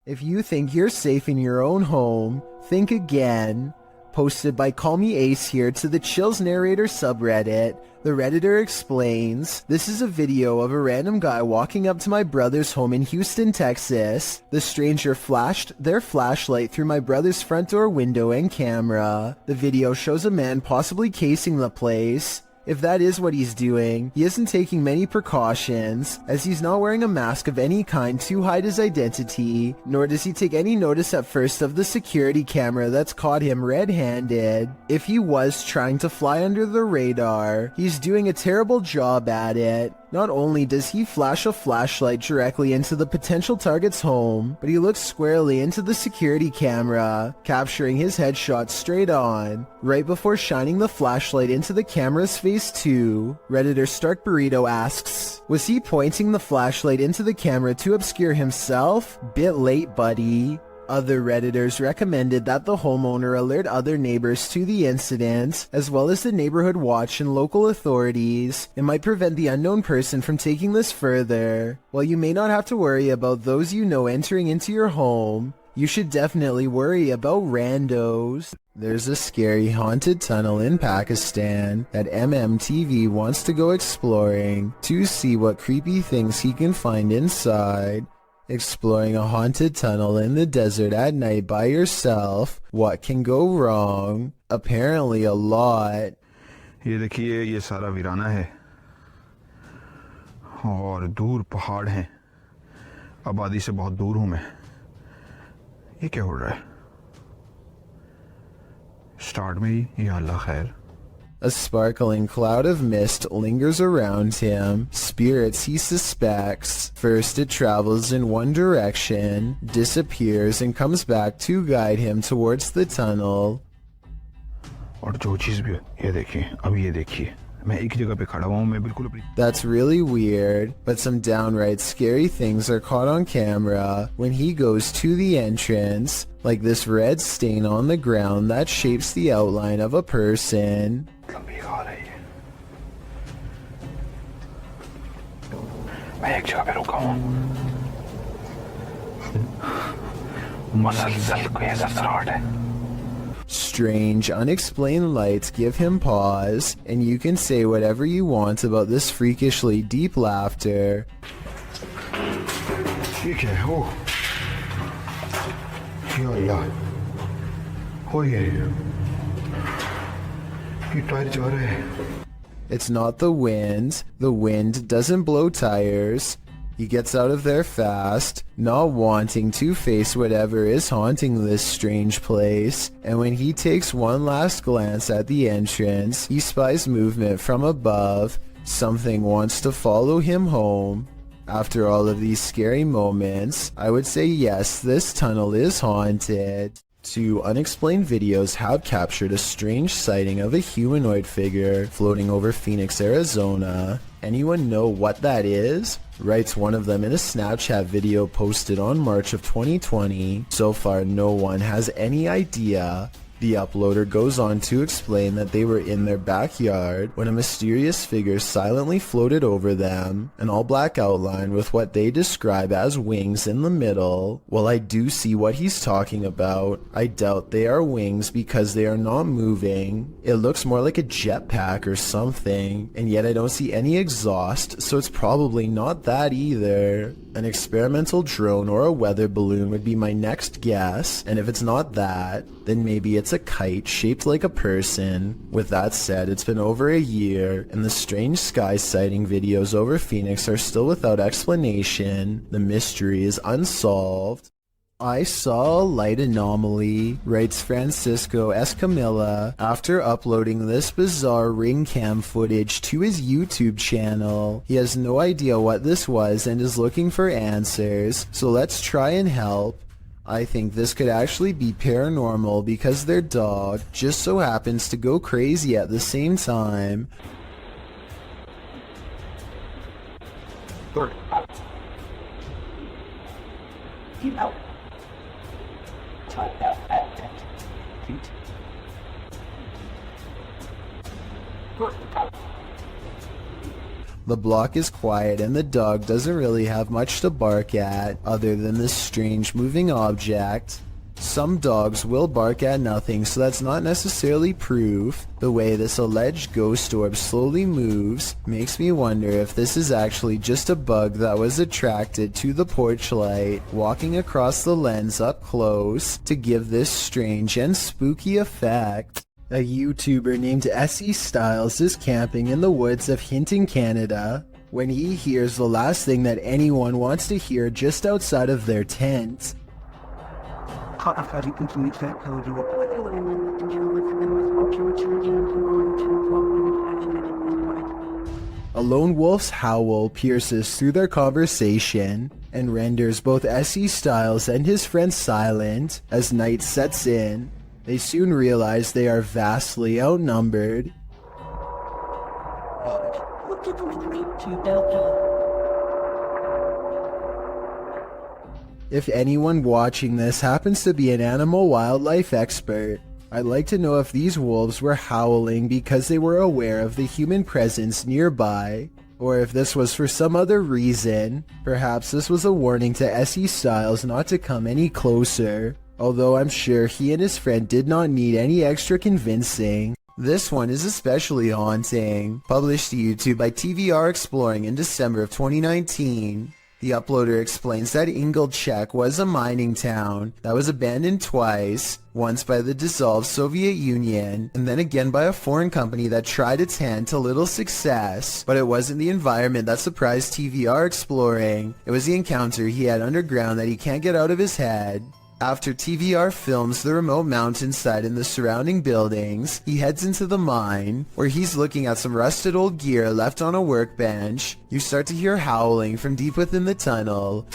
If you think you're safe in your own home, think again. Posted by Call Me Ace here to the Chills Narrator subreddit, the Redditor explains, this is a video of a random guy walking up to my brother's home in Houston, Texas. The stranger flashed their flashlight through my brother's front door window and camera. The video shows a man possibly casing the place. If that is what he's doing, he isn't taking many precautions, as he's not wearing a mask of any kind to hide his identity, nor does he take any notice at first of the security camera that's caught him red-handed. If he was trying to fly under the radar, he's doing a terrible job at it. Not only does he flash a flashlight directly into the potential target's home, but he looks squarely into the security camera, capturing his headshot straight on, right before shining the flashlight into the camera's face too. Redditor Stark Burrito asks, was he pointing the flashlight into the camera to obscure himself? Bit late, buddy. Other Redditors recommended that the homeowner alert other neighbors to the incident, as well as the neighborhood watch and local authorities. It might prevent the unknown person from taking this further. While you may not have to worry about those you know entering into your home, you should definitely worry about randos. There's a scary haunted tunnel in Pakistan that MMTV wants to go exploring to see what creepy things he can find inside. Exploring a haunted tunnel in the desert at night by yourself, what can go wrong? Apparently a lot. ये देखिए ये सारा वीराना है और दूर पहाड़ हैं, आबादी से बहुत दूर हूं मैं। ये क्या हो रहा है? स्टार्ट में ही या अल्लाह खैर। A sparkling cloud of mist lingers around him, spirits he suspects. First it travels in one direction, disappears and comes back to guide him towards the tunnel. और जो चीज भी ये देखिए, अब ये देखिए, मैं एक जगह पे खड़ा हुआ हूं, मैं बिल्कुल अपनी। That's really weird, but some downright scary things are caught on camera when he goes to the entrance, like this red stain on the ground that shapes the outline of a person. मैं एक जगह पे रुका हूँ, मसलसल कोई ज़राट है। Strange, unexplained lights give him pause, and you can say whatever you want about this freakishly deep laughter. ये क्या है? ओह, या अल्लाह, हो ये टायर जा रहे हैं। It's not the wind doesn't blow tires. He gets out of there fast, not wanting to face whatever is haunting this strange place, and when he takes one last glance at the entrance, he spies movement from above. Something wants to follow him home. After all of these scary moments, I would say yes, this tunnel is haunted. Two unexplained videos have captured a strange sighting of a humanoid figure floating over Phoenix, Arizona. Anyone know what that is? Writes one of them in a Snapchat video posted on March of 2020. So far, no one has any idea. The uploader goes on to explain that they were in their backyard when a mysterious figure silently floated over them, an all-black outline with what they describe as wings in the middle. While I do see what he's talking about, I doubt they are wings because they are not moving. It looks more like a jetpack or something, and yet I don't see any exhaust, so it's probably not that either. An experimental drone or a weather balloon would be my next guess, and if it's not that, then maybe it's a kite shaped like a person. With that said, it's been over a year, and the strange sky sighting videos over Phoenix are still without explanation. The mystery is unsolved. I saw a light anomaly, writes Francisco Escamilla, after uploading this bizarre ring cam footage to his YouTube channel. He has no idea what this was and is looking for answers, so let's try and help. I think this could actually be paranormal because their dog just so happens to go crazy at the same time. Keep out. Feet. The block is quiet and the dog doesn't really have much to bark at other than this strange moving object. Some dogs will bark at nothing, so that's not necessarily proof. The way this alleged ghost orb slowly moves makes me wonder if this is actually just a bug that was attracted to the porch light, walking across the lens up close to give this strange and spooky effect. A YouTuber named SE Styles is camping in the woods of Hinton, Canada, when he hears the last thing that anyone wants to hear just outside of their tent. A lone wolf's howl pierces through their conversation and renders both SE Styles and his friend silent as night sets in. They soon realize they are vastly outnumbered. If anyone watching this happens to be an animal wildlife expert, I'd like to know if these wolves were howling because they were aware of the human presence nearby, or if this was for some other reason. Perhaps this was a warning to SE Styles not to come any closer, although I'm sure he and his friend did not need any extra convincing. This one is especially haunting. Published to YouTube by TVR Exploring in December of 2019. The uploader explains that Ingolchek was a mining town that was abandoned twice, once by the dissolved Soviet Union, and then again by a foreign company that tried its hand to little success. But it wasn't the environment that surprised TVR Exploring, it was the encounter he had underground that he can't get out of his head. After TVR films the remote mountainside and the surrounding buildings, he heads into the mine, where he's looking at some rusted old gear left on a workbench. You start to hear howling from deep within the tunnel.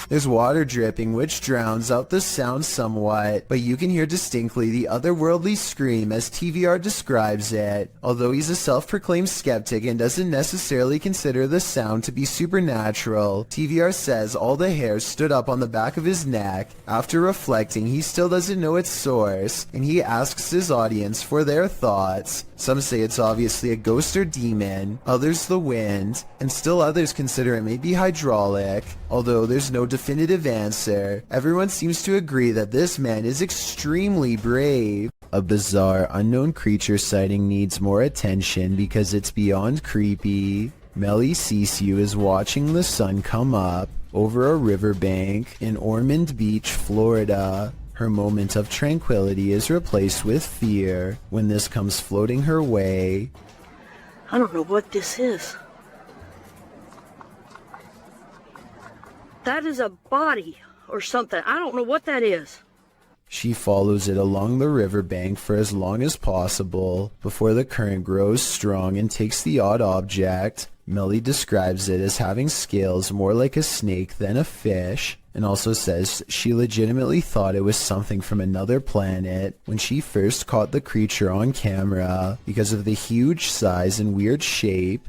There's water dripping, which drowns out the sound somewhat, but you can hear distinctly the otherworldly scream as TVR describes it. Although he's a self-proclaimed skeptic and doesn't necessarily consider the sound to be supernatural, TVR says all the hairs stood up on the back of his neck. After reflecting, he still doesn't know its source, and he asks his audience for their thoughts. Some say it's obviously a ghost or demon, others the wind, and still others consider it may be hydraulic. Although there's no definitive answer, everyone seems to agree that this man is extremely brave. A bizarre, unknown creature sighting needs more attention because it's beyond creepy. Melly Sisu is watching the sun come up over a riverbank in Ormond Beach, Florida. Her moment of tranquility is replaced with fear when this comes floating her way. I don't know what this is. That is a body or something. I don't know what that is. She follows it along the riverbank for as long as possible before the current grows strong and takes the odd object. Millie describes it as having scales more like a snake than a fish, and also says she legitimately thought it was something from another planet when she first caught the creature on camera because of the huge size and weird shape.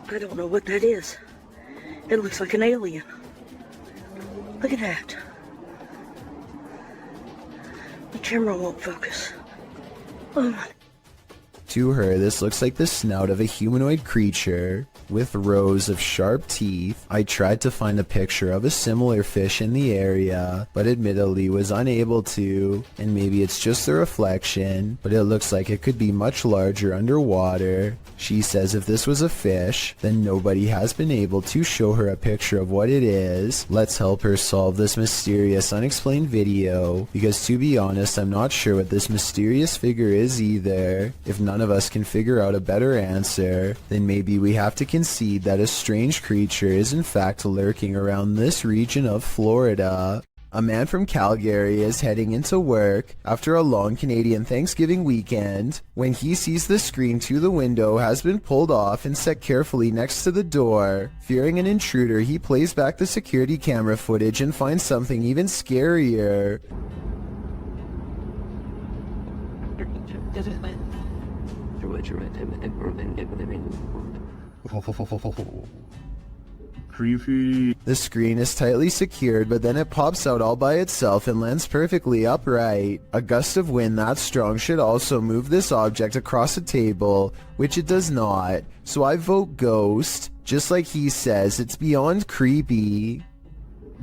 I don't know what that is. It looks like an alien. Look at that. The camera won't focus. Oh. To her, this looks like the snout of a humanoid creature with rows of sharp teeth. I tried to find a picture of a similar fish in the area, but admittedly was unable to, and maybe it's just a reflection, but it looks like it could be much larger underwater. She says if this was a fish, then nobody has been able to show her a picture of what it is. Let's help her solve this mysterious unexplained video, because to be honest, I'm not sure what this mysterious figure is either. If none of us can figure out a better answer, then maybe we have to concede that a strange creature is in fact lurking around this region of Florida. A man from Calgary is heading into work after a long Canadian Thanksgiving weekend when he sees the screen to the window has been pulled off and set carefully next to the door. Fearing an intruder, he plays back the security camera footage and finds something even scarier. Creepy. The screen is tightly secured, but then it pops out all by itself and lands perfectly upright. A gust of wind that strong should also move this object across a table, which it does not. So I vote ghost. Just like he says, it's beyond creepy.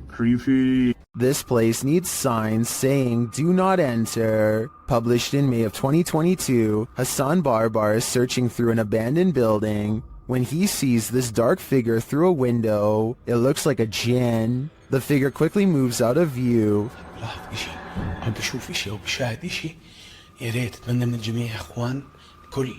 Creepy. This place needs signs saying "Do not enter." Published in May of 2022, Hassan Barbar is searching through an abandoned building. When he sees this dark figure through a window, it looks like a jinn. The figure quickly moves out of view. عم بشوف اشي او بشاهد اشي يا ريت اتمنى من الجميع يا اخوان الكل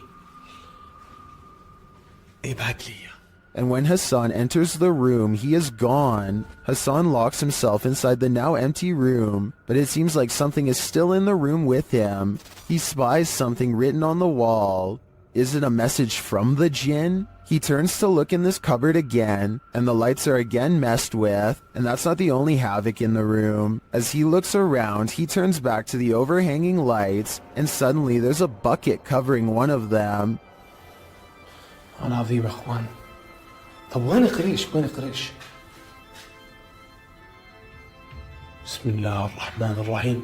يبعت لي إياه. And when Hassan enters the room, he is gone. Hassan locks himself inside the now empty room, but it seems like something is still in the room with him. He spies something written on the wall. Is it a message from the jinn? He turns to look in this cupboard again, and the lights are again messed with, and that's not the only havoc in the room. As he looks around, he turns back to the overhanging lights, and suddenly there's a bucket covering one of them. انا عظيم يا اخوان طب وين قريش بسم الله الرحمن الرحيم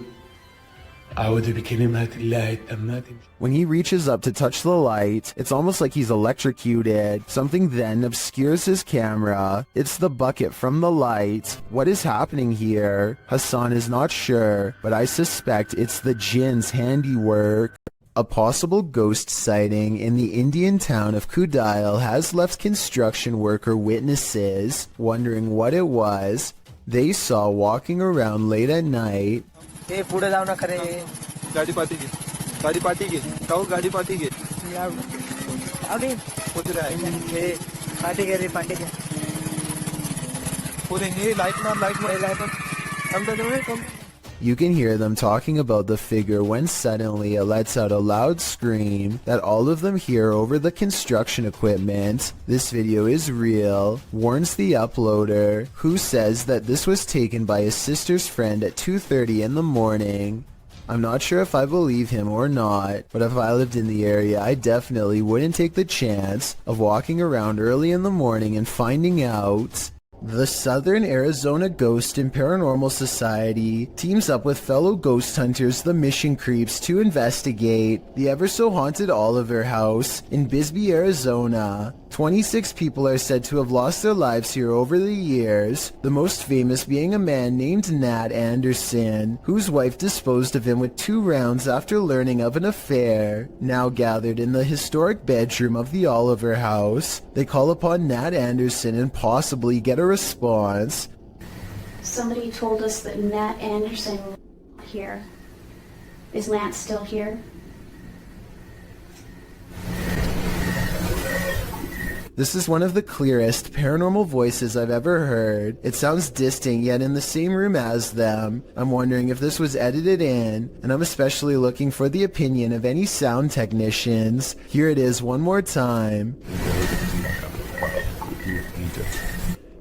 أعوذ بكلمات الله التامات. When he reaches up to touch the light, it's almost like he's electrocuted. Something then obscures his camera. It's the bucket from the light. What is happening here? Hassan is not sure, but I suspect it's the jinn's handiwork. A possible ghost sighting in the Indian town of Kudail has left construction worker witnesses wondering what it was they saw walking around late at night. गाड़ी party की राहुल गाड़ी party की अभी पूछ रहा है party के पूरे ये लाइट में हम तो जो है कम. You can hear them talking about the figure when suddenly it lets out a loud scream that all of them hear over the construction equipment. This video is real, warns the uploader, who says that this was taken by his sister's friend at 2:30 in the morning. I'm not sure if I believe him or not, but if I lived in the area, I definitely wouldn't take the chance of walking around early in the morning and finding out. The Southern Arizona Ghost and Paranormal Society teams up with fellow ghost hunters, the Mission Creeps, to investigate the ever-so-haunted Oliver House in Bisbee, Arizona. 26 people are said to have lost their lives here over the years, the most famous being a man named Nat Anderson, whose wife disposed of him with 2 rounds after learning of an affair. Now gathered in the historic bedroom of the Oliver House, they call upon Nat Anderson and possibly get a response. Somebody told us that Nat Anderson here. Is Lance still here? This is one of the clearest paranormal voices I've ever heard. It sounds distinct, yet in the same room as them. I'm wondering if this was edited in, and I'm especially looking for the opinion of any sound technicians. Here it is one more time.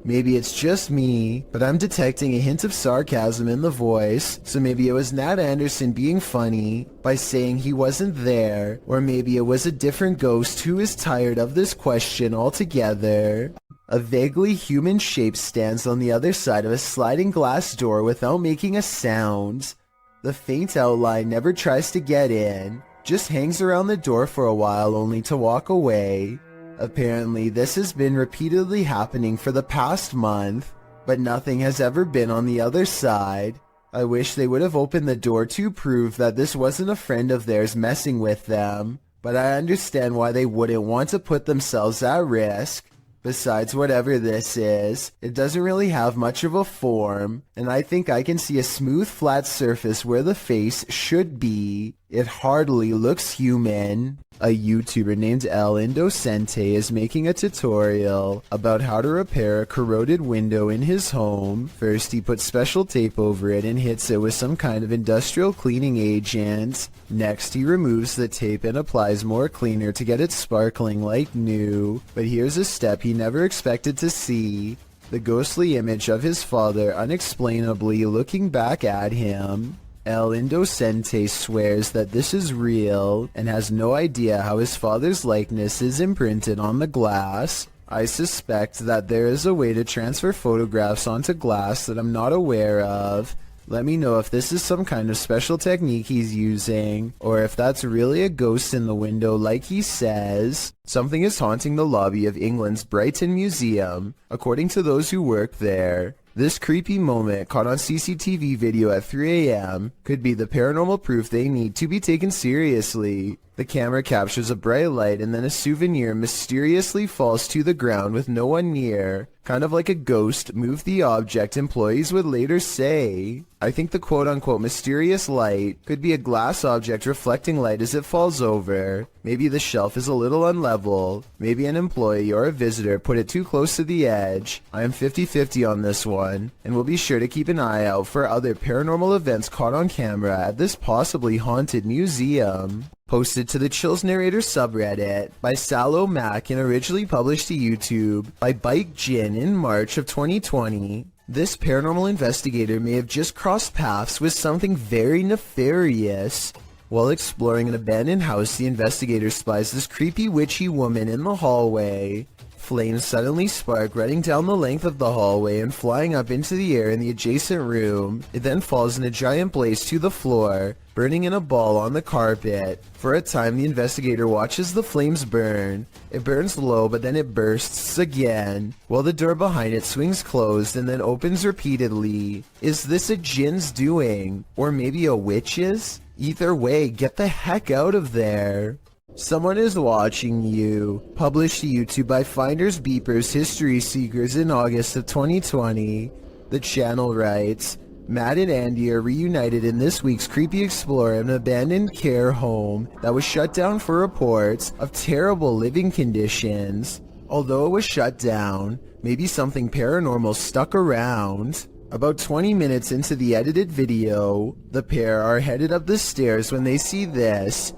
Maybe it's just me, but I'm detecting a hint of sarcasm in the voice, so maybe it was Nat Anderson being funny by saying he wasn't there, or maybe it was a different ghost who is tired of this question altogether. A vaguely human shape stands on the other side of a sliding glass door without making a sound. The faint outline never tries to get in, just hangs around the door for a while only to walk away. Apparently, this has been repeatedly happening for the past month, but nothing has ever been on the other side. I wish they would have opened the door to prove that this wasn't a friend of theirs messing with them, but I understand why they wouldn't want to put themselves at risk. Besides, whatever this is, it doesn't really have much of a form, and I think I can see a smooth flat surface where the face should be. It hardly looks human. A YouTuber named El Indocente is making a tutorial about how to repair a corroded window in his home. First, he puts special tape over it and hits it with some kind of industrial cleaning agent. Next, he removes the tape and applies more cleaner to get it sparkling like new. But here's a step he never expected to see: the ghostly image of his father unexplainably looking back at him. El Indocente swears that this is real and has no idea how his father's likeness is imprinted on the glass. I suspect that there is a way to transfer photographs onto glass that I'm not aware of. Let me know if this is some kind of special technique he's using, or if that's really a ghost in the window like he says. Something is haunting the lobby of England's Brighton Museum, according to those who work there. This creepy moment, caught on CCTV video at 3 a.m., could be the paranormal proof they need to be taken seriously. The camera captures a bright light and then a souvenir mysteriously falls to the ground with no one near. Kind of like a ghost moved the object, employees would later say. I think the quote-unquote mysterious light could be a glass object reflecting light as it falls over. Maybe the shelf is a little unlevel. Maybe an employee or a visitor put it too close to the edge. I am 50-50 on this one, and will be sure to keep an eye out for other paranormal events caught on camera at this possibly haunted museum. Posted to the Chills Narrator subreddit by Sallow Mac and originally published to YouTube by Bike Jin in March of 2020. This paranormal investigator may have just crossed paths with something very nefarious. While exploring an abandoned house, the investigator spies this creepy witchy woman in the hallway. Flames suddenly spark, running down the length of the hallway and flying up into the air in the adjacent room. It then falls in a giant blaze to the floor, burning in a ball on the carpet. For a time, the investigator watches the flames burn. It burns low, but then it bursts again, while the door behind it swings closed and then opens repeatedly. Is this a djinn's doing? Or maybe a witch's? Either way, get the heck out of there. Someone is watching you. Published to YouTube by Finders Beepers History Seekers in August of 2020. The channel writes, Matt and Andy are reunited in this week's Creepy Explorer, an abandoned care home that was shut down for reports of terrible living conditions. Although it was shut down, maybe something paranormal stuck around. About 20 minutes into the edited video, the pair are headed up the stairs when they see this.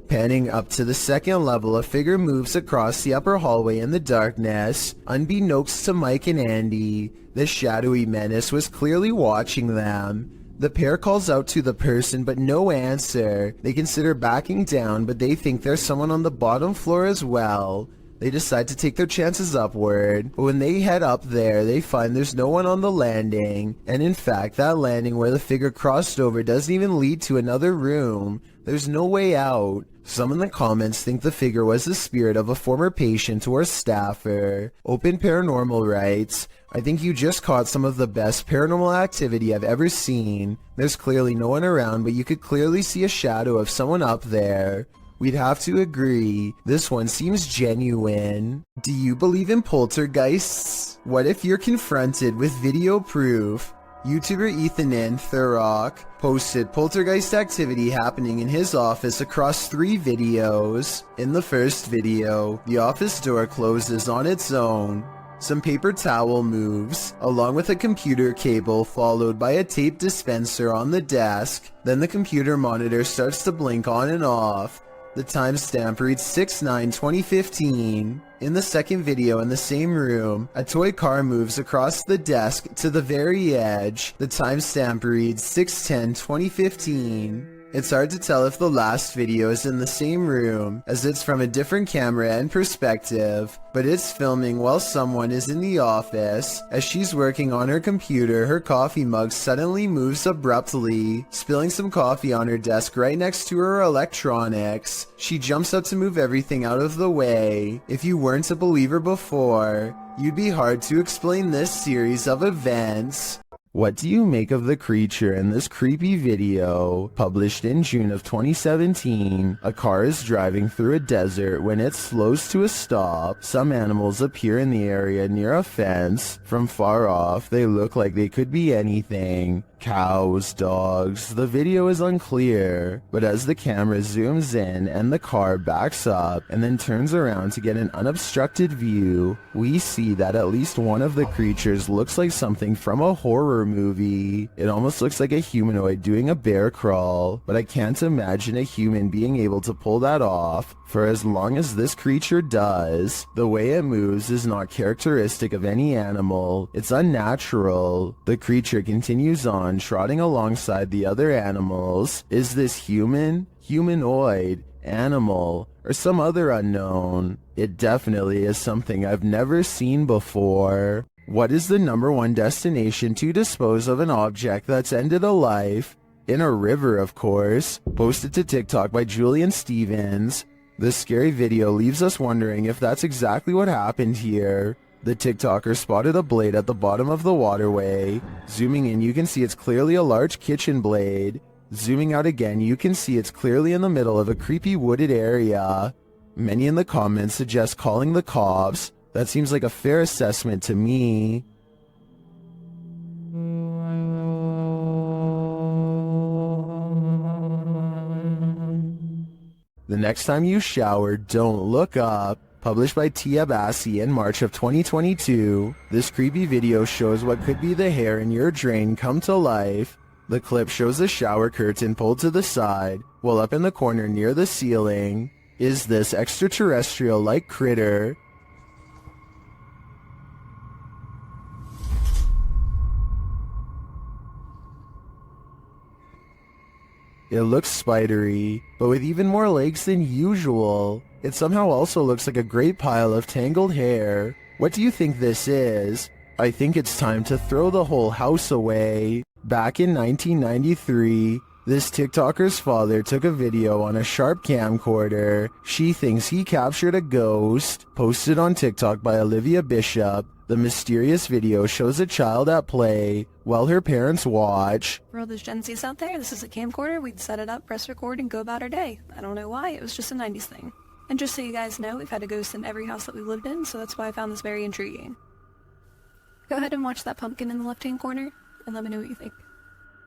Panning up to the second level, a figure moves across the upper hallway in the darkness. Unbeknownst to Mike and Andy, the shadowy menace was clearly watching them. The pair calls out to the person, but no answer. They consider backing down, but they think there's someone on the bottom floor as well. They decide to take their chances upward, but when they head up there, they find there's no one on the landing, and in fact, that landing where the figure crossed over doesn't even lead to another room. There's no way out. Some in the comments think the figure was the spirit of a former patient or staffer. Open Paranormal writes, I think you just caught some of the best paranormal activity I've ever seen. There's clearly no one around, but you could clearly see a shadow of someone up there. We'd have to agree, this one seems genuine. Do you believe in poltergeists? What if you're confronted with video proof? YouTuber Ethan N. Thurrock posted poltergeist activity happening in his office across 3 videos. In the first video, the office door closes on its own. Some paper towel moves, along with a computer cable followed by a tape dispenser on the desk. Then the computer monitor starts to blink on and off. The timestamp reads 6/9/2015. In the second video in the same room, a toy car moves across the desk to the very edge. The timestamp reads 6/10/2015. It's hard to tell if the last video is in the same room, as it's from a different camera and perspective, but it's filming while someone is in the office. As she's working on her computer, her coffee mug suddenly moves abruptly, spilling some coffee on her desk right next to her electronics. She jumps up to move everything out of the way. If you weren't a believer before, you'd be hard to explain this series of events. What do you make of the creature in this creepy video? Published in June of 2017, a car is driving through a desert when it slows to a stop. Some animals appear in the area near a fence. From far off, they look like they could be anything. Cows, dogs, the video is unclear, but as the camera zooms in and the car backs up and then turns around to get an unobstructed view, we see that at least one of the creatures looks like something from a horror movie. It almost looks like a humanoid doing a bear crawl, but I can't imagine a human being able to pull that off for as long as this creature does. The way it moves is not characteristic of any animal. It's unnatural. The creature continues on one trotting alongside the other animals. Is this human, humanoid, animal, or some other unknown? It definitely is something I've never seen before. What is the #1 destination to dispose of an object that's ended a life? In a river, of course. Posted to TikTok by Julian Stevens. This scary video leaves us wondering if that's exactly what happened here. The TikToker spotted a blade at the bottom of the waterway. Zooming in, you can see it's clearly a large kitchen blade. Zooming out again, you can see it's clearly in the middle of a creepy wooded area. Many in the comments suggest calling the cops. That seems like a fair assessment to me. The next time you shower, don't look up. Published by Tia Bassi in March of 2022, this creepy video shows what could be the hair in your drain come to life. The clip shows a shower curtain pulled to the side, while up in the corner near the ceiling is this extraterrestrial-like critter. It looks spidery, but with even more legs than usual. It somehow also looks like a great pile of tangled hair. What do you think this is? I think it's time to throw the whole house away. Back in 1993, this TikToker's father took a video on a Sharp camcorder. She thinks he captured a ghost. Posted on TikTok by Olivia Bishop, the mysterious video shows a child at play while her parents watch. For all those Gen Zs out there, this is a camcorder. We'd set it up, press record, and go about our day. I don't know why, it was just a 90s thing. And just so you guys know, we've had a ghost in every house that we've lived in, so that's why I found this very intriguing. Go ahead and watch that pumpkin in the left-hand corner, and let me know what you think.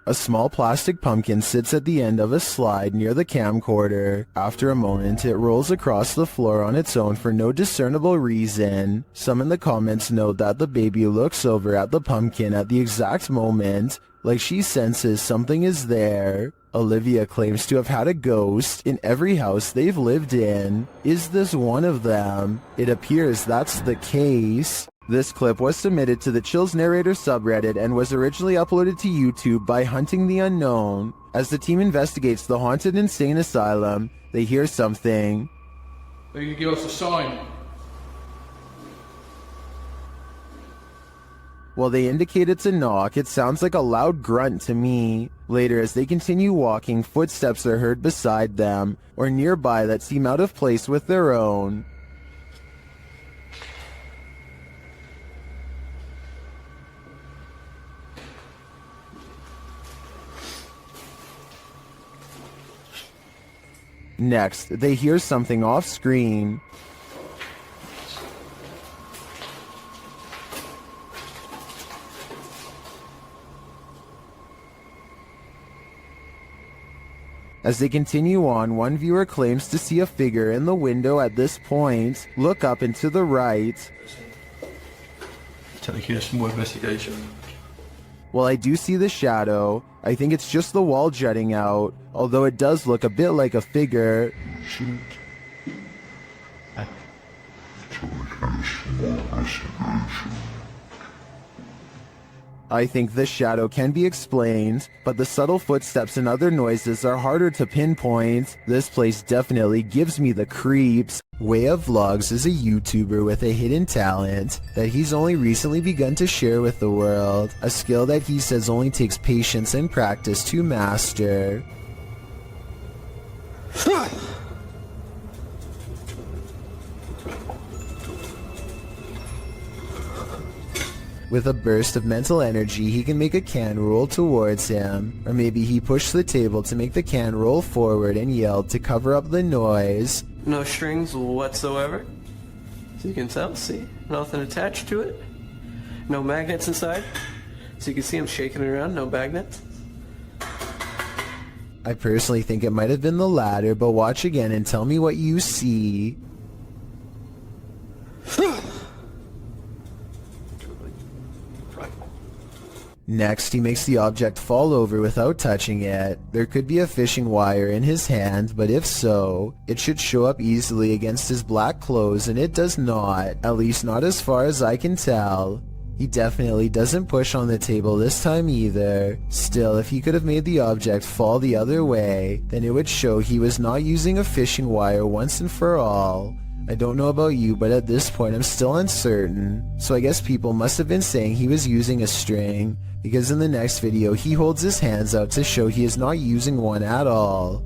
A small plastic pumpkin sits at the end of a slide near the camcorder. After a moment, it rolls across the floor on its own for no discernible reason. Some in the comments note that the baby looks over at the pumpkin at the exact moment, like she senses something is there. Olivia claims to have had a ghost in every house they've lived in. Is this one of them? It appears that's the case. This clip was submitted to the Chills Narrator subreddit and was originally uploaded to YouTube by Hunting the Unknown. As the team investigates the haunted insane asylum, they hear something. They can give us a sign. While they indicate it's a knock, it sounds like a loud grunt to me. Later, as they continue walking, footsteps are heard beside them or nearby that seem out of place with their own. Next, they hear something off screen. As they continue on, one viewer claims to see a figure in the window at this point. Look up and to the right. Taking some more investigation. While I do see the shadow, I think it's just the wall jutting out, although it does look a bit like a figure. I think the shadow can be explained, but the subtle footsteps and other noises are harder to pinpoint. This place definitely gives me the creeps. Way of Vlogs is a YouTuber with a hidden talent that he's only recently begun to share with the world, a skill that he says only takes patience and practice to master. With a burst of mental energy, he can make a can roll towards him. Or maybe he pushed the table to make the can roll forward and yelled to cover up the noise. No strings whatsoever. So you can tell, see? Nothing attached to it. No magnets inside. So you can see him shaking it around, no magnets. I personally think it might have been the latter, but watch again and tell me what you see. Next, he makes the object fall over without touching it. There could be a fishing wire in his hand, but if so, it should show up easily against his black clothes, and it does not, at least not as far as I can tell. He definitely doesn't push on the table this time either. Still, if he could have made the object fall the other way, then it would show he was not using a fishing wire once and for all. I don't know about you, but at this point I'm still uncertain. So I guess people must have been saying he was using a string, because in the next video he holds his hands out to show he is not using one at all.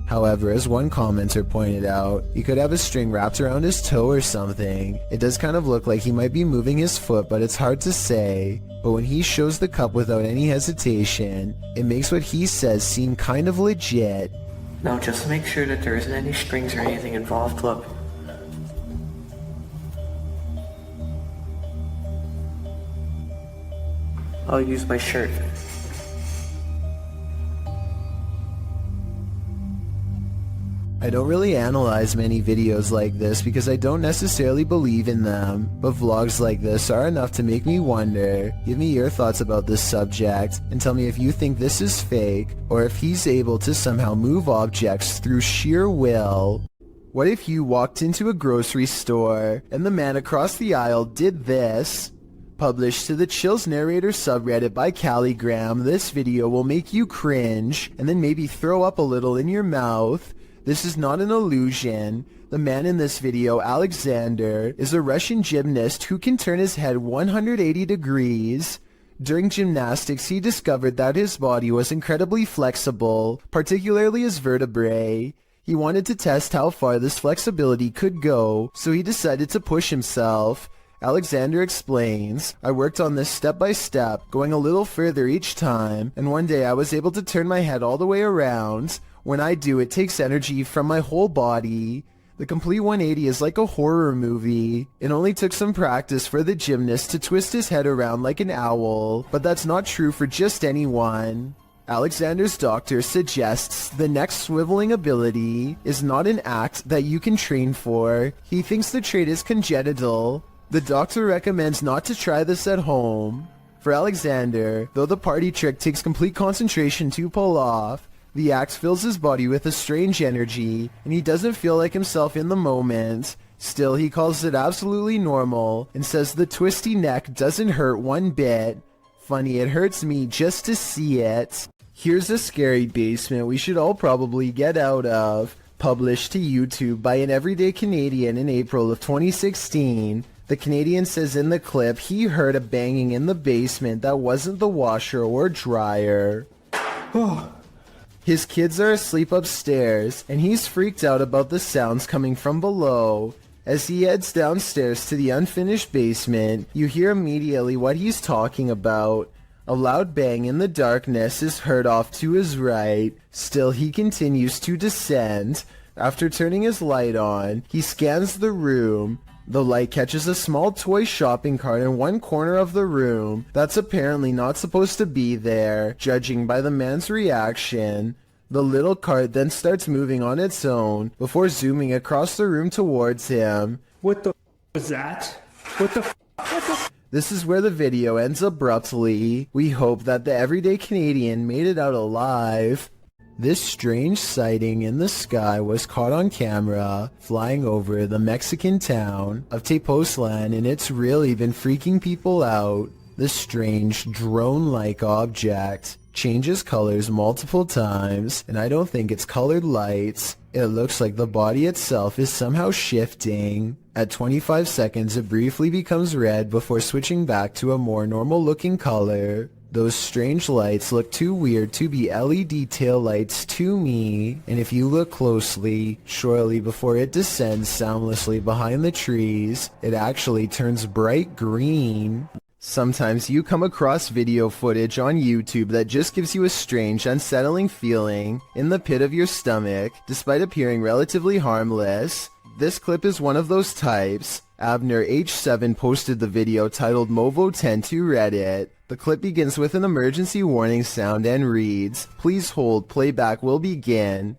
However, as one commenter pointed out, he could have a string wrapped around his toe or something. It does kind of look like he might be moving his foot, but it's hard to say. But when he shows the cup without any hesitation, it makes what he says seem kind of legit. Now just make sure that there isn't any strings or anything involved, look. I'll use my shirt. I don't really analyze many videos like this because I don't necessarily believe in them, but vlogs like this are enough to make me wonder. Give me your thoughts about this subject, and tell me if you think this is fake, or if he's able to somehow move objects through sheer will. What if you walked into a grocery store, and the man across the aisle did this? Published to the Chills Narrator subreddit by Calligram, this video will make you cringe, and then maybe throw up a little in your mouth. This is not an illusion. The man in this video, Alexander, is a Russian gymnast who can turn his head 180 degrees. During gymnastics, he discovered that his body was incredibly flexible, particularly his vertebrae. He wanted to test how far this flexibility could go, so he decided to push himself. Alexander explains, I worked on this step by step, going a little further each time, and one day I was able to turn my head all the way around. When I do, it takes energy from my whole body. The complete 180 is like a horror movie. It only took some practice for the gymnast to twist his head around like an owl, but that's not true for just anyone. Alexander's doctor suggests the neck swiveling ability is not an act that you can train for. He thinks the trait is congenital. The doctor recommends not to try this at home. For Alexander, though the party trick takes complete concentration to pull off, the act fills his body with a strange energy, and he doesn't feel like himself in the moment. Still, he calls it absolutely normal, and says the twisty neck doesn't hurt one bit. Funny, it hurts me just to see it. Here's a scary basement we should all probably get out of. Published to YouTube by an everyday Canadian in April of 2016. The Canadian says in the clip he heard a banging in the basement that wasn't the washer or dryer. His kids are asleep upstairs, and he's freaked out about the sounds coming from below. As he heads downstairs to the unfinished basement, you hear immediately what he's talking about. A loud bang in the darkness is heard off to his right. Still, he continues to descend. After turning his light on, he scans the room. The light catches a small toy shopping cart in one corner of the room that's apparently not supposed to be there, judging by the man's reaction. The little cart then starts moving on its own before zooming across the room towards him. What the f was that? What the f? This is where the video ends abruptly. We hope that the everyday Canadian made it out alive. This strange sighting in the sky was caught on camera flying over the Mexican town of Tepoztlan, and it's really been freaking people out. This strange drone-like object changes colors multiple times, and I don't think it's colored lights. It looks like the body itself is somehow shifting. At 25 seconds, it briefly becomes red before switching back to a more normal looking color. Those strange lights look too weird to be LED tail lights to me, and if you look closely, shortly before it descends soundlessly behind the trees, it actually turns bright green. Sometimes you come across video footage on YouTube that just gives you a strange, unsettling feeling in the pit of your stomach, despite appearing relatively harmless. This clip is one of those types. Abner H7 posted the video titled Movo10 to Reddit. The clip begins with an emergency warning sound and reads, "Please hold, playback will begin."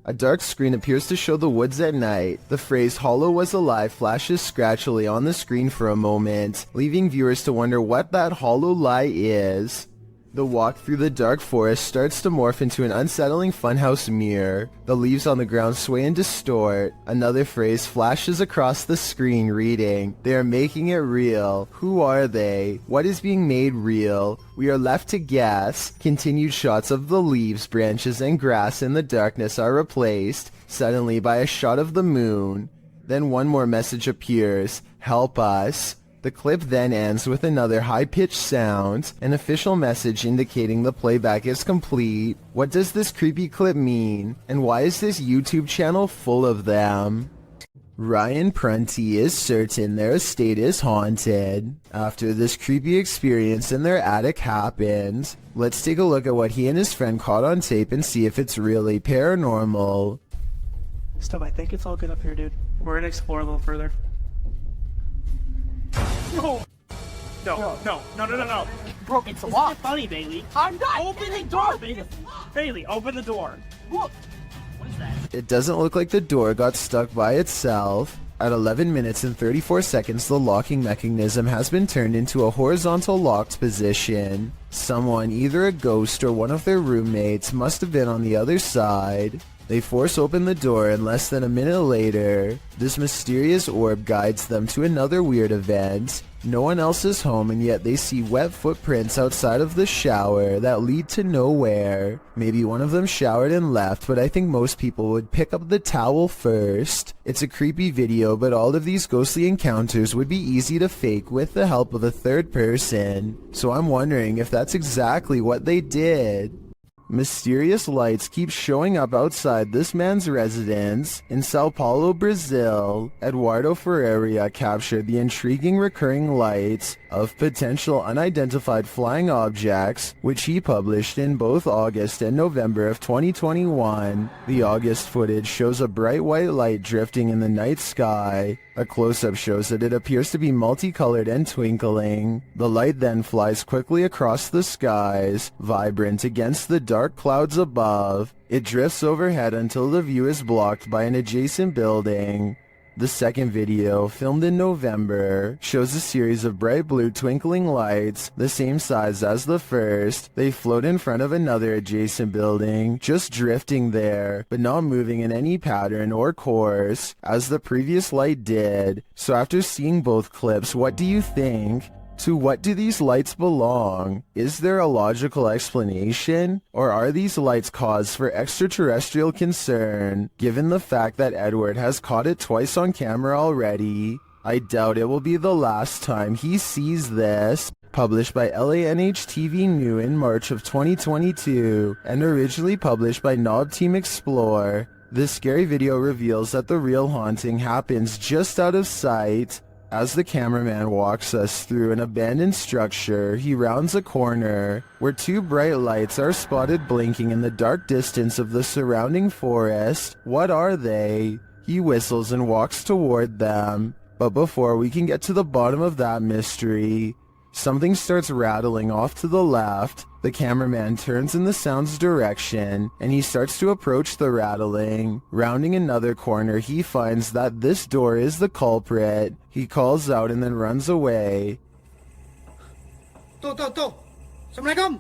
A dark screen appears to show the woods at night. The phrase "Hollow was alive" flashes scratchily on the screen for a moment, leaving viewers to wonder what that hollow lie is. The walk through the dark forest starts to morph into an unsettling funhouse mirror. The leaves on the ground sway and distort. Another phrase flashes across the screen reading, "They are making it real. Who are they? What is being made real? We are left to guess." Continued shots of the leaves, branches, and grass in the darkness are replaced, suddenly by a shot of the moon. Then one more message appears, "Help us." The clip then ends with another high-pitched sound, an official message indicating the playback is complete. What does this creepy clip mean? And why is this YouTube channel full of them? Ryan Prunty is certain their estate is haunted. After this creepy experience in their attic happened, let's take a look at what he and his friend caught on tape and see if it's really paranormal. Stuff, I think it's all good up here, dude. We're gonna explore a little further. No! No. Bro, it's locked. Funny, Bailey. I'm not. Open the door, Bailey. Bailey, open the door. Look. What is that? It doesn't look like the door got stuck by itself. At 11 minutes and 34 seconds, the locking mechanism has been turned into a horizontal locked position. Someone, either a ghost or one of their roommates, must have been on the other side. They force open the door, and less than a minute later, this mysterious orb guides them to another weird event. No one else is home, and yet they see wet footprints outside of the shower that lead to nowhere. Maybe one of them showered and left, but I think most people would pick up the towel first. It's a creepy video, but all of these ghostly encounters would be easy to fake with the help of a third person. So I'm wondering if that's exactly what they did. Mysterious lights keep showing up outside this man's residence in Sao Paulo, Brazil. Eduardo Ferreira captured the intriguing recurring lights of potential unidentified flying objects, which he published in both August and November of 2021. The August footage shows a bright white light drifting in the night sky. A close-up shows that it appears to be multicolored and twinkling. The light then flies quickly across the skies, vibrant against the dark clouds above. It drifts overhead until the view is blocked by an adjacent building. The second video, filmed in November, shows a series of bright blue twinkling lights, the same size as the first. They float in front of another adjacent building, just drifting there, but not moving in any pattern or course, as the previous light did. So after seeing both clips, what do you think? To what do these lights belong? Is there a logical explanation? Or are these lights cause for extraterrestrial concern, given the fact that Edward has caught it twice on camera already? I doubt it will be the last time he sees this. Published by LANH-TV New in March of 2022, and originally published by Knob Team Explore. This scary video reveals that the real haunting happens just out of sight. As the cameraman walks us through an abandoned structure, he rounds a corner where two bright lights are spotted blinking in the dark distance of the surrounding forest. What are they? He whistles and walks toward them. But before we can get to the bottom of that mystery, something starts rattling off to the left. The cameraman turns in the sound's direction, and he starts to approach the rattling. Rounding another corner, he finds that this door is the culprit. He calls out and then runs away. Assalamualaikum.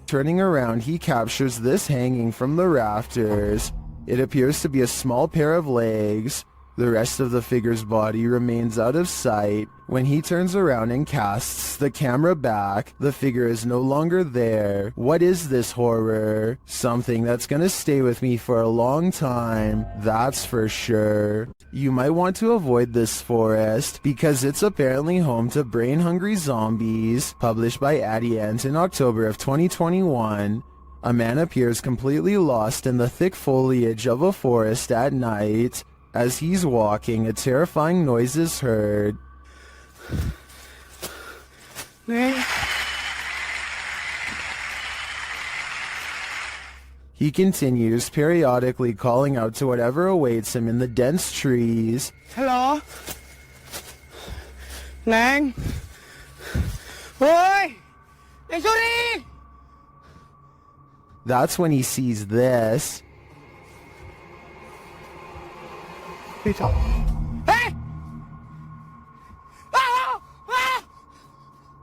Turning around, he captures this hanging from the rafters. It appears to be a small pair of legs. The rest of the figure's body remains out of sight. When he turns around and casts the camera back, the figure is no longer there. What is this horror? Something that's gonna stay with me for a long time, that's for sure. You might want to avoid this forest because it's apparently home to brain-hungry zombies. Published by Adient in October of 2021. A man appears completely lost in the thick foliage of a forest at night. As he's walking, a terrifying noise is heard. He continues, periodically calling out to whatever awaits him in the dense trees. Hello? Nang? Oi! Hey, sorry! That's when he sees this.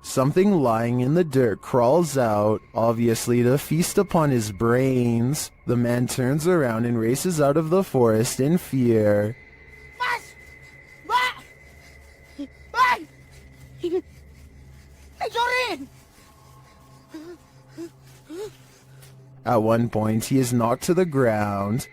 Something lying in the dirt crawls out, obviously to feast upon his brains. The man turns around and races out of the forest in fear. At one point, he is knocked to the ground.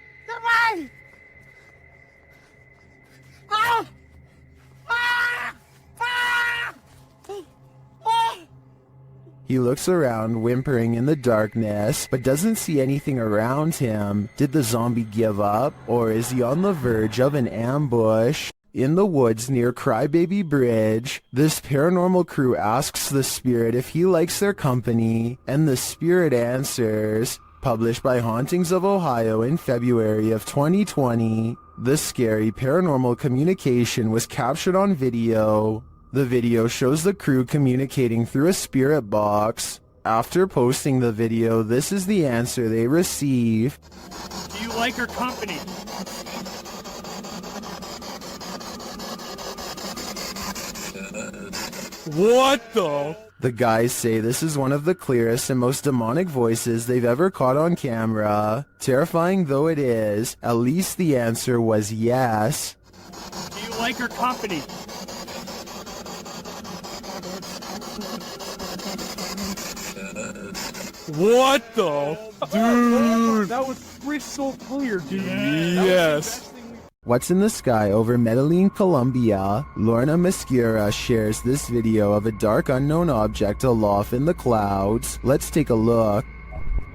He looks around, whimpering in the darkness, but doesn't see anything around him. Did the zombie give up, or is he on the verge of an ambush? In the woods near Crybaby Bridge, this paranormal crew asks the spirit if he likes their company, and the spirit answers. Published by Hauntings of Ohio in February of 2020, this scary paranormal communication was captured on video. The video shows the crew communicating through a spirit box. After posting the video, this is the answer they receive. Do you like her company? What the? The guys say this is one of the clearest and most demonic voices they've ever caught on camera. Terrifying though it is, at least the answer was yes. Do you like her company? What the? Dude! That was crystal clear, dude. Yes. What's in the sky over Medellin, Colombia? Lorna Mascara shares this video of a dark unknown object aloft in the clouds. Let's take a look.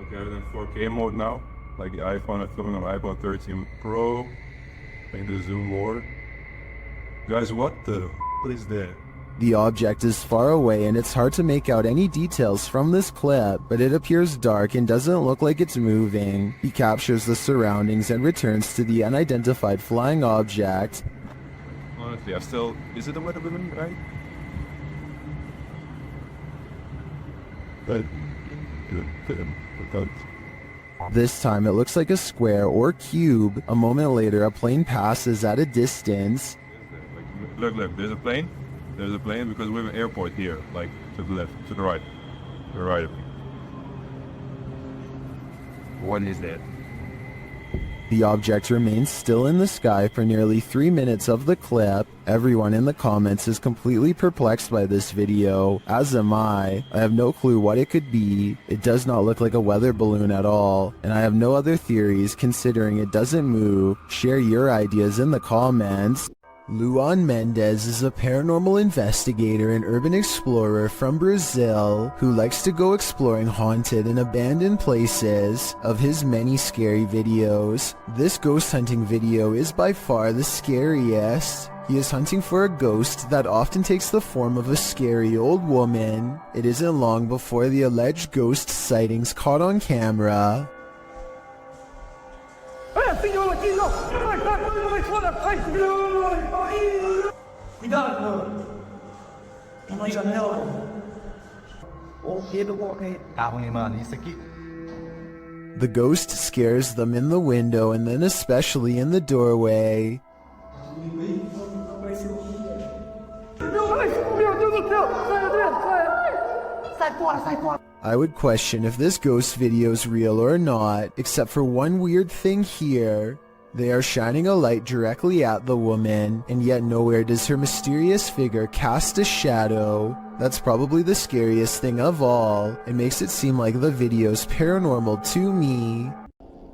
Okay, I'm in 4K mode now. Like the iPhone, I'm filming on iPhone 13 Pro. Make the zoom more. Guys, what the is that? The object is far away and it's hard to make out any details from this clip, but it appears dark and doesn't look like it's moving. He captures the surroundings and returns to the unidentified flying object. Honestly, I still... Is it a weather balloon, right? This time it looks like a square or cube. A moment later, a plane passes at a distance. Look, there's a plane. There's a plane because we have an airport here, like to the left, to the right. To the right of me. What is that? The object remains still in the sky for nearly 3 minutes of the clip. Everyone in the comments is completely perplexed by this video, as am I. I have no clue what it could be. It does not look like a weather balloon at all, and I have no other theories considering it doesn't move. Share your ideas in the comments. Luan Mendez is a paranormal investigator and urban explorer from Brazil who likes to go exploring haunted and abandoned places. Of his many scary videos, this ghost hunting video is by far the scariest. He is hunting for a ghost that often takes the form of a scary old woman. It isn't long before the alleged ghost sightings caught on camera. The ghost scares them in the window and then especially in the doorway. I would question if this ghost video is real or not, except for one weird thing here. They are shining a light directly at the woman, and yet nowhere does her mysterious figure cast a shadow. That's probably the scariest thing of all. It makes it seem like the video's paranormal to me.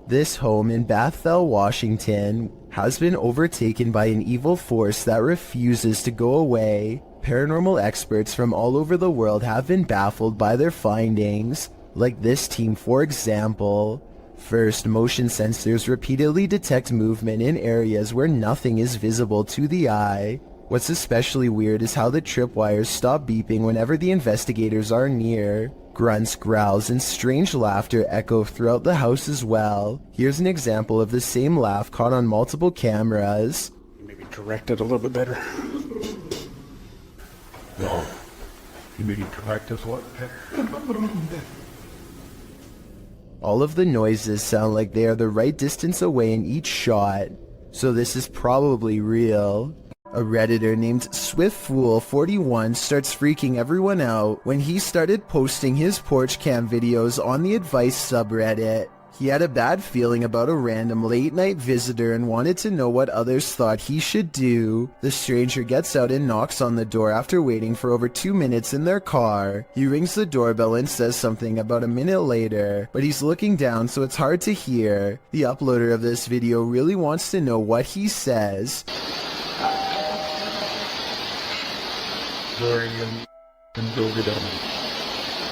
This home in Bethel, Washington has been overtaken by an evil force that refuses to go away. Paranormal experts from all over the world have been baffled by their findings, like this team for example. First, motion sensors repeatedly detect movement in areas where nothing is visible to the eye. What's especially weird is how the tripwires stop beeping whenever the investigators are near. Grunts, growls, and strange laughter echo throughout the house as well. Here's an example of the same laugh caught on multiple cameras. Maybe direct it a little bit better. No. You maybe direct us what? All of the noises sound like they are the right distance away in each shot. so this is probably real. A Redditor named SwiftFool41 starts freaking everyone out when he started posting his porch cam videos on the advice subreddit. He had a bad feeling about a random late-night visitor and wanted to know what others thought he should do. The stranger gets out and knocks on the door after waiting for over 2 minutes in their car. He rings the doorbell and says something about a minute later, but he's looking down so it's hard to hear. The uploader of this video really wants to know what he says.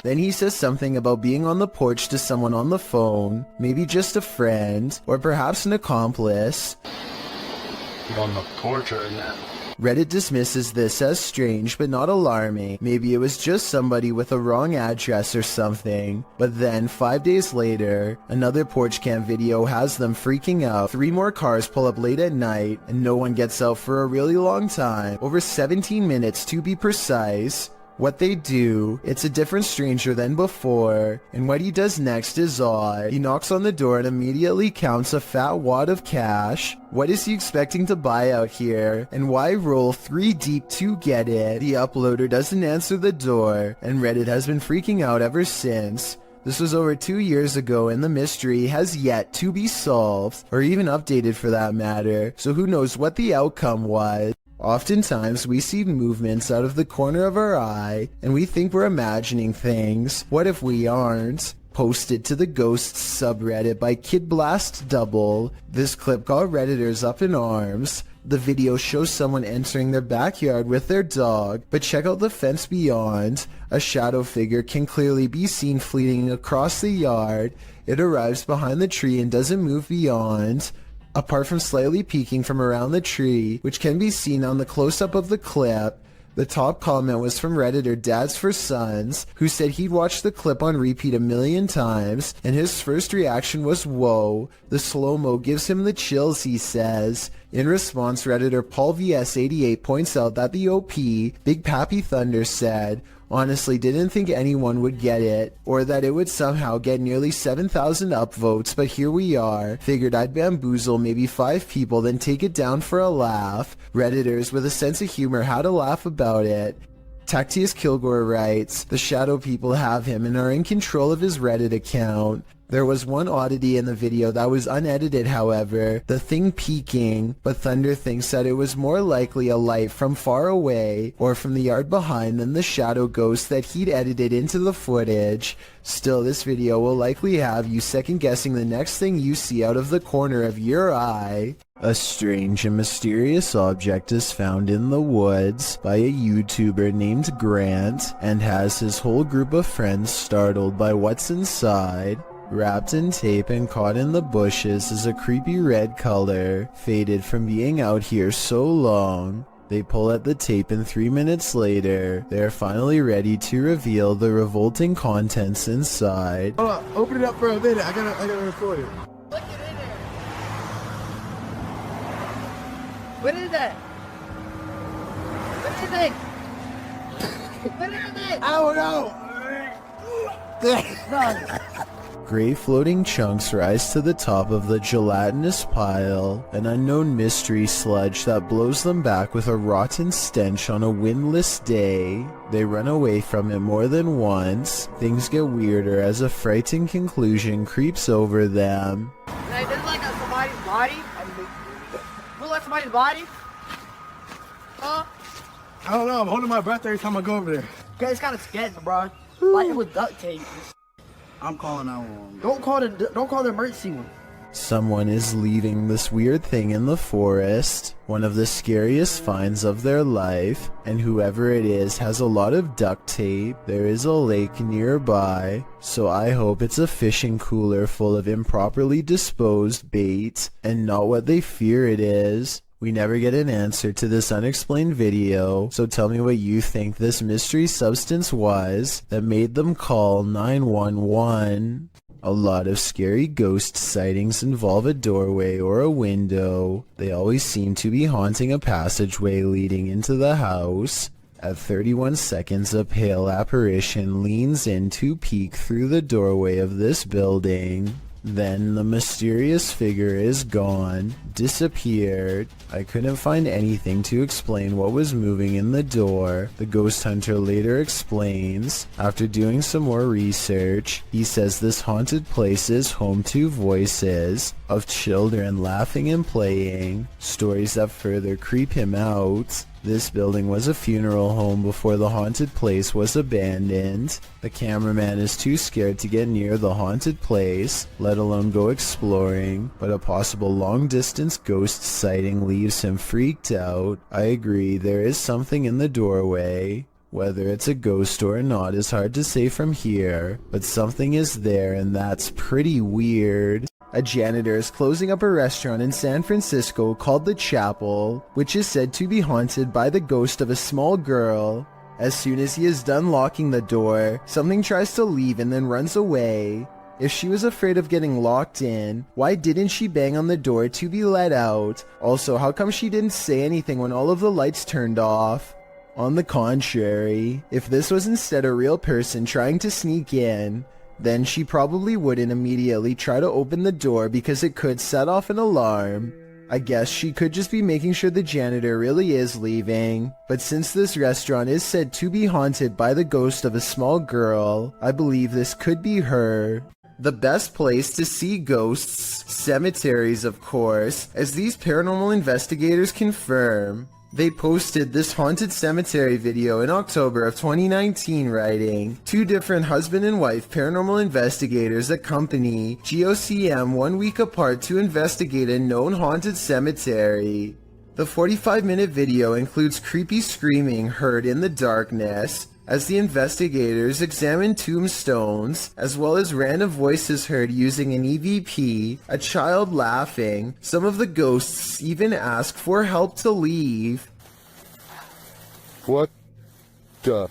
Then he says something about being on the porch to someone on the phone, maybe just a friend, or perhaps an accomplice. You're on the porch right now. Reddit dismisses this as strange but not alarming. Maybe it was just somebody with a wrong address or something. But then, 5 days later, another porch cam video has them freaking out. 3 more cars pull up late at night, and no one gets out for a really long time. Over 17 minutes to be precise. What they do, it's a different stranger than before, and what he does next is odd. He knocks on the door and immediately counts a fat wad of cash. What is he expecting to buy out here, and why roll 3 deep to get it? The uploader doesn't answer the door, and Reddit has been freaking out ever since. This was over 2 years ago and the mystery has yet to be solved, or even updated for that matter, so who knows what the outcome was. Oftentimes, we see movements out of the corner of our eye, and we think we're imagining things. What if we aren't? Posted to the Ghosts subreddit by KidBlastDouble. This clip got Redditors up in arms. The video shows someone entering their backyard with their dog, but check out the fence beyond. A shadow figure can clearly be seen fleeting across the yard. It arrives behind the tree and doesn't move beyond. Apart from slightly peeking from around the tree, which can be seen on the close-up of the clip, the top comment was from Redditor Dads for Sons, who said he'd watched the clip on repeat 1,000,000 times, and his first reaction was, "Whoa, the slow-mo gives him the chills," he says. In response, Redditor Paul VS88 points out that the OP, Big Pappy Thunder, said, "Honestly didn't think anyone would get it, or that it would somehow get nearly 7,000 upvotes, but here we are. Figured I'd bamboozle maybe 5 people, then take it down for a laugh." Redditors with a sense of humor had a laugh about it. Tactius Kilgore writes, "The shadow people have him and are in control of his Reddit account." There was one oddity in the video that was unedited, however, the thing peeking, but Thunder thinks that it was more likely a light from far away or from the yard behind than the shadow ghost that he'd edited into the footage. Still, this video will likely have you second guessing the next thing you see out of the corner of your eye. A strange and mysterious object is found in the woods by a YouTuber named Grant and has his whole group of friends startled by what's inside. Wrapped in tape and caught in the bushes is a creepy red color, faded from being out here so long. They pull at the tape and 3 minutes later, they are finally ready to reveal the revolting contents inside. Hold on, open it up for a minute. I gotta record it. Look it in there. What is that? What is it? What is it? I don't know. Gray floating chunks rise to the top of the gelatinous pile, an unknown mystery sludge that blows them back with a rotten stench on a windless day. They run away from it more than once. Things get weirder as a frightening conclusion creeps over them. Hey, this is like somebody's body? Look like somebody's body? Huh? I don't know. I'm holding my breath every time I go over there. Okay, it's kind of sketchy, bro. Like it was duct tape. I'm calling 911. Don't call the emergency one. Someone is leaving this weird thing in the forest, one of the scariest finds of their life, and whoever it is has a lot of duct tape. There is a lake nearby, so I hope it's a fishing cooler full of improperly disposed bait, and not what they fear it is. We never get an answer to this unexplained video, so tell me what you think this mystery substance was that made them call 911. A lot of scary ghost sightings involve a doorway or a window. They always seem to be haunting a passageway leading into the house. At 31 seconds, a pale apparition leans in to peek through the doorway of this building. Then the mysterious figure is gone, disappeared. I couldn't find anything to explain what was moving in the door. The ghost hunter later explains, after doing some more research, he says this haunted place is home to voices of children laughing and playing, stories that further creep him out. This building was a funeral home before the haunted place was abandoned. The cameraman is too scared to get near the haunted place, let alone go exploring, but a possible long-distance ghost sighting leaves him freaked out. I agree, there is something in the doorway. Whether it's a ghost or not is hard to say from here, but something is there and that's pretty weird. A janitor is closing up a restaurant in San Francisco called The Chapel, which is said to be haunted by the ghost of a small girl. As soon as he is done locking the door, something tries to leave and then runs away. If she was afraid of getting locked in, why didn't she bang on the door to be let out? Also, how come she didn't say anything when all of the lights turned off? On the contrary, if this was instead a real person trying to sneak in, then she probably wouldn't immediately try to open the door because it could set off an alarm. I guess she could just be making sure the janitor really is leaving. But since this restaurant is said to be haunted by the ghost of a small girl, I believe this could be her. The best place to see ghosts, cemeteries of course, as these paranormal investigators confirm. They posted this haunted cemetery video in October of 2019 writing, 2 different husband and wife paranormal investigators accompany GOCM 1 week apart to investigate a known haunted cemetery. The 45-minute video includes creepy screaming heard in the darkness as the investigators examine tombstones, as well as random voices heard using an EVP, a child laughing. Some of the ghosts even ask for help to leave. What the?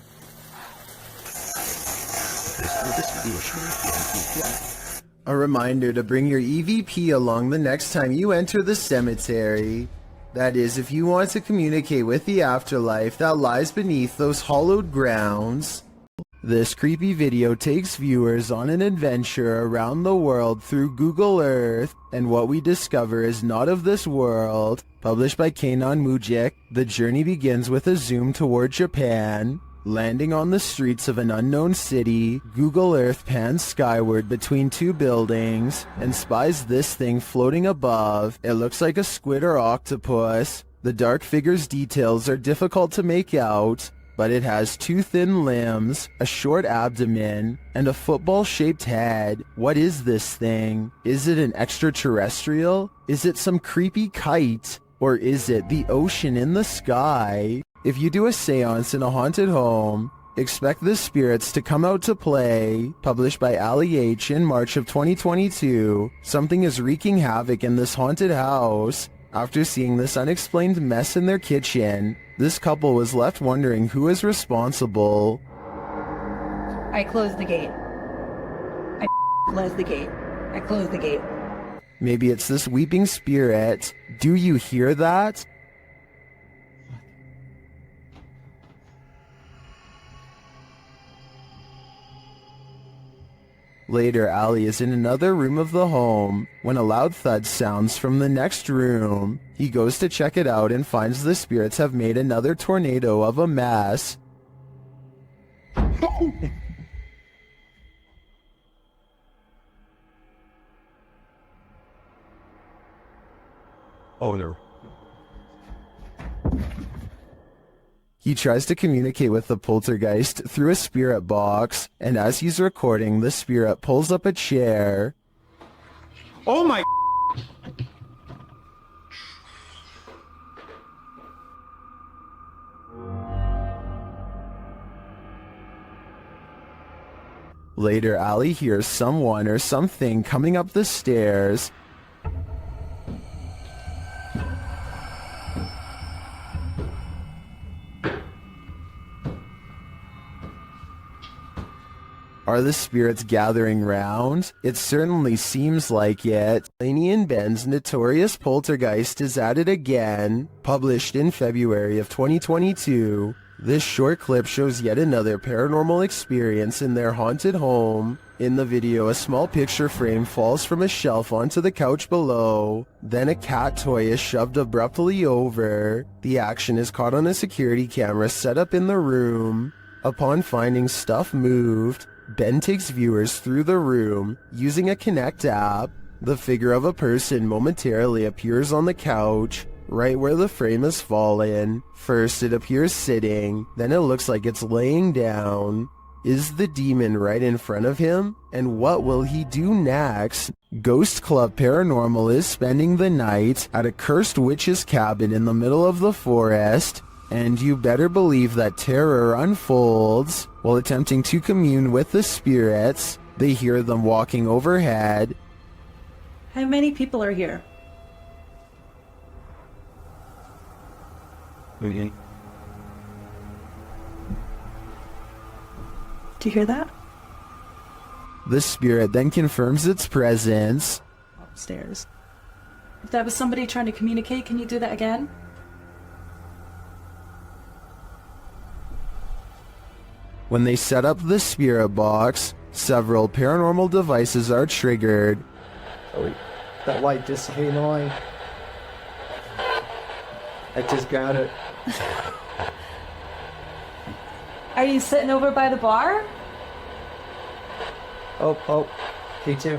A reminder to bring your EVP along the next time you enter the cemetery. That is, if you want to communicate with the afterlife that lies beneath those hollowed grounds. This creepy video takes viewers on an adventure around the world through Google Earth, and what we discover is not of this world. Published by Kainan Mujik, the journey begins with a zoom toward Japan. Landing on the streets of an unknown city, Google Earth pans skyward between 2 buildings and spies this thing floating above. It looks like a squid or octopus. The dark figure's details are difficult to make out, but it has 2 thin limbs, a short abdomen, and a football-shaped head. What is this thing? Is it an extraterrestrial? Is it some creepy kite? Or is it the ocean in the sky? If you do a seance in a haunted home, expect the spirits to come out to play. Published by Ali H in March of 2022, something is wreaking havoc in this haunted house. After seeing this unexplained mess in their kitchen, this couple was left wondering who is responsible. I closed the gate. I closed the gate. I closed the gate. Maybe it's this weeping spirit. Do you hear that? Later, Ali is in another room of the home when a loud thud sounds from the next room. He goes to check it out and finds the spirits have made another tornado of a mess. Oh no. He tries to communicate with the poltergeist through a spirit box, and as he's recording, the spirit pulls up a chair. Oh my! Later, Ali hears someone or something coming up the stairs. Are the spirits gathering round? It certainly seems like it. Laney and Ben's Notorious Poltergeist is at it again. Published in February of 2022, this short clip shows yet another paranormal experience in their haunted home. In the video, a small picture frame falls from a shelf onto the couch below. Then a cat toy is shoved abruptly over. The action is caught on a security camera set up in the room. Upon finding stuff moved, Ben takes viewers through the room using a Kinect app. The figure of a person momentarily appears on the couch, right where the frame has fallen. First it appears sitting, then it looks like it's laying down. Is the demon right in front of him? And what will he do next? Ghost Club Paranormal is spending the night at a cursed witch's cabin in the middle of the forest, and you better believe that terror unfolds. While attempting to commune with the spirits, they hear them walking overhead. How many people are here? Do you hear that? The spirit then confirms its presence. Upstairs. If that was somebody trying to communicate, can you do that again? When they set up the spirit box, several paranormal devices are triggered. Oh, wait. That light just came on. I just got it. Are you sitting over by the bar? Oh, me too.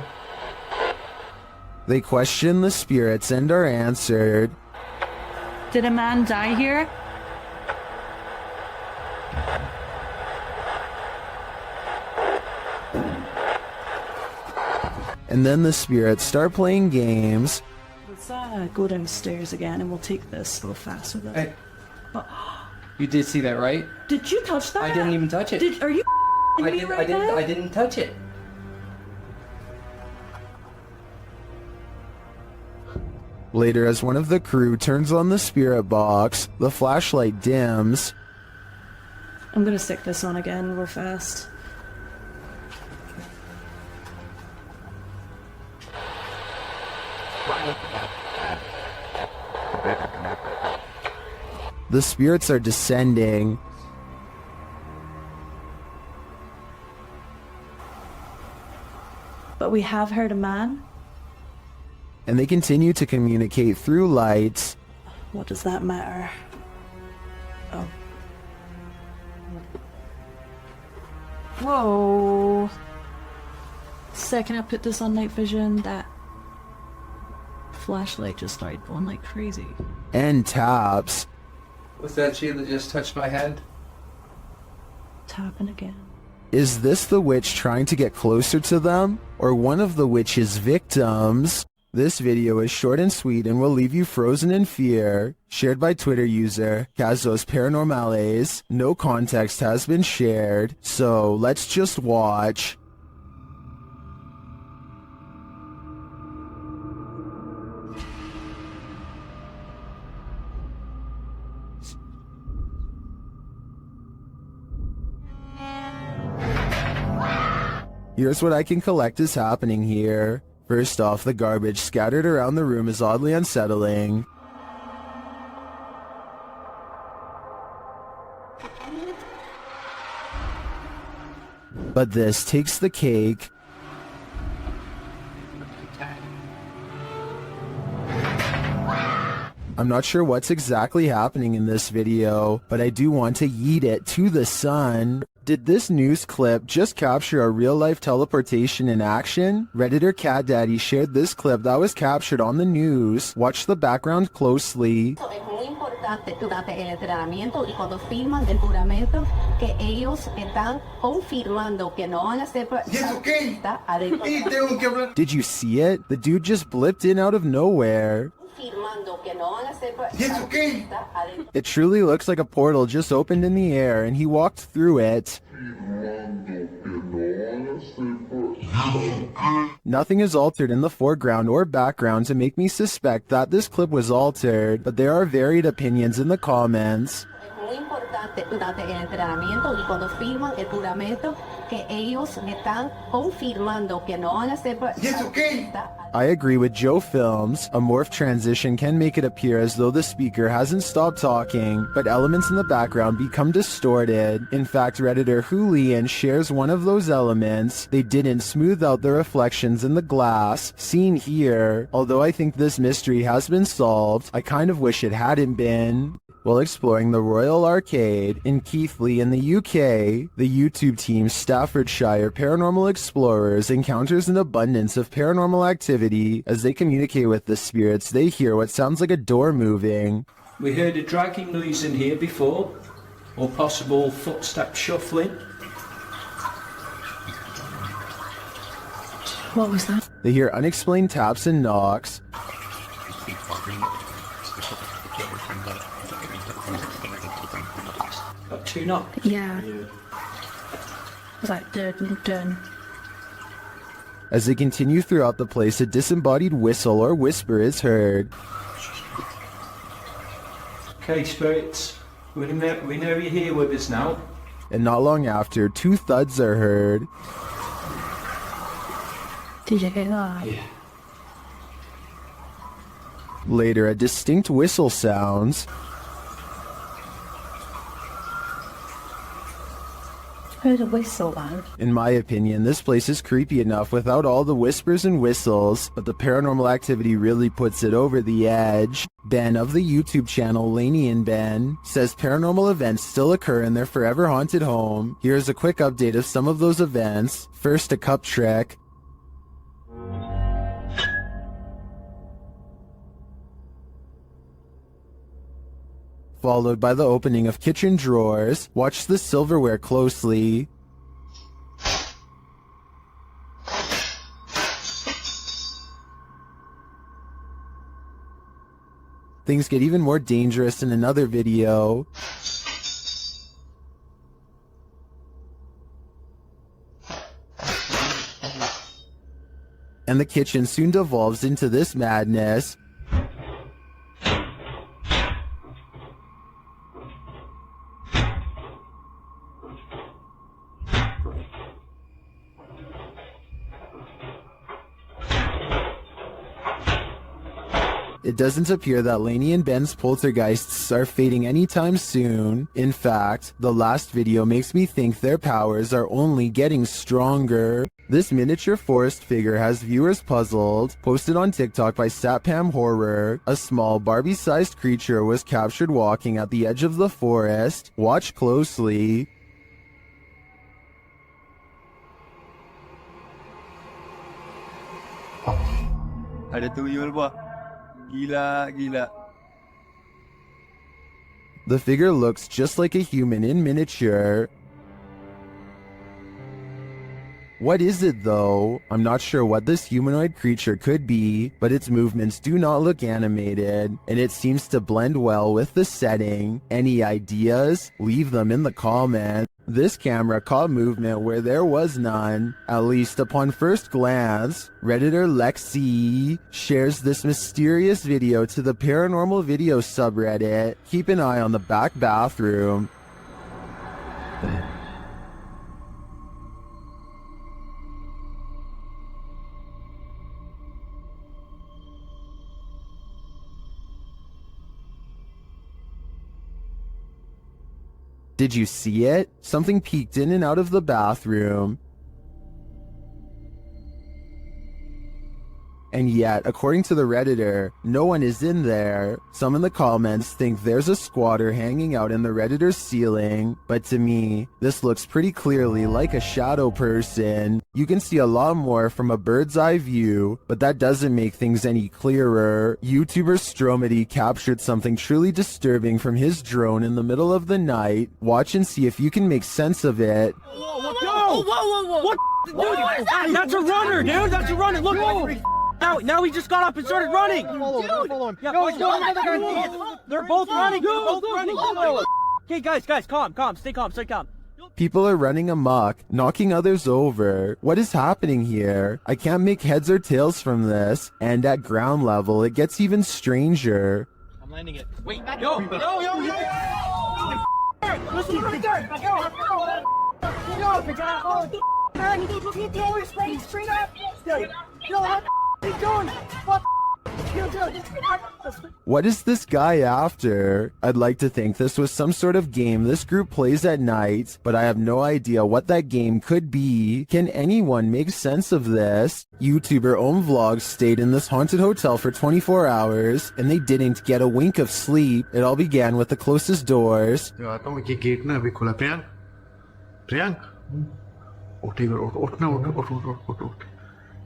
They question the spirits and are answered. Did a man die here? And then the spirits start playing games. Let's go downstairs again and we'll take this a little faster. Hey. You did see that, right? Did you touch that? I didn't even touch it. Are you me right now? I didn't touch it. Later, as one of the crew turns on the spirit box, the flashlight dims. I'm gonna stick this on again real fast. The spirits are descending. But we have heard a man. And they continue to communicate through lights. What does that matter? Oh. Whoa. Second I put this on night vision, that flashlight just started going like crazy. And taps. Was that she that just touched my head? Tapping again. Is this the witch trying to get closer to them? Or one of the witch's victims? This video is short and sweet and will leave you frozen in fear. Shared by Twitter user Casos Paranormales. No context has been shared, so let's just watch. Here's what I can collect is happening here. First off, the garbage scattered around the room is oddly unsettling. But this takes the cake. I'm not sure what's exactly happening in this video, but I do want to yeet it to the sun. Did this news clip just capture a real-life teleportation in action? Redditor Cat Daddy shared this clip that was captured on the news. Watch the background closely. Durante el entrenamiento y cuando firman el juramento que ellos están confirmando que no van a ser Did you see it? The dude just blipped in out of nowhere. It truly looks like a portal just opened in the air and he walked through it. Nothing is altered in the foreground or background to make me suspect that this clip was altered, but there are varied opinions in the comments. Muy importante durante el entrenamiento y cuando firman el juramento que ellos están confirmando que no van a ser I agree with Joe Films. A morph transition can make it appear as though the speaker hasn't stopped talking, but elements in the background become distorted. In fact, Redditor Julian shares one of those elements. They didn't smooth out the reflections in the glass, seen here. Although I think this mystery has been solved, I kind of wish it hadn't been. While exploring the Royal Arcade in Keighley in the UK, the YouTube team Staffordshire Paranormal Explorers encounters an abundance of paranormal activity. As they communicate with the spirits, they hear what sounds like a door moving. We heard a dragging noise in here before, or possible footstep shuffling. What was that? They hear unexplained taps and knocks. Got 2 knocks? Yeah. Was that dun? As they continue throughout the place, a disembodied whistle or whisper is heard. Okay, spirits, we know you're here with us now. And not long after, 2 thuds are heard. Did you hear that? Yeah. Later, a distinct whistle sounds. Heard a whistle, man. In my opinion, this place is creepy enough without all the whispers and whistles, but the paranormal activity really puts it over the edge. Ben of the YouTube channel Laney and Ben says paranormal events still occur in their forever haunted home. Here's a quick update of some of those events. First, a cup trick. Followed by the opening of kitchen drawers. Watch the silverware closely. Things get even more dangerous in another video. And the kitchen soon devolves into this madness. It doesn't appear that Laney and Ben's poltergeists are fading anytime soon. In fact, the last video makes me think their powers are only getting stronger. This miniature forest figure has viewers puzzled. Posted on TikTok by Satpam Horror, a small Barbie-sized creature was captured walking at the edge of the forest. Watch closely. Ada tuyul, Pak. Gila. The figure looks just like a human in miniature. What is it though? I'm not sure what this humanoid creature could be, but its movements do not look animated, and it seems to blend well with the setting. Any ideas? Leave them in the comments. This camera caught movement where there was none, at least upon first glance. Redditor Lexi shares this mysterious video to the paranormal video subreddit. Keep an eye on the back bathroom. Did you see it? Something peeked in and out of the bathroom. And yet, according to the Redditor, no one is in there. Some in the comments think there's a squatter hanging out in the Redditor's ceiling, but to me, this looks pretty clearly like a shadow person. You can see a lot more from a bird's eye view, but that doesn't make things any clearer. YouTuber Stromedy captured something truly disturbing from his drone in the middle of the night. Watch and see if you can make sense of it. Whoa! What? Dude, that's a runner, dude! That's a runner! Look! Now he just got up and started running! Follow him. Yeah, they're both running! Okay, guys, calm, stay calm. People are running amok, knocking others over. What is happening here? I can't make heads or tails from this, and at ground level, it gets even stranger. I'm landing it. Wait, yo! Listen right there! Man, you need to be going straight up! Yo, what are you doing? What is this guy after? I'd like to think this was some sort of game this group plays at night, but I have no idea what that game could be. Can anyone make sense of this? YouTuber Om Vlogs stayed in this haunted hotel for 24 hours, and they didn't get a wink of sleep. It all began with the closest doors. आता हूँ कि gate ना अभी खुला प्रियांक प्रियांक उठ एक बार उठ ना उठ उठ उठ उठ उठ उठ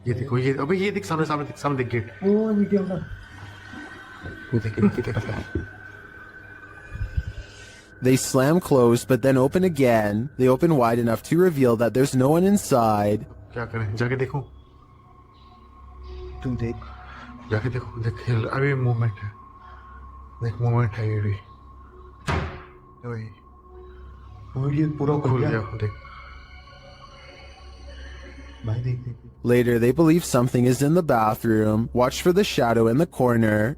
ये देखो ये अबे ये देख सामने देख गेट ये देख They slam closed but then open again. They open wide enough to reveal that there's no one inside. क्या करें जाके देखो तुम देख जाके देखो देख अभी मूवमेंट है देख मूवमेंट है ये भी वीडियो पूरा खुल गया देख भाई देख देख Later, they believe something is in the bathroom. Watch for the shadow in the corner.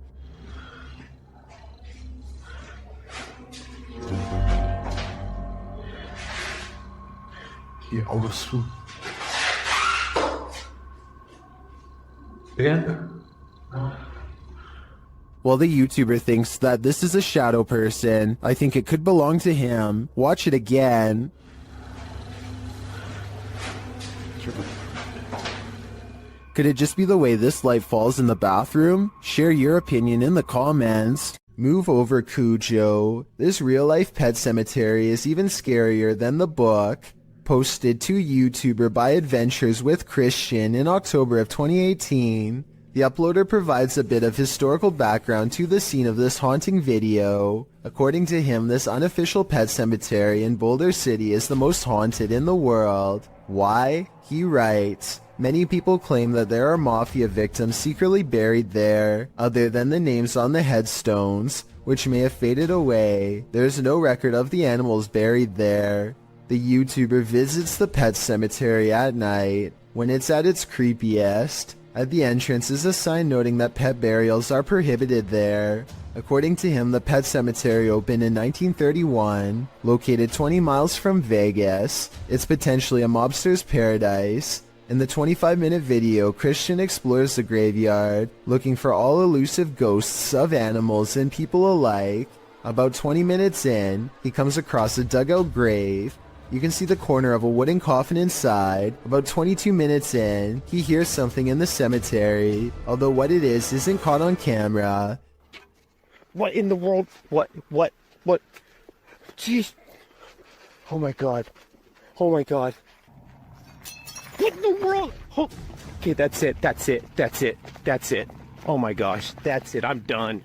ये obviously Priyank While the YouTuber thinks that this is a shadow person, I think it could belong to him. Watch it again. Could it just be the way this light falls in the bathroom? Share your opinion in the comments. Move over, Cujo. This real-life pet cemetery is even scarier than the book. Posted to YouTuber by Adventures with Christian in October of 2018. The uploader provides a bit of historical background to the scene of this haunting video. According to him, this unofficial pet cemetery in Boulder City is the most haunted in the world. Why? He writes, many people claim that there are mafia victims secretly buried there, other than the names on the headstones, which may have faded away. There's no record of the animals buried there. The YouTuber visits the pet cemetery at night, when it's at its creepiest. At the entrance is a sign noting that pet burials are prohibited there. According to him, the pet cemetery opened in 1931, located 20 miles from Vegas. It's potentially a mobster's paradise. In the 25-minute video, Christian explores the graveyard, looking for all elusive ghosts of animals and people alike. About 20 minutes in, he comes across a dugout grave. You can see the corner of a wooden coffin inside. About 22 minutes in, he hears something in the cemetery, although what it is isn't caught on camera. What in the world? What? Jeez. Oh my god. Oh my god. What in the world? Oh. Okay, that's it. Oh my gosh, that's it. I'm done.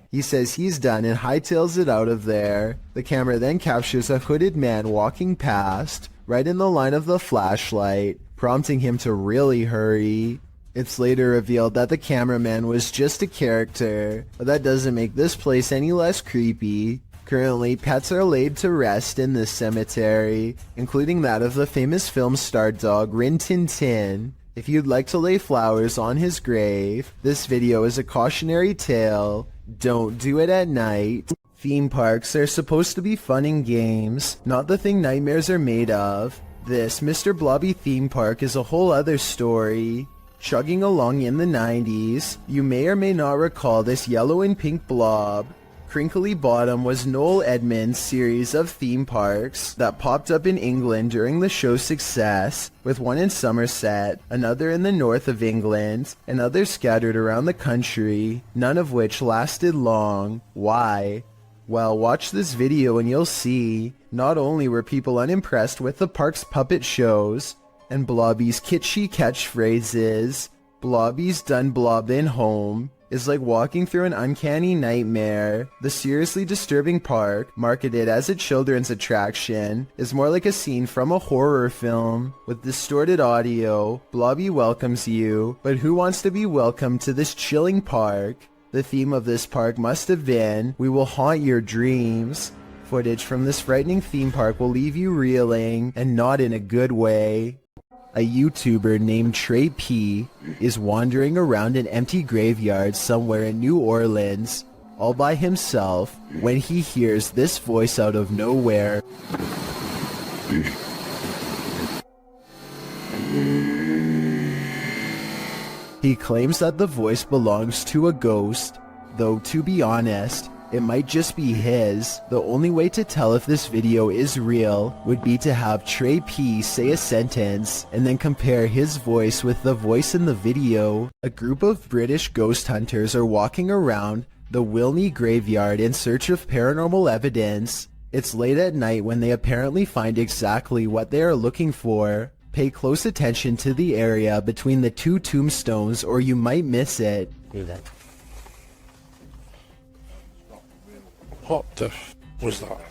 He says he's done and hightails it out of there. The camera then captures a hooded man walking past, right in the line of the flashlight, prompting him to really hurry. It's later revealed that the cameraman was just a character, but that doesn't make this place any less creepy. Currently, pets are laid to rest in this cemetery, including that of the famous film star dog Rin Tin Tin. If you'd like to lay flowers on his grave, this video is a cautionary tale. Don't do it at night. Theme parks are supposed to be fun and games, not the thing nightmares are made of. This Mr. Blobby theme park is a whole other story. Chugging along in the 90s, you may or may not recall this yellow and pink blob. Crinkly Bottom was Noel Edmonds' series of theme parks that popped up in England during the show's success, with one in Somerset, another in the north of England, and others scattered around the country, none of which lasted long. Why? Well, watch this video and you'll see. Not only were people unimpressed with the park's puppet shows, and Blobby's kitschy catchphrases, Blobby's done blobbin' home, is like walking through an uncanny nightmare. The seriously disturbing park, marketed as a children's attraction, is more like a scene from a horror film. With distorted audio, Blobby welcomes you, but who wants to be welcomed to this chilling park? The theme of this park must have been, "We will haunt your dreams." Footage from this frightening theme park will leave you reeling, and not in a good way. A YouTuber named Trey P is wandering around an empty graveyard somewhere in New Orleans, all by himself, when he hears this voice out of nowhere. He claims that the voice belongs to a ghost, though to be honest, it might just be his. The only way to tell if this video is real would be to have Trey P say a sentence and then compare his voice with the voice in the video. A group of British ghost hunters are walking around the Wilney graveyard in search of paranormal evidence. It's late at night when they apparently find exactly what they are looking for. Pay close attention to the area between the two tombstones or you might miss it. What the f was that?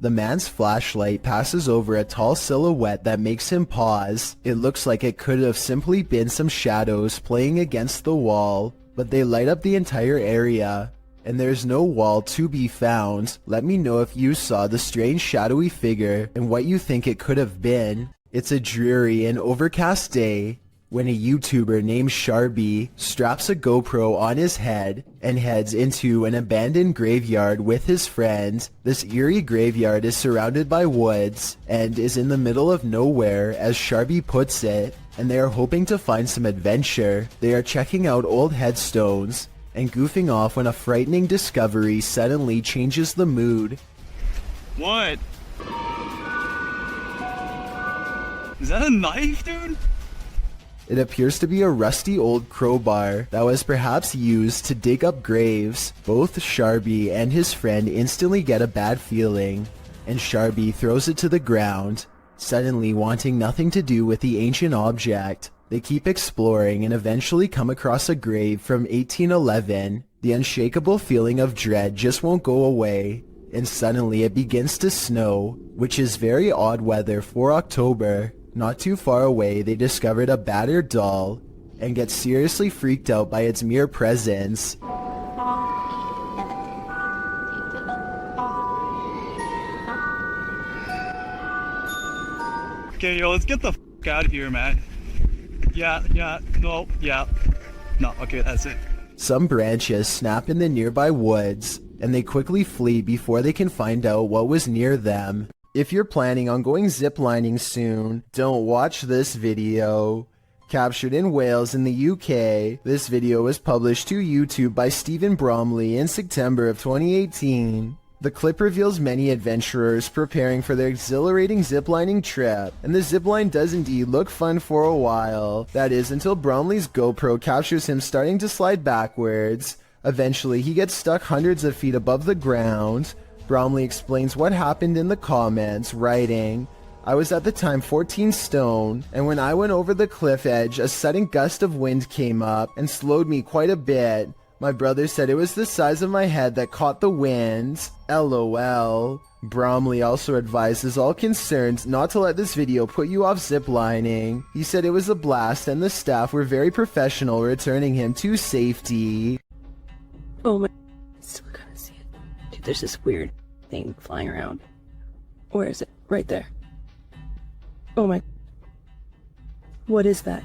The man's flashlight passes over a tall silhouette that makes him pause. It looks like it could have simply been some shadows playing against the wall, but they light up the entire area. And there's no wall to be found. Let me know if you saw the strange shadowy figure and what you think it could have been. It's a dreary and overcast day when a YouTuber named Sharby straps a GoPro on his head and heads into an abandoned graveyard with his friends. This eerie graveyard is surrounded by woods and is in the middle of nowhere, as Sharby puts it, and they are hoping to find some adventure. They are checking out old headstones and goofing off when a frightening discovery suddenly changes the mood. What? Is that a knife, dude? It appears to be a rusty old crowbar that was perhaps used to dig up graves. Both Sharby and his friend instantly get a bad feeling, and Sharby throws it to the ground, suddenly wanting nothing to do with the ancient object. They keep exploring and eventually come across a grave from 1811. The unshakable feeling of dread just won't go away, and suddenly it begins to snow, which is very odd weather for October. Not too far away, they discovered a battered doll and get seriously freaked out by its mere presence. Okay, yo, let's get the f out of here, man. Yeah, no, okay, that's it. Some branches snap in the nearby woods, and they quickly flee before they can find out what was near them. If you're planning on going ziplining soon, don't watch this video. Captured in Wales in the UK, this video was published to YouTube by Stephen Bromley in September of 2018. The clip reveals many adventurers preparing for their exhilarating ziplining trip, and the zipline does indeed look fun for a while. That is, until Bromley's GoPro captures him starting to slide backwards. Eventually, he gets stuck hundreds of feet above the ground. Bromley explains what happened in the comments, writing, "I was at the time 14 stone, and when I went over the cliff edge, a sudden gust of wind came up and slowed me quite a bit. My brother said it was the size of my head that caught the wind. LOL. Bromley also advises all concerned not to let this video put you off ziplining. He said it was a blast and the staff were very professional, returning him to safety." Oh my, I still gotta see it. Dude, there's this weird thing flying around. Where is it? Right there. Oh my. What is that?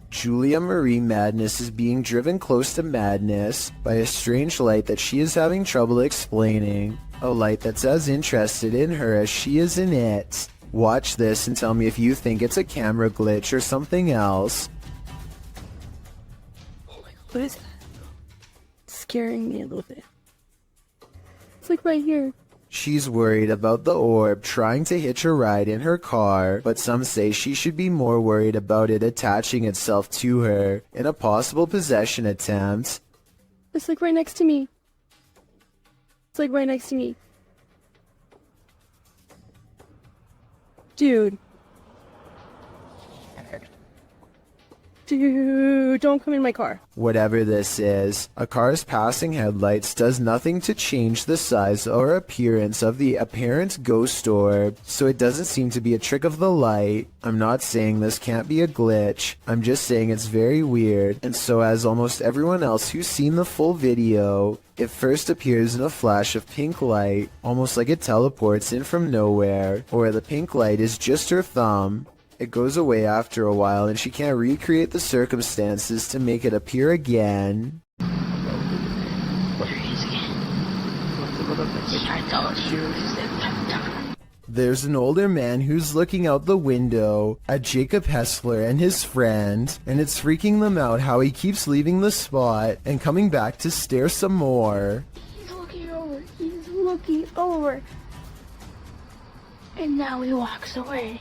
Julia Marie Madness is being driven close to madness by a strange light that she is having trouble explaining. A light that's as interested in her as she is in it. Watch this and tell me if you think it's a camera glitch or something else. Oh my god, what is that? It's scaring me a little bit. It's like right here. She's worried about the orb trying to hitch a ride in her car, but some say she should be more worried about it attaching itself to her in a possible possession attempt. It's like right next to me. It's like right next to me. Dude. Dude, don't come in my car. Whatever this is, a car's passing headlights does nothing to change the size or appearance of the apparent ghost orb, so it doesn't seem to be a trick of the light. I'm not saying this can't be a glitch, I'm just saying it's very weird, and so as almost everyone else who's seen the full video, it first appears in a flash of pink light, almost like it teleports in from nowhere, or the pink light is just her thumb. It goes away after a while and she can't recreate the circumstances to make it appear again. There's an older man who's looking out the window at Jacob Hessler and his friend, and it's freaking them out how he keeps leaving the spot and coming back to stare some more. He's looking over. He's looking over. And now he walks away.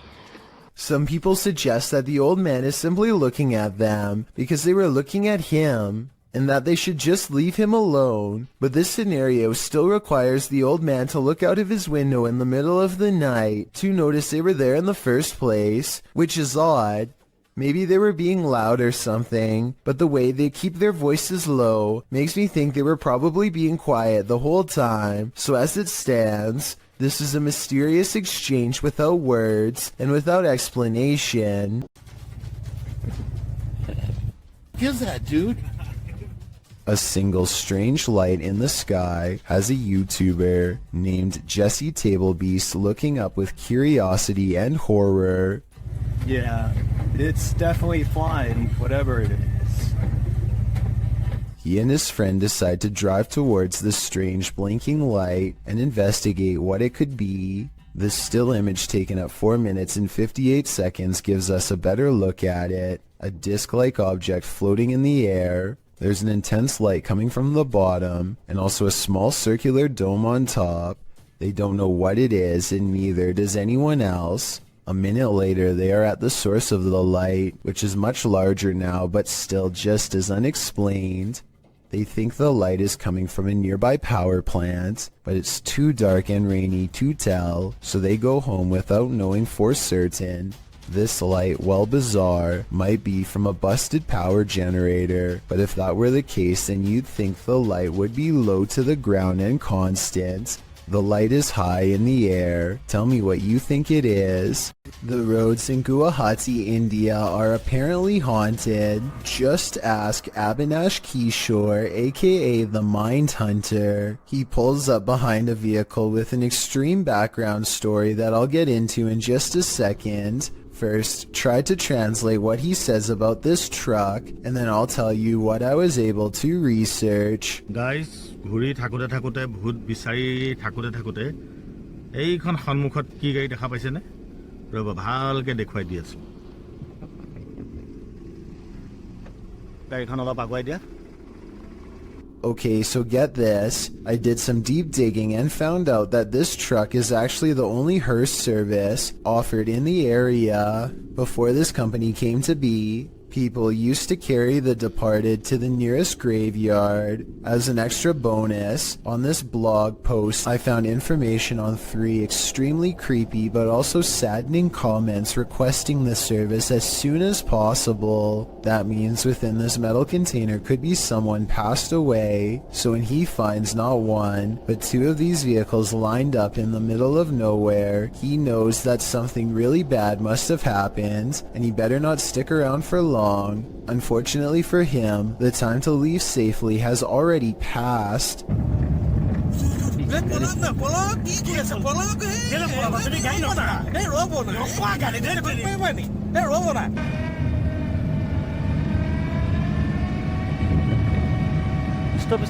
Some people suggest that the old man is simply looking at them because they were looking at him, and that they should just leave him alone. But this scenario still requires the old man to look out of his window in the middle of the night to notice they were there in the first place, which is odd. Maybe they were being loud or something, but the way they keep their voices low makes me think they were probably being quiet the whole time. So as it stands, this is a mysterious exchange without words and without explanation. What's that, dude? A single strange light in the sky has a YouTuber named Jesse Tablebeast looking up with curiosity and horror. Yeah, it's definitely flying, whatever it is. He and his friend decide to drive towards the strange blinking light and investigate what it could be. This still image taken at 4 minutes and 58 seconds gives us a better look at it. A disc-like object floating in the air. There's an intense light coming from the bottom, and also a small circular dome on top. They don't know what it is, and neither does anyone else. A minute later, they are at the source of the light, which is much larger now, but still just as unexplained. They think the light is coming from a nearby power plant, but it's too dark and rainy to tell, so they go home without knowing for certain. This light, while bizarre, might be from a busted power generator, but if that were the case, then you'd think the light would be low to the ground and constant. The light is high in the air. Tell me what you think it is. The roads in Guwahati, India are apparently haunted. Just ask Abhinash Kishore, aka the Mind Hunter. He pulls up behind a vehicle with an extreme background story that I'll get into in just a second. First, try to translate what he says about this truck, and then I'll tell you what I was able to research. Guys, ঘুৰি থাকোতে থাকোতে ভূত বিচাৰি থাকোতে থাকোতে এইখন সন্মুখত কি গাড়ী দেখা পাইছে নে ৰব ভালকে দেখুৱাই দি আছো গাড়ীখন অলপ আগুৱাই দিয়া Okay, so get this. I did some deep digging and found out that this truck is actually the only hearse service offered in the area before this company came to be. People used to carry the departed to the nearest graveyard. As an extra bonus, on this blog post I found information on 3 extremely creepy but also saddening comments requesting the service as soon as possible. That means within this metal container could be someone passed away, so when he finds not 1 but 2 of these vehicles lined up in the middle of nowhere, he knows that something really bad must have happened and he better not stick around for long. Unfortunately for him, the time to leave safely has already passed. Stop.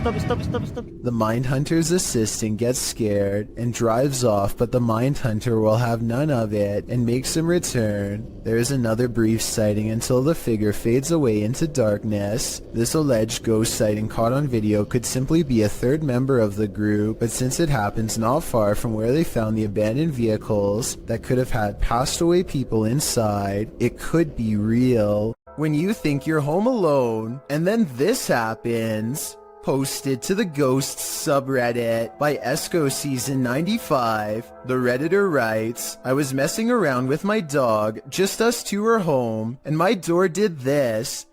The Mindhunter's assistant gets scared and drives off, but the Mindhunter will have none of it and makes him return. There is another brief sighting until the figure fades away into darkness. This alleged ghost sighting caught on video could simply be a third member of the group, but since it happens not far from where they found the abandoned vehicles that could have had passed away people inside, it could be real. When you think you're home alone, and then this happens. Posted to the Ghosts subreddit by Esco Season 95, the Redditor writes, I was messing around with my dog, just us 2 were home, and my door did this.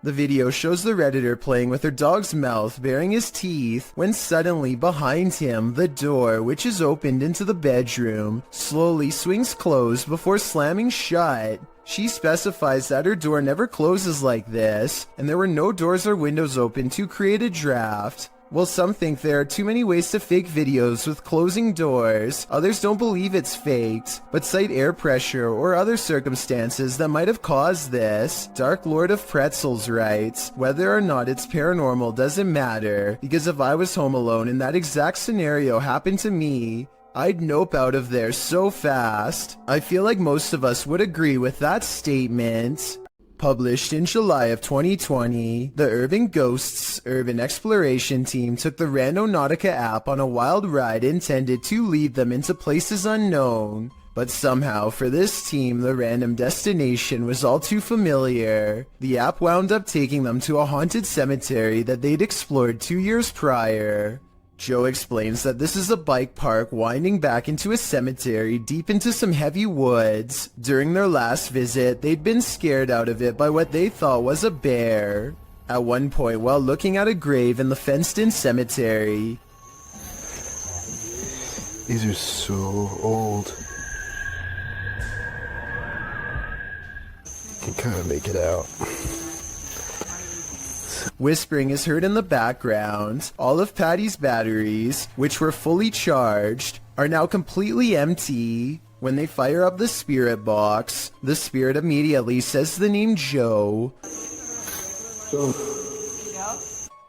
The video shows the Redditor playing with her dog's mouth, baring his teeth, when suddenly behind him, the door, which is opened into the bedroom, slowly swings closed before slamming shut. She specifies that her door never closes like this, and there were no doors or windows open to create a draft. Well, some think there are too many ways to fake videos with closing doors, others don't believe it's faked, but cite air pressure or other circumstances that might have caused this. Dark Lord of Pretzels writes, whether or not it's paranormal doesn't matter, because if I was home alone and that exact scenario happened to me, I'd nope out of there so fast. I feel like most of us would agree with that statement. Published in July of 2020, the Urban Ghosts Urban Exploration Team took the Randonautica app on a wild ride intended to lead them into places unknown. But somehow, for this team, the random destination was all too familiar. The app wound up taking them to a haunted cemetery that they'd explored 2 years prior. Joe explains that this is a bike park winding back into a cemetery deep into some heavy woods. During their last visit, they'd been scared out of it by what they thought was a bear. At one point, while looking at a grave in the fenced-in cemetery, These are so old. You can kind of make it out. whispering is heard in the background. All of Patty's batteries, which were fully charged, are now completely empty. When they fire up the spirit box, the spirit immediately says the name Joe.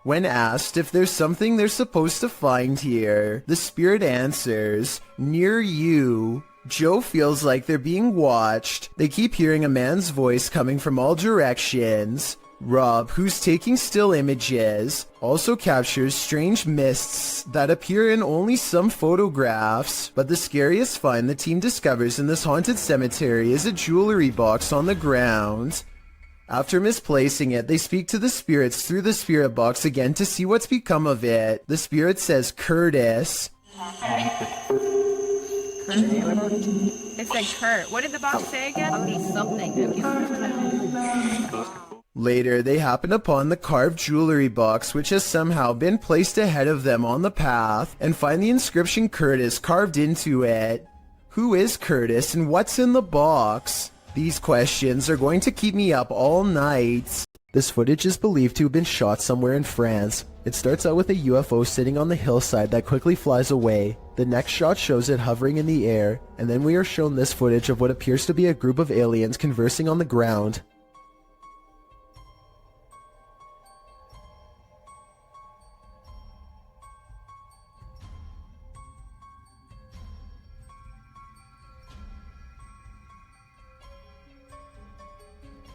When asked if there's something they're supposed to find here, the spirit answers, "Near you." Joe feels like they're being watched. They keep hearing a man's voice coming from all directions. Rob, who's taking still images, also captures strange mists that appear in only some photographs. But the scariest find the team discovers in this haunted cemetery is a jewelry box on the ground. After misplacing it, they speak to the spirits through the spirit box again to see what's become of it. The spirit says Curtis. It said Kurt. What did the box say again? Something. Later, they happen upon the carved jewelry box, which has somehow been placed ahead of them on the path, and find the inscription Curtis carved into it. Who is Curtis and what's in the box? These questions are going to keep me up all night. This footage is believed to have been shot somewhere in France. It starts out with a UFO sitting on the hillside that quickly flies away. The next shot shows it hovering in the air, and then we are shown this footage of what appears to be a group of aliens conversing on the ground.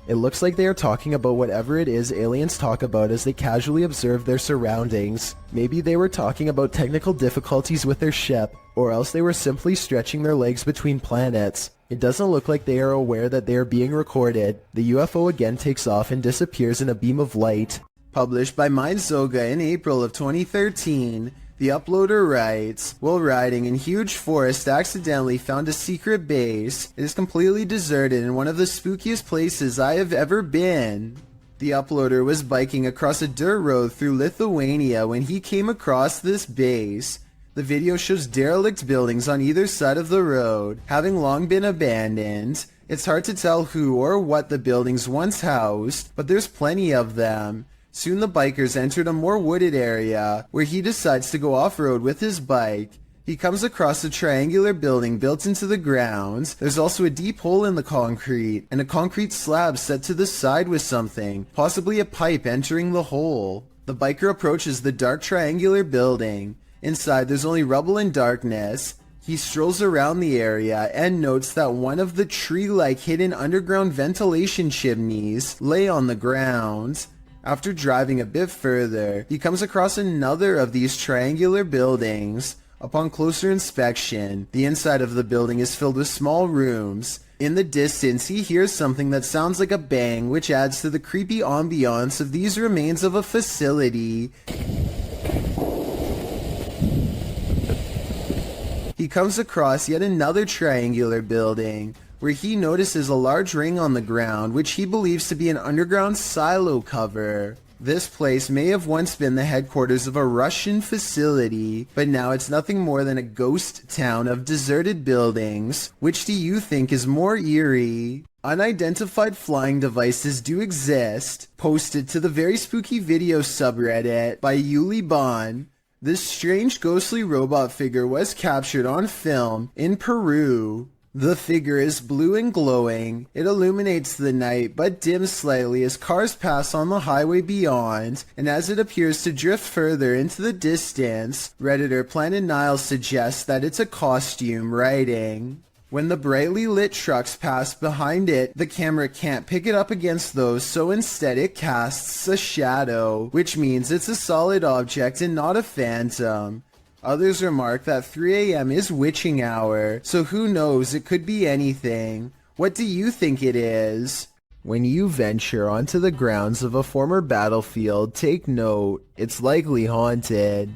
It looks like they are talking about whatever it is aliens talk about as they casually observe their surroundings. Maybe they were talking about technical difficulties with their ship, or else they were simply stretching their legs between planets. It doesn't look like they are aware that they are being recorded. The UFO again takes off and disappears in a beam of light. Published by Mindzoga in April of 2013. The uploader writes, while riding in huge forest, accidentally found a secret base. It is completely deserted in one of the spookiest places I have ever been. The uploader was biking across a dirt road through Lithuania when he came across this base. The video shows derelict buildings on either side of the road, having long been abandoned. It's hard to tell who or what the buildings once housed, but there's plenty of them. Soon the bikers entered a more wooded area, where he decides to go off-road with his bike. He comes across a triangular building built into the ground. There's also a deep hole in the concrete, and a concrete slab set to the side with something, possibly a pipe entering the hole. The biker approaches the dark triangular building. Inside there's only rubble and darkness. He strolls around the area and notes that one of the tree-like hidden underground ventilation chimneys lay on the ground. After driving a bit further, he comes across another of these triangular buildings. Upon closer inspection, the inside of the building is filled with small rooms. In the distance, he hears something that sounds like a bang, which adds to the creepy ambiance of these remains of a facility. He comes across yet another triangular building, where he notices a large ring on the ground, which he believes to be an underground silo cover. This place may have once been the headquarters of a Russian facility, but now it's nothing more than a ghost town of deserted buildings. Which do you think is more eerie? Unidentified flying devices do exist, posted to the Very Spooky Video subreddit by Yuli Bon. This strange ghostly robot figure was captured on film in Peru. The figure is blue and glowing. It illuminates the night but dims slightly as cars pass on the highway beyond, and as it appears to drift further into the distance, Redditor Planet Niles suggests that it's a costume writing. When the brightly lit trucks pass behind it, the camera can't pick it up against those, so instead it casts a shadow, which means it's a solid object and not a phantom. Others remark that 3 a.m. is witching hour, so who knows, it could be anything. What do you think it is? When you venture onto the grounds of a former battlefield, take note, it's likely haunted.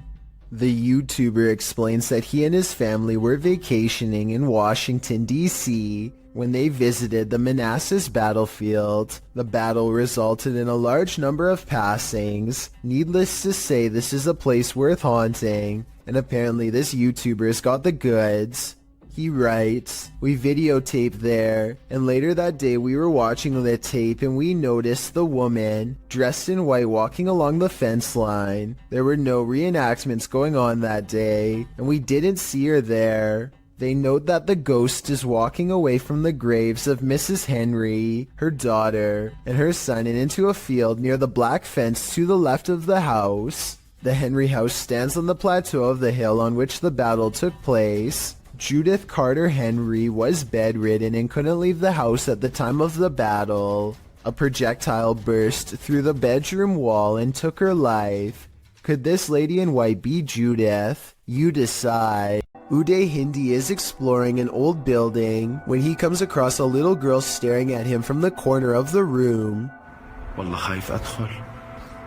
The YouTuber explains that he and his family were vacationing in Washington, D.C. when they visited the Manassas battlefield. The battle resulted in a large number of passings. Needless to say, this is a place worth haunting, and apparently this YouTuber's got the goods. He writes, "We videotaped there, and later that day we were watching the tape and we noticed the woman, dressed in white, walking along the fence line. There were no reenactments going on that day, and we didn't see her there." They note that the ghost is walking away from the graves of Mrs. Henry, her daughter, and her son and into a field near the black fence to the left of the house. The Henry house stands on the plateau of the hill on which the battle took place. Judith Carter Henry was bedridden and couldn't leave the house at the time of the battle. A projectile burst through the bedroom wall and took her life. Could this lady in white be Judith? You decide. Uday Hindi is exploring an old building when he comes across a little girl staring at him from the corner of the room.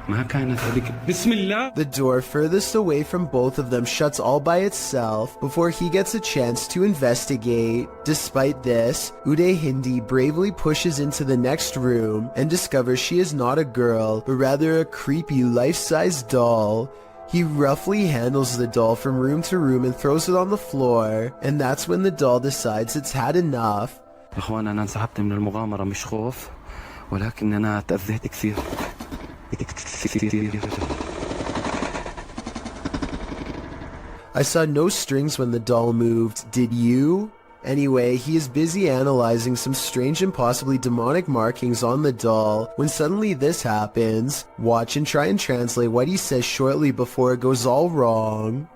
The door furthest away from both of them shuts all by itself before he gets a chance to investigate. Despite this, Uday Hindi bravely pushes into the next room and discovers she is not a girl, but rather a creepy life-size doll. He roughly handles the doll from room to room and throws it on the floor, and that's when the doll decides it's had enough. I saw no strings when the doll moved, did you? Anyway, he is busy analyzing some strange and possibly demonic markings on the doll when suddenly this happens. Watch and try and translate what he says shortly before it goes all wrong.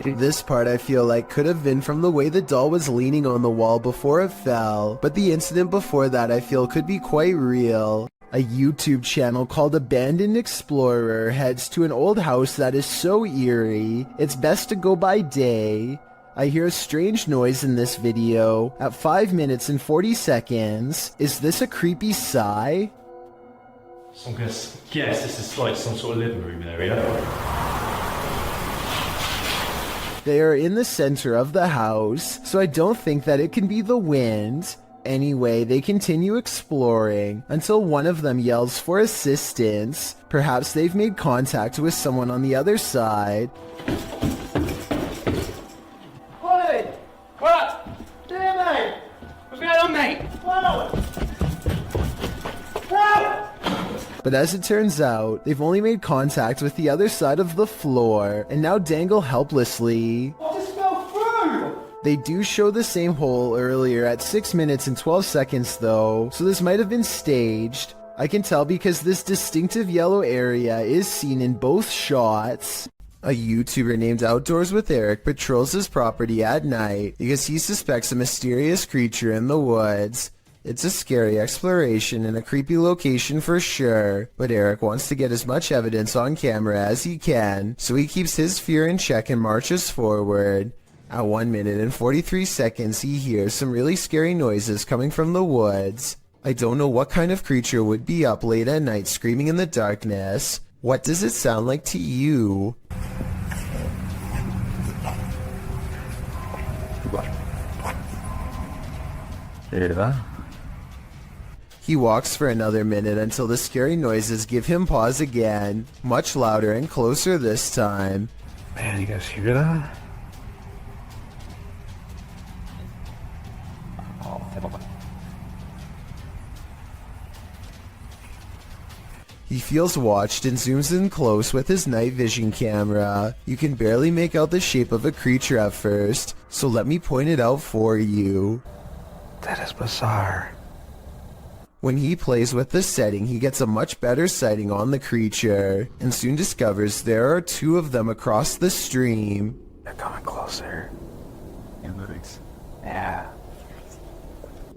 This part I feel like could have been from the way the doll was leaning on the wall before it fell, but the incident before that I feel could be quite real. A YouTube channel called Abandoned Explorer heads to an old house that is so eerie, it's best to go by day. I hear a strange noise in this video at 5 minutes and 40 seconds. Is this a creepy sigh? I'm gonna guess this is like some sort of living room area. They are in the center of the house, so I don't think that it can be the wind. Anyway, they continue exploring until one of them yells for assistance. Perhaps they've made contact with someone on the other side. Oi! What? Damn, mate! What's going on, mate? Whoa! But as it turns out, they've only made contact with the other side of the floor and now dangle helplessly. They do show the same hole earlier at 6 minutes and 12 seconds though, so this might have been staged. I can tell because this distinctive yellow area is seen in both shots. A YouTuber named Outdoors with Eric patrols his property at night because he suspects a mysterious creature in the woods. It's a scary exploration and a creepy location for sure, but Eric wants to get as much evidence on camera as he can, so he keeps his fear in check and marches forward. At 1 minute and 43 seconds, he hears some really scary noises coming from the woods. I don't know what kind of creature would be up late at night screaming in the darkness. What does it sound like to you? He walks for another minute until the scary noises give him pause again, much louder and closer this time. Man, you guys hear that? He feels watched and zooms in close with his night vision camera. You can barely make out the shape of a creature at first, so let me point it out for you. That is bizarre. When he plays with the setting, he gets a much better sighting on the creature, and soon discovers there are two of them across the stream. They're coming closer. Analytics. Yeah.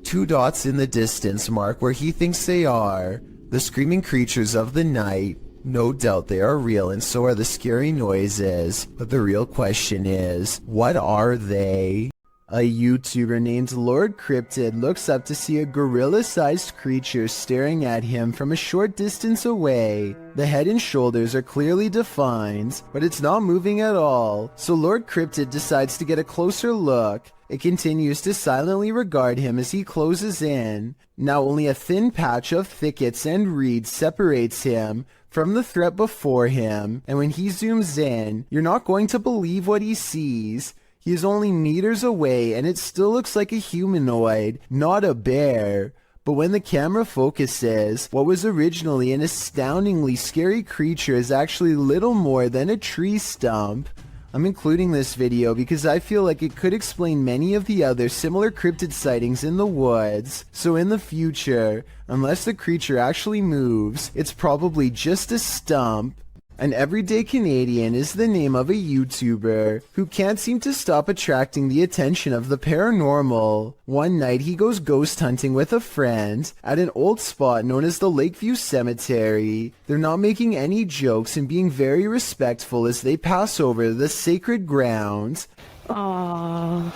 Two dots in the distance mark where he thinks they are. The screaming creatures of the night. No doubt they are real, and so are the scary noises. But the real question is, what are they? A YouTuber named Lord Cryptid looks up to see a gorilla-sized creature staring at him from a short distance away. The head and shoulders are clearly defined, but it's not moving at all. So Lord Cryptid decides to get a closer look. It continues to silently regard him as he closes in. Now only a thin patch of thickets and reeds separates him from the threat before him, and when he zooms in, you're not going to believe what he sees. He is only meters away, and it still looks like a humanoid, not a bear. But when the camera focuses, what was originally an astoundingly scary creature is actually little more than a tree stump. I'm including this video because I feel like it could explain many of the other similar cryptid sightings in the woods. So in the future, unless the creature actually moves, it's probably just a stump. An everyday Canadian is the name of a YouTuber who can't seem to stop attracting the attention of the paranormal. One night he goes ghost hunting with a friend at an old spot known as the Lakeview Cemetery. They're not making any jokes and being very respectful as they pass over the sacred ground. Aww,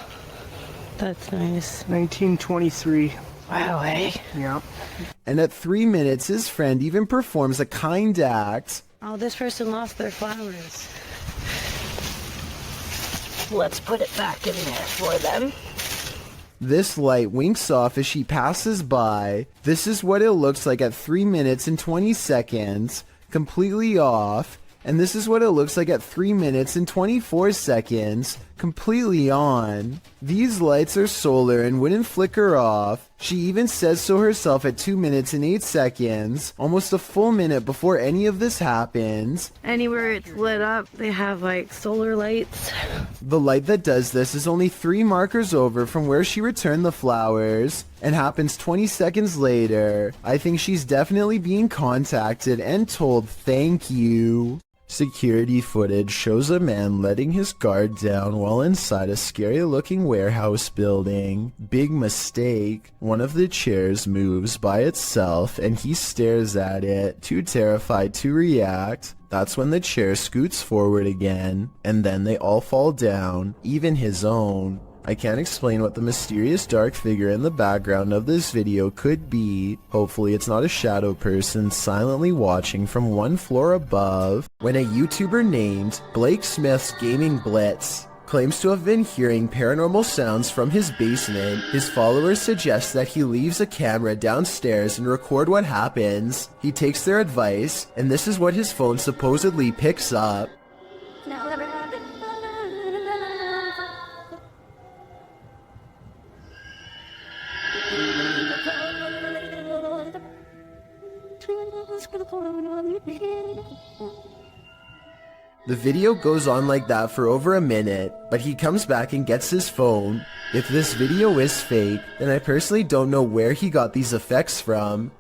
that's nice. 1923. Wow, eh? Yeah. And at 3 minutes his friend even performs a kind act. Oh, this person lost their flowers. Let's put it back in there for them. This light winks off as she passes by. This is what it looks like at 3 minutes and 20 seconds, completely off. And this is what it looks like at 3 minutes and 24 seconds, completely on. These lights are solar and wouldn't flicker off. She even says so herself at 2 minutes and 8 seconds, almost a full minute before any of this happens. Anywhere it's lit up, they have like solar lights. The light that does this is only 3 markers over from where she returned the flowers, and happens 20 seconds later. I think she's definitely being contacted and told thank you. Security footage shows a man letting his guard down while inside a scary-looking warehouse building. Big mistake. One of the chairs moves by itself and he stares at it, too terrified to react. That's when the chair scoots forward again, and then they all fall down, even his own. I can't explain what the mysterious dark figure in the background of this video could be. Hopefully it's not a shadow person silently watching from 1 floor above. When a YouTuber named Blake Smith's Gaming Blitz claims to have been hearing paranormal sounds from his basement, his followers suggest that he leaves a camera downstairs and record what happens. He takes their advice, and this is what his phone supposedly picks up. The video goes on like that for over a minute, but he comes back and gets his phone. If this video is fake, then I personally don't know where he got these effects from.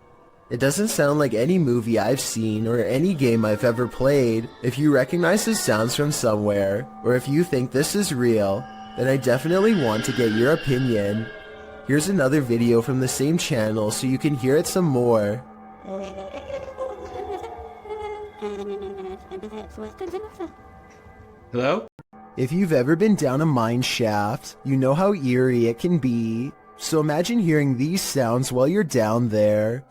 It doesn't sound like any movie I've seen or any game I've ever played. If you recognize his sounds from somewhere, or if you think this is real, then I definitely want to get your opinion. Here's another video from the same channel so you can hear it some more. Hello? If you've ever been down a mine shaft, you know how eerie it can be. So imagine hearing these sounds while you're down there.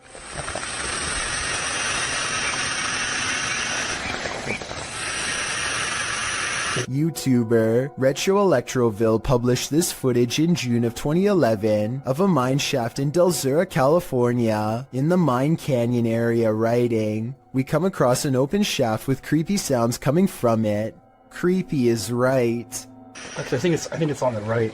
YouTuber Retro Electroville published this footage in June of 2011 of a mine shaft in Del Sur, California, in the Mine Canyon area, writing, "We come across an open shaft with creepy sounds coming from it." Creepy is right. Actually, I think it's on the right.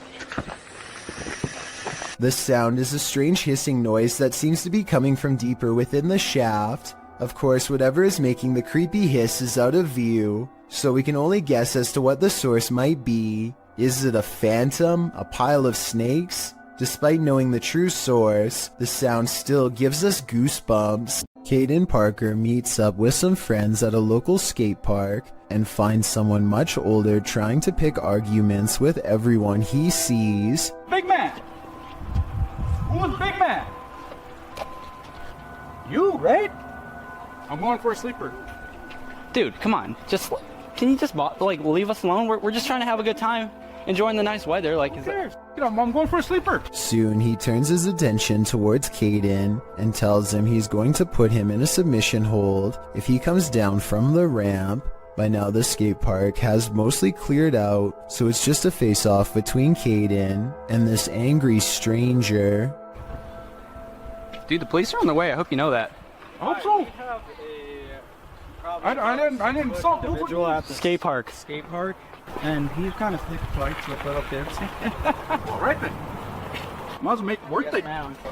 The sound is a strange hissing noise that seems to be coming from deeper within the shaft. Of course, whatever is making the creepy hiss is out of view, so we can only guess as to what the source might be. Is it a phantom? A pile of snakes? Despite knowing the true source, the sound still gives us goosebumps. Caden Parker meets up with some friends at a local skate park and finds someone much older trying to pick arguments with everyone he sees. Big man! Who's big man? You, right? I'm going for a sleeper. Dude, come on. Can you just leave us alone? We're just trying to have a good time, enjoying the nice weather. Like, I'm going for a sleeper. Soon he turns his attention towards Caden and tells him he's going to put him in a submission hold if he comes down from the ramp. By now the skate park has mostly cleared out, so it's just a face-off between Caden and this angry stranger. Dude, the police are on the way. I hope you know that. I hope so. I didn't saw the individual at the skate park. Skate park, and he's kind of sneaky fights with little kids. All right then. Might as well make it worth it.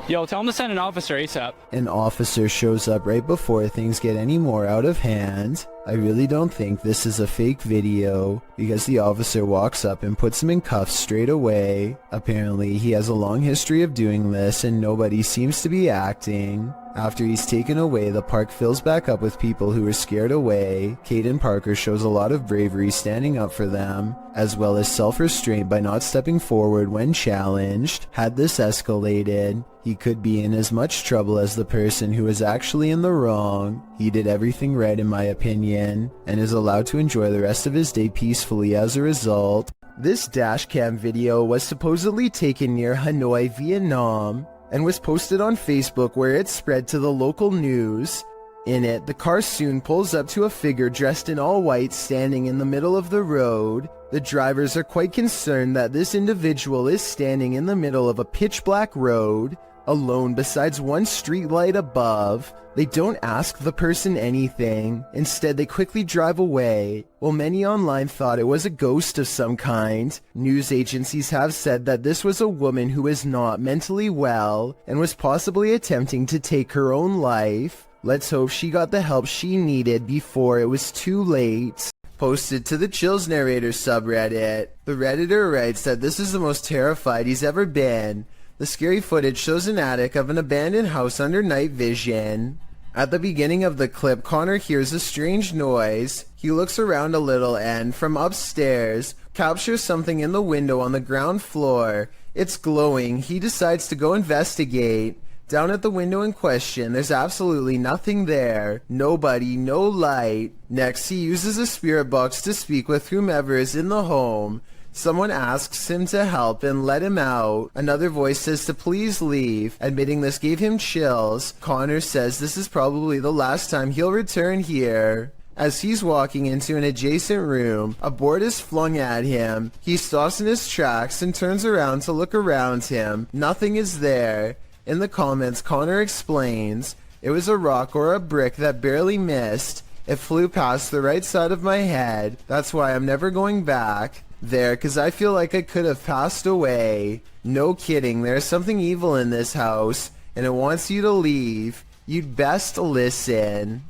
Yo, tell him to send an officer ASAP. An officer shows up right before things get any more out of hand. I really don't think this is a fake video, because the officer walks up and puts him in cuffs straight away. Apparently, he has a long history of doing this and nobody seems to be acting. After he's taken away, the park fills back up with people who are scared away. Caden Parker shows a lot of bravery standing up for them, as well as self-restraint by not stepping forward when challenged. Had this escalated, he could be in as much trouble as the person who is actually in the wrong. He did everything right in my opinion, and is allowed to enjoy the rest of his day peacefully as a result. This dashcam video was supposedly taken near Hanoi, Vietnam, and was posted on Facebook where it spread to the local news. In it, the car soon pulls up to a figure dressed in all white standing in the middle of the road. The drivers are quite concerned that this individual is standing in the middle of a pitch-black road, alone besides one street light above. They don't ask the person anything. Instead, they quickly drive away. While many online thought it was a ghost of some kind, news agencies have said that this was a woman who is not mentally well and was possibly attempting to take her own life. Let's hope she got the help she needed before it was too late. Posted to the Chills Narrator subreddit, the Redditor writes that this is the most terrified he's ever been. The scary footage shows an attic of an abandoned house under night vision. At the beginning of the clip, Connor hears a strange noise. He looks around a little and, from upstairs, captures something in the window on the ground floor. It's glowing. He decides to go investigate. Down at the window in question, there's absolutely nothing there. Nobody, no light. Next, he uses a spirit box to speak with whomever is in the home. Someone asks him to help and let him out. Another voice says to please leave. Admitting this gave him chills, Connor says this is probably the last time he'll return here. As he's walking into an adjacent room, a board is flung at him. He stops in his tracks and turns around to look around him. Nothing is there. In the comments, Connor explains, it was a rock or a brick that barely missed. It flew past the right side of my head. That's why I'm never going back there, cause I feel like I could have passed away. No kidding, there's something evil in this house, and it wants you to leave. You'd best listen.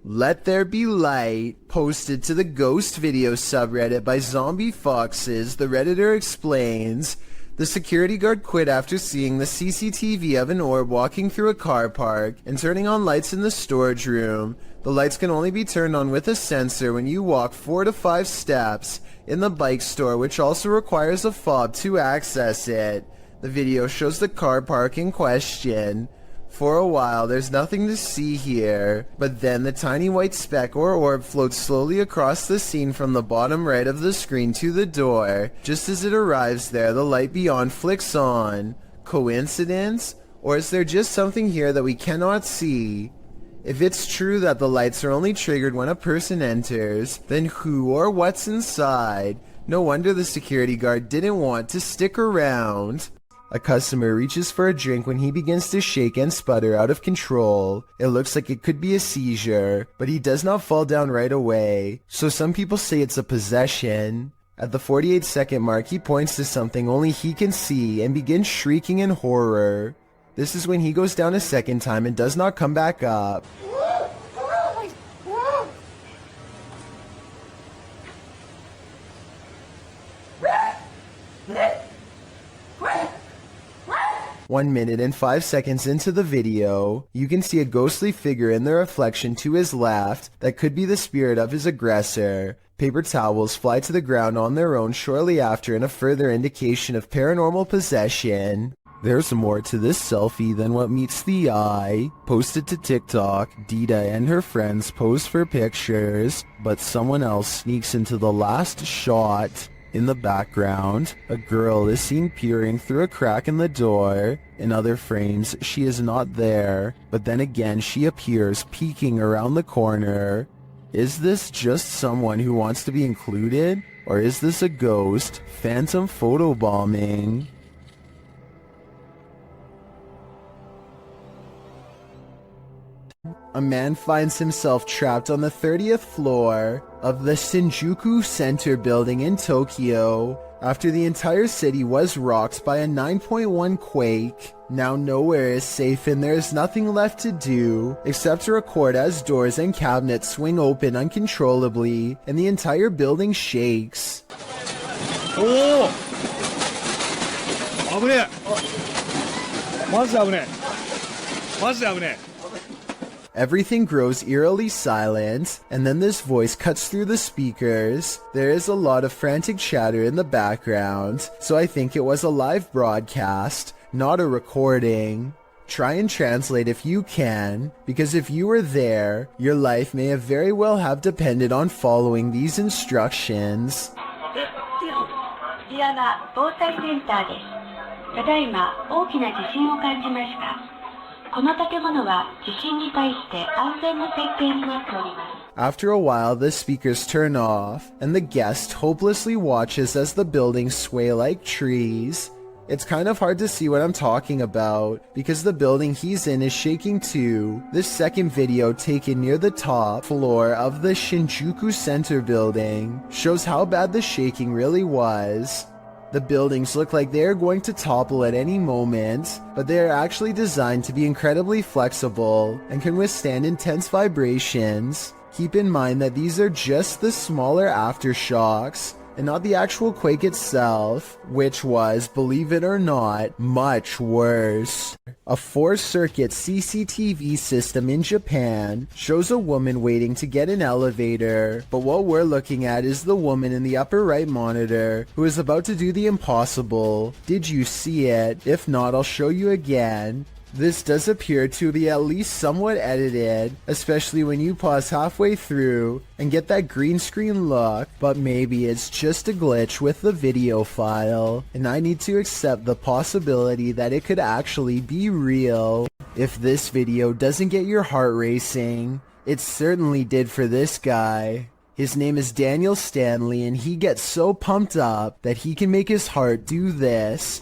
Let There Be Light, posted to the Ghost Video subreddit by Zombie Foxes, the Redditor explains, the security guard quit after seeing the CCTV of an orb walking through a car park and turning on lights in the storage room. The lights can only be turned on with a sensor when you walk 4 to 5 steps in the bike store, which also requires a fob to access it. The video shows the car park in question. For a while, there's nothing to see here, but then the tiny white speck or orb floats slowly across the scene from the bottom right of the screen to the door. Just as it arrives there, the light beyond flicks on. Coincidence? Or is there just something here that we cannot see? If it's true that the lights are only triggered when a person enters, then who or what's inside? No wonder the security guard didn't want to stick around. A customer reaches for a drink when he begins to shake and sputter out of control. It looks like it could be a seizure, but he does not fall down right away, so some people say it's a possession. At the 48-second mark, he points to something only he can see and begins shrieking in horror. This is when he goes down a second time and does not come back up. 1 minute and 5 seconds into the video, you can see a ghostly figure in the reflection to his left that could be the spirit of his aggressor. Paper towels fly to the ground on their own shortly after in a further indication of paranormal possession. There's more to this selfie than what meets the eye. Posted to TikTok, Dita and her friends pose for pictures, but someone else sneaks into the last shot. In the background, a girl is seen peering through a crack in the door. In other frames, she is not there, but then again she appears peeking around the corner. Is this just someone who wants to be included? Or is this a ghost? Phantom photobombing? A man finds himself trapped on the 30th floor of the Shinjuku Center building in Tokyo after the entire city was rocked by a 9.1 quake. Now nowhere is safe and there is nothing left to do except to record as doors and cabinets swing open uncontrollably and the entire building shakes. Oh! 아브네! 마스 아브네! 마스 아브네! Everything grows eerily silent, and then this voice cuts through the speakers. There is a lot of frantic chatter in the background, so I think it was a live broadcast, not a recording. Try and translate if you can, because if you were there, your life may have very well have depended on following these instructions. こちらは防災センターです。ただいま大きな地震を感じました。この建物は地震に対して安全な設計になっております。 After a while, the speakers turn off, and the guest hopelessly watches as the buildings sway like trees. It's kind of hard to see what I'm talking about, because the building he's in is shaking too. This second video, taken near the top floor of the Shinjuku Center building, shows how bad the shaking really was. The buildings look like they are going to topple at any moment, but they are actually designed to be incredibly flexible and can withstand intense vibrations. Keep in mind that these are just the smaller aftershocks, and not the actual quake itself, which was, believe it or not, much worse. A 4-circuit CCTV system in Japan shows a woman waiting to get an elevator, but what we're looking at is the woman in the upper right monitor who is about to do the impossible. Did you see it? If not, I'll show you again. This does appear to be at least somewhat edited, especially when you pause halfway through and get that green screen look, but maybe it's just a glitch with the video file, and I need to accept the possibility that it could actually be real. If this video doesn't get your heart racing, it certainly did for this guy. His name is Daniel Stanley, and he gets so pumped up that he can make his heart do this.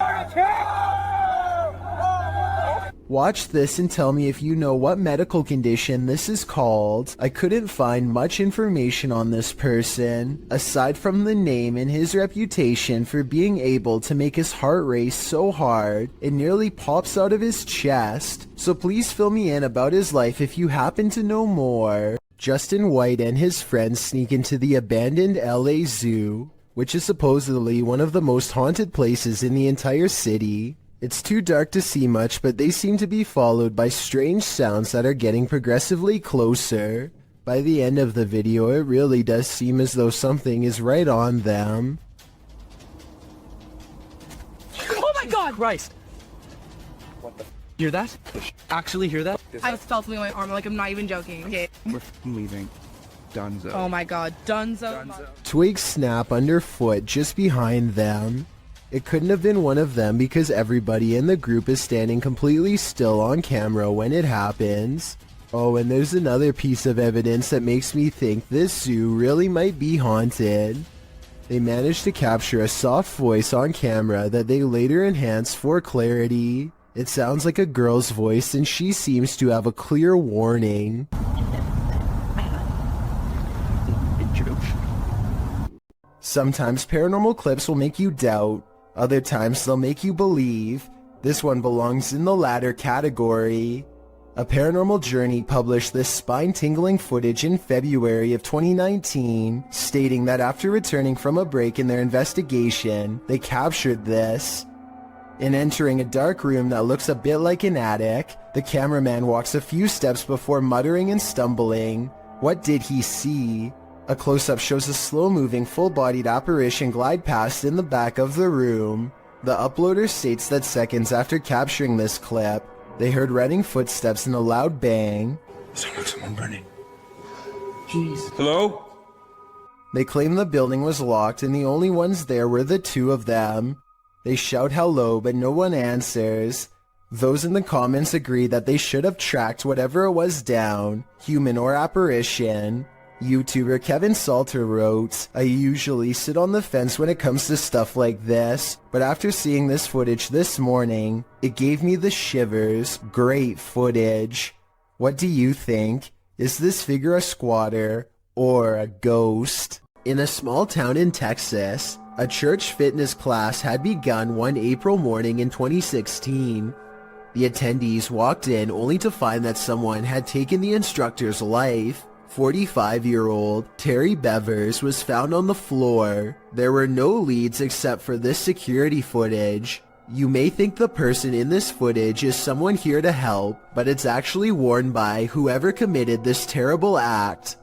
Watch this and tell me if you know what medical condition this is called. I couldn't find much information on this person, aside from the name and his reputation for being able to make his heart race so hard it nearly pops out of his chest. So please fill me in about his life if you happen to know more. Justin White and his friends sneak into the abandoned LA Zoo, which is supposedly one of the most haunted places in the entire city. It's too dark to see much, but they seem to be followed by strange sounds that are getting progressively closer. By the end of the video, it really does seem as though something is right on them. Oh my god! Christ! What the? Hear that? Actually hear that? I felt something on my arm, like I'm not even joking. Okay. We're leaving. Dunzo. Oh my god, Dunzo. Twigs snap underfoot just behind them. It couldn't have been one of them because everybody in the group is standing completely still on camera when it happens. Oh, and there's another piece of evidence that makes me think this zoo really might be haunted. They managed to capture a soft voice on camera that they later enhanced for clarity. It sounds like a girl's voice and she seems to have a clear warning. Sometimes paranormal clips will make you doubt. Other times they'll make you believe. This one belongs in the latter category. A Paranormal Journey published this spine-tingling footage in February of 2019, stating that after returning from a break in their investigation, they captured this. In entering a dark room that looks a bit like an attic, the cameraman walks a few steps before muttering and stumbling. What did he see? A close-up shows a slow-moving, full-bodied apparition glide past in the back of the room. The uploader states that seconds after capturing this clip, they heard running footsteps and a loud bang. Someone running. Jeez. Hello? They claim the building was locked and the only ones there were the two of them. They shout hello, but no one answers. Those in the comments agree that they should have tracked whatever it was down, human or apparition. YouTuber Kevin Salter wrote, "I usually sit on the fence when it comes to stuff like this, but after seeing this footage this morning, it gave me the shivers. Great footage. What do you think? Is this figure a squatter or a ghost?" In a small town in Texas, a church fitness class had begun one April morning in 2016. The attendees walked in only to find that someone had taken the instructor's life. 45-year-old Terry Bevers was found on the floor. There were no leads except for this security footage. You may think the person in this footage is someone here to help, but it's actually worn by whoever committed this terrible act.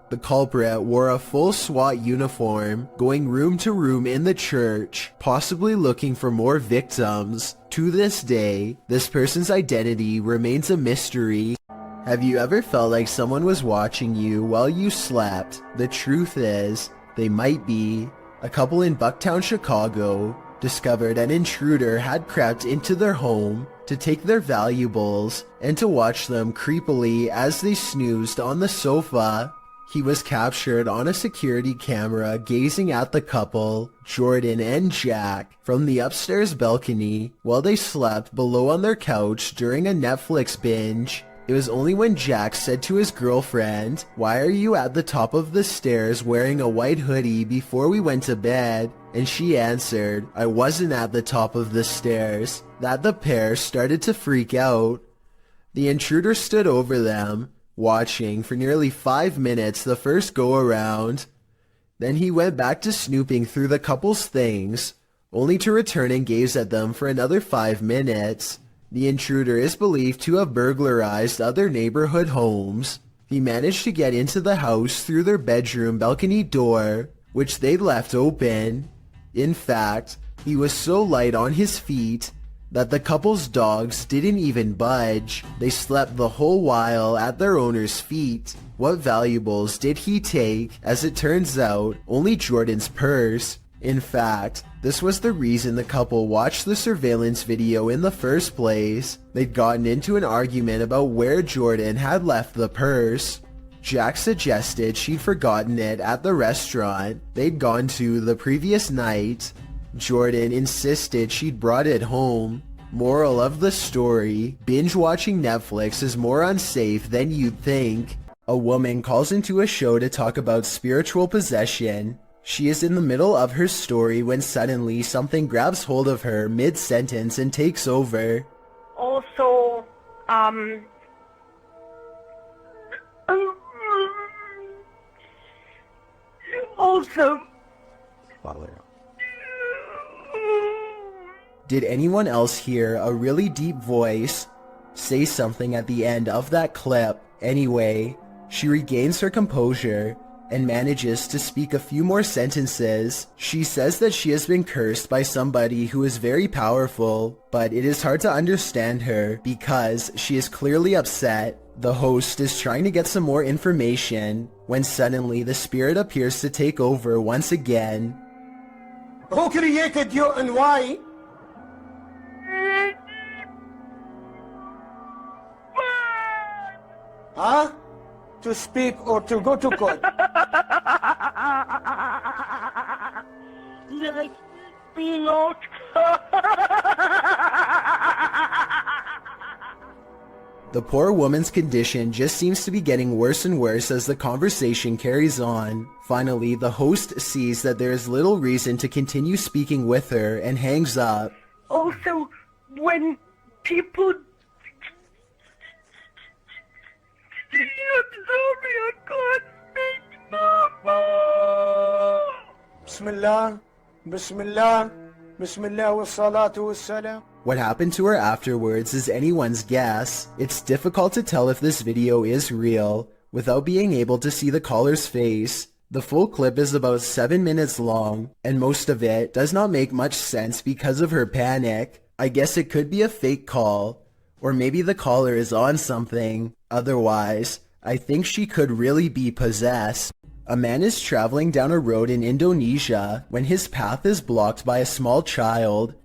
The culprit wore a full SWAT uniform, going room to room in the church, possibly looking for more victims. To this day, this person's identity remains a mystery. Have you ever felt like someone was watching you while you slept? The truth is, they might be. A couple in Bucktown, Chicago, discovered an intruder had crept into their home to take their valuables and to watch them creepily as they snoozed on the sofa. He was captured on a security camera gazing at the couple, Jordan and Jack, from the upstairs balcony while they slept below on their couch during a Netflix binge. It was only when Jack said to his girlfriend, "Why are you at the top of the stairs wearing a white hoodie before we went to bed?" And she answered, "I wasn't at the top of the stairs," that the pair started to freak out. The intruder stood over them, watching for nearly 5 minutes the first go-around. Then he went back to snooping through the couple's things, only to return and gaze at them for another 5 minutes. The intruder is believed to have burglarized other neighborhood homes. He managed to get into the house through their bedroom balcony door, which they left open. In fact, he was so light on his feet that the couple's dogs didn't even budge. They slept the whole while at their owner's feet. What valuables did he take? As it turns out, only Jordan's purse. In fact, this was the reason the couple watched the surveillance video in the first place. They'd gotten into an argument about where Jordan had left the purse. Jack suggested she'd forgotten it at the restaurant they'd gone to the previous night. Jordan insisted she'd brought it home. Moral of the story, binge watching Netflix is more unsafe than you'd think. A woman calls into a show to talk about spiritual possession. She is in the middle of her story when suddenly something grabs hold of her mid-sentence and takes over. Also, Did anyone else hear a really deep voice say something at the end of that clip? Anyway, she regains her composure and manages to speak a few more sentences. She says that she has been cursed by somebody who is very powerful, but it is hard to understand her because she is clearly upset. The host is trying to get some more information when suddenly the spirit appears to take over once again. Who created you and why? Huh? To speak or to go to court? let me not. The poor woman's condition just seems to be getting worse and worse as the conversation carries on. Finally, the host sees that there is little reason to continue speaking with her and hangs up. Also, when people... بسم الله بسم الله بسم الله والصلاة والسلام What happened to her afterwards is anyone's guess. It's difficult to tell if this video is real without being able to see the caller's face. The full clip is about 7 minutes long, and most of it does not make much sense because of her panic. I guess it could be a fake call, or maybe the caller is on something. Otherwise, I think she could really be possessed. A man is traveling down a road in Indonesia when his path is blocked by a small child.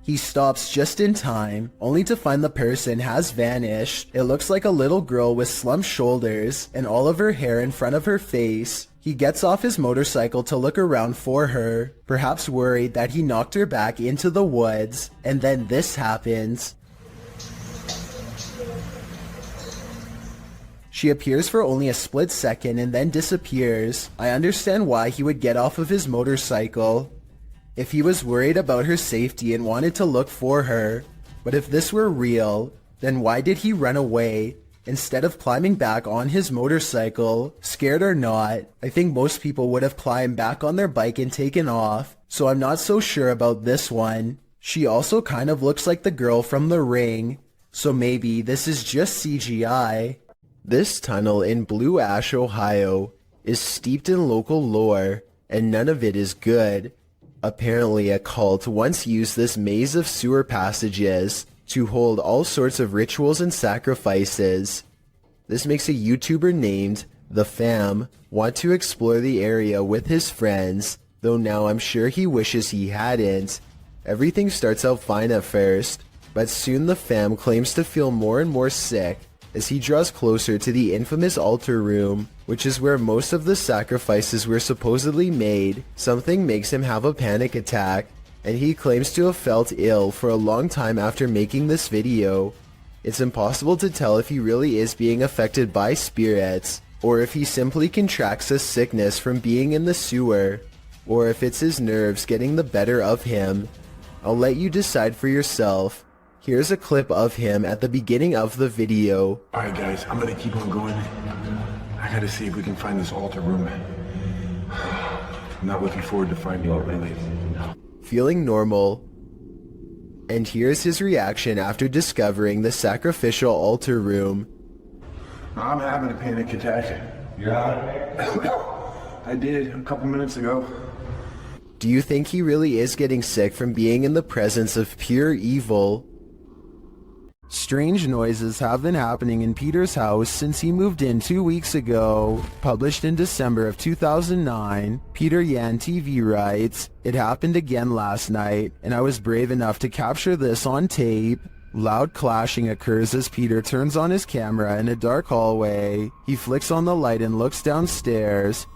He stops just in time, only to find the person has vanished. It looks like a little girl with slumped shoulders and all of her hair in front of her face. He gets off his motorcycle to look around for her, perhaps worried that he knocked her back into the woods, and then this happens. She appears for only a split second and then disappears. I understand why he would get off of his motorcycle. If he was worried about her safety and wanted to look for her. But if this were real, then why did he run away instead of climbing back on his motorcycle? Scared or not, I think most people would have climbed back on their bike and taken off, so I'm not so sure about this one. She also kind of looks like the girl from The Ring, so maybe this is just CGI. This tunnel in Blue Ash, Ohio is steeped in local lore, and none of it is good. Apparently a cult once used this maze of sewer passages to hold all sorts of rituals and sacrifices. This makes a YouTuber named The Fam want to explore the area with his friends, though now I'm sure he wishes he hadn't. Everything starts out fine at first, but soon the Fam claims to feel more and more sick as he draws closer to the infamous altar room, which is where most of the sacrifices were supposedly made. Something makes him have a panic attack, and he claims to have felt ill for a long time after making this video. It's impossible to tell if he really is being affected by spirits, or if he simply contracts a sickness from being in the sewer, or if it's his nerves getting the better of him. I'll let you decide for yourself. Here's a clip of him at the beginning of the video. Alright guys, I'm gonna keep on going. I gotta see if we can find this altar room. I'm not looking forward to finding it really. Feeling normal. And here's his reaction after discovering the sacrificial altar room. I'm having a panic attack. Yeah. I did a couple minutes ago. Do you think he really is getting sick from being in the presence of pure evil? Strange noises have been happening in Peter's house since he moved in 2 weeks ago. Published in December of 2009, Peter Yan TV writes, "It happened again last night, and I was brave enough to capture this on tape." Loud clashing occurs as Peter turns on his camera in a dark hallway. He flicks on the light and looks downstairs.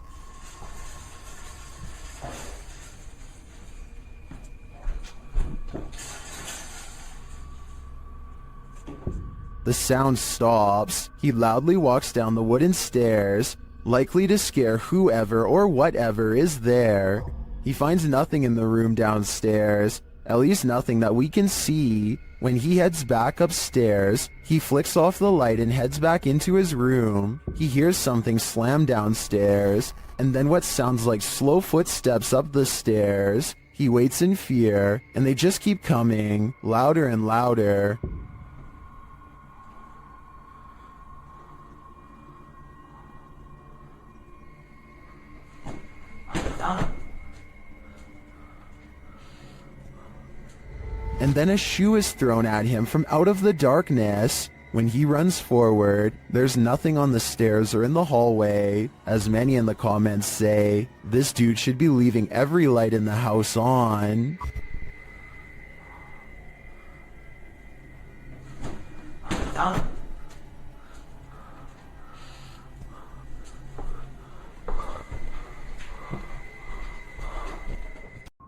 The sound stops. He loudly walks down the wooden stairs, likely to scare whoever or whatever is there. He finds nothing in the room downstairs, at least nothing that we can see. When he heads back upstairs, he flicks off the light and heads back into his room. He hears something slam downstairs, and then what sounds like slow footsteps up the stairs. He waits in fear, and they just keep coming, louder and louder. And then a shoe is thrown at him from out of the darkness. When he runs forward, there's nothing on the stairs or in the hallway. As many in the comments say, this dude should be leaving every light in the house on.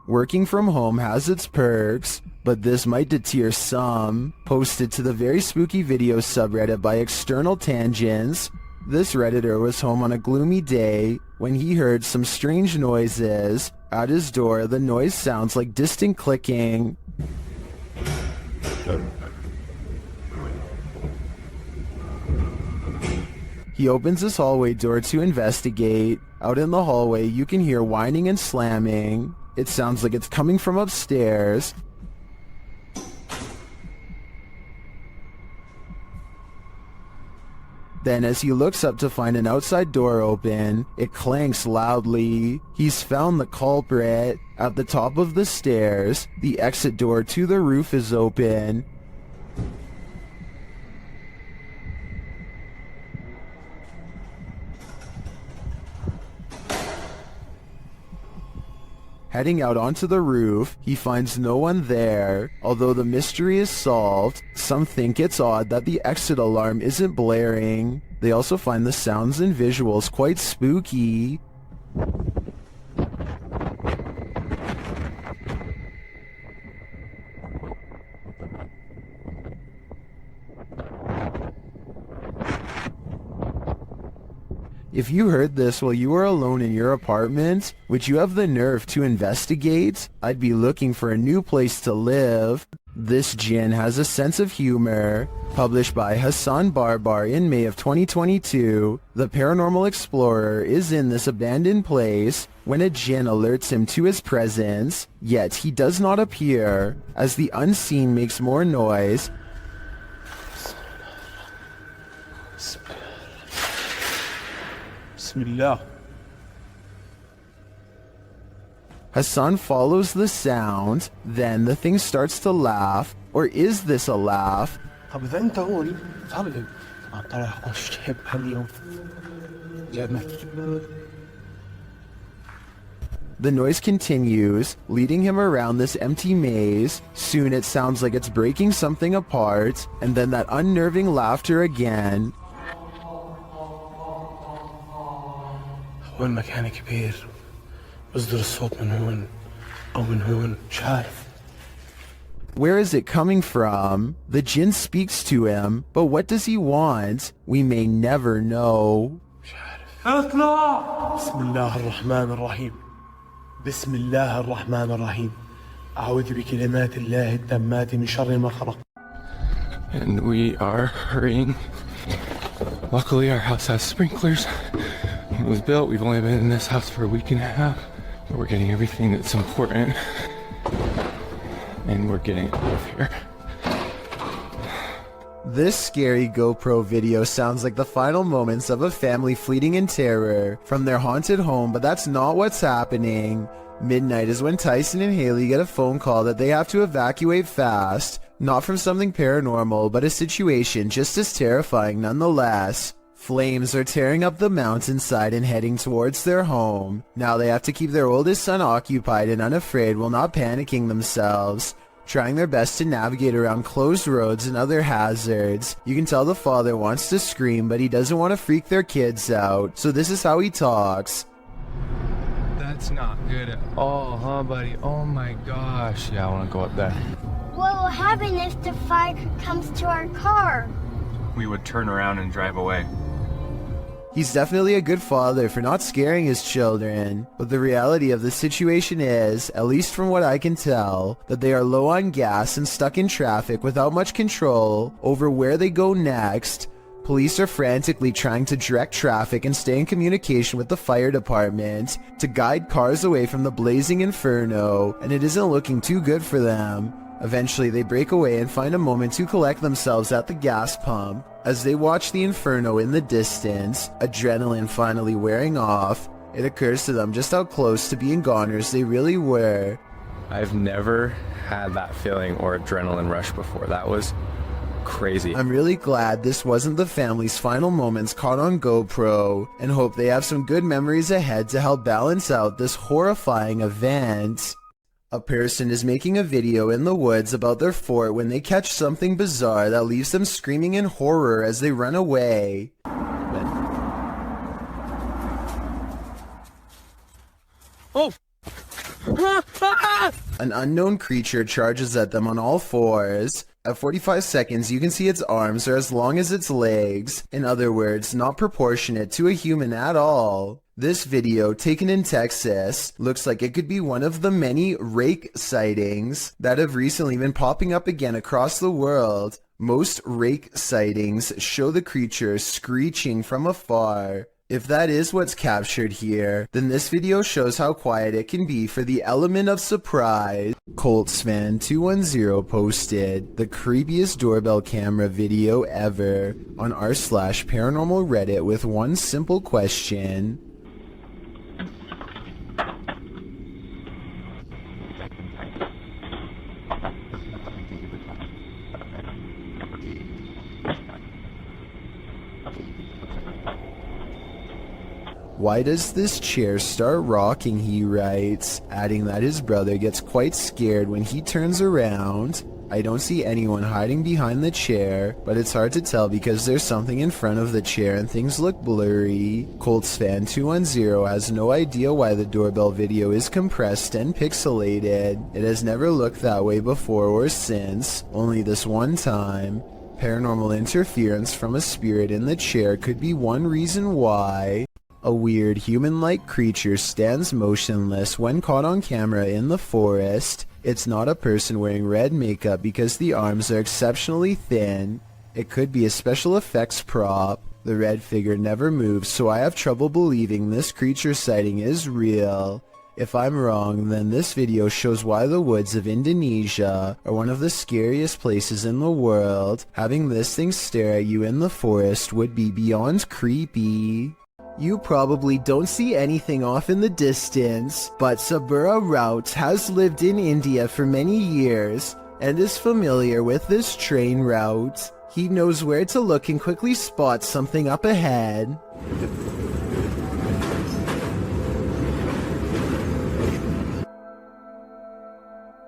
Working from home has its perks, but this might deter some. Posted to the Very Spooky Videos subreddit by External Tangents, this Redditor was home on a gloomy day when he heard some strange noises. At his door, the noise sounds like distant clicking. He opens his hallway door to investigate. Out in the hallway, you can hear whining and slamming. It sounds like it's coming from upstairs. Then as he looks up to find an outside door open, it clanks loudly. He's found the culprit. At the top of the stairs, the exit door to the roof is open. Heading out onto the roof, he finds no one there. Although the mystery is solved, some think it's odd that the exit alarm isn't blaring. They also find the sounds and visuals quite spooky. If you heard this while you were alone in your apartment, would you have the nerve to investigate? I'd be looking for a new place to live. This Jinn has a sense of humor. Published by Hassan Barbar in May of 2022, the paranormal explorer is in this abandoned place when a Jinn alerts him to his presence, yet he does not appear. As the unseen makes more noise, Bismillah. Hassan follows the sound, then the thing starts to laugh. Or is this a laugh? طب إذا أنت هون صعب طلع شاب اليوم جابنا. The noise continues, leading him around this empty maze. Soon it sounds like it's breaking something apart, and then that unnerving laughter again. هو المكان كبير بصدر الصوت من هون أو من هون مش عارف. Where is it coming from? The Jinn speaks to him, but what does he want? We may never know. اطلع. بسم الله الرحمن الرحيم. بسم الله الرحمن الرحيم. أعوذ بكلمات الله التامات من شر ما خلق. And we are hurrying. Luckily our house has sprinklers. It was built. We've only been in this house for a week and a half, but we're getting everything that's important, and we're getting it out of here. This scary GoPro video sounds like the final moments of a family fleeing in terror from their haunted home, but that's not what's happening. Midnight is when Tyson and Haley get a phone call that they have to evacuate fast, not from something paranormal, but a situation just as terrifying nonetheless. Flames are tearing up the mountainside and heading towards their home. Now they have to keep their oldest son occupied and unafraid while not panicking themselves, trying their best to navigate around closed roads and other hazards. You can tell the father wants to scream, but he doesn't want to freak their kids out, so this is how he talks. That's not good at all, huh, buddy? Oh my gosh. Yeah, I want to go up there. What will happen if the fire comes to our car? We would turn around and drive away. He's definitely a good father for not scaring his children, but the reality of the situation is, at least from what I can tell, that they are low on gas and stuck in traffic without much control over where they go next. Police are frantically trying to direct traffic and stay in communication with the fire department to guide cars away from the blazing inferno, and it isn't looking too good for them. Eventually, they break away and find a moment to collect themselves at the gas pump. As they watch the inferno in the distance, adrenaline finally wearing off, it occurs to them just how close to being goners they really were. I've never had that feeling or adrenaline rush before. That was crazy. I'm really glad this wasn't the family's final moments caught on GoPro, and hope they have some good memories ahead to help balance out this horrifying event. A person is making a video in the woods about their fort when they catch something bizarre that leaves them screaming in horror as they run away. Oh! An unknown creature charges at them on all fours. At 45 seconds, you can see its arms are as long as its legs. In other words, not proportionate to a human at all. This video, taken in Texas, looks like it could be one of the many rake sightings that have recently been popping up again across the world. Most rake sightings show the creature screeching from afar. If that is what's captured here, then this video shows how quiet it can be for the element of surprise. Coltsfan210 posted the creepiest doorbell camera video ever on r/paranormal Reddit with one simple question. Why does this chair start rocking, he writes, adding that his brother gets quite scared when he turns around. I don't see anyone hiding behind the chair, but it's hard to tell because there's something in front of the chair and things look blurry. Coltsfan210 has no idea why the doorbell video is compressed and pixelated. It has never looked that way before or since, only this one time. Paranormal interference from a spirit in the chair could be one reason why. A weird human-like creature stands motionless when caught on camera in the forest. It's not a person wearing red makeup because the arms are exceptionally thin. It could be a special effects prop. The red figure never moves, so I have trouble believing this creature sighting is real. If I'm wrong, then this video shows why the woods of Indonesia are one of the scariest places in the world. Having this thing stare at you in the forest would be beyond creepy. You probably don't see anything off in the distance, but Sabura Rout has lived in India for many years and is familiar with this train route. He knows where to look and quickly spots something up ahead.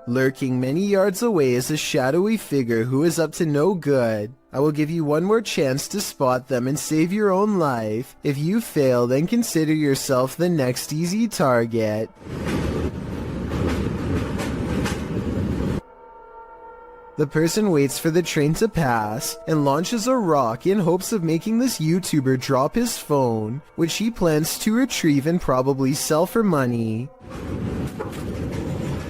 Lurking many yards away is a shadowy figure who is up to no good. I will give you one more chance to spot them and save your own life. If you fail, then consider yourself the next easy target. The person waits for the train to pass and launches a rock in hopes of making this YouTuber drop his phone, which he plans to retrieve and probably sell for money.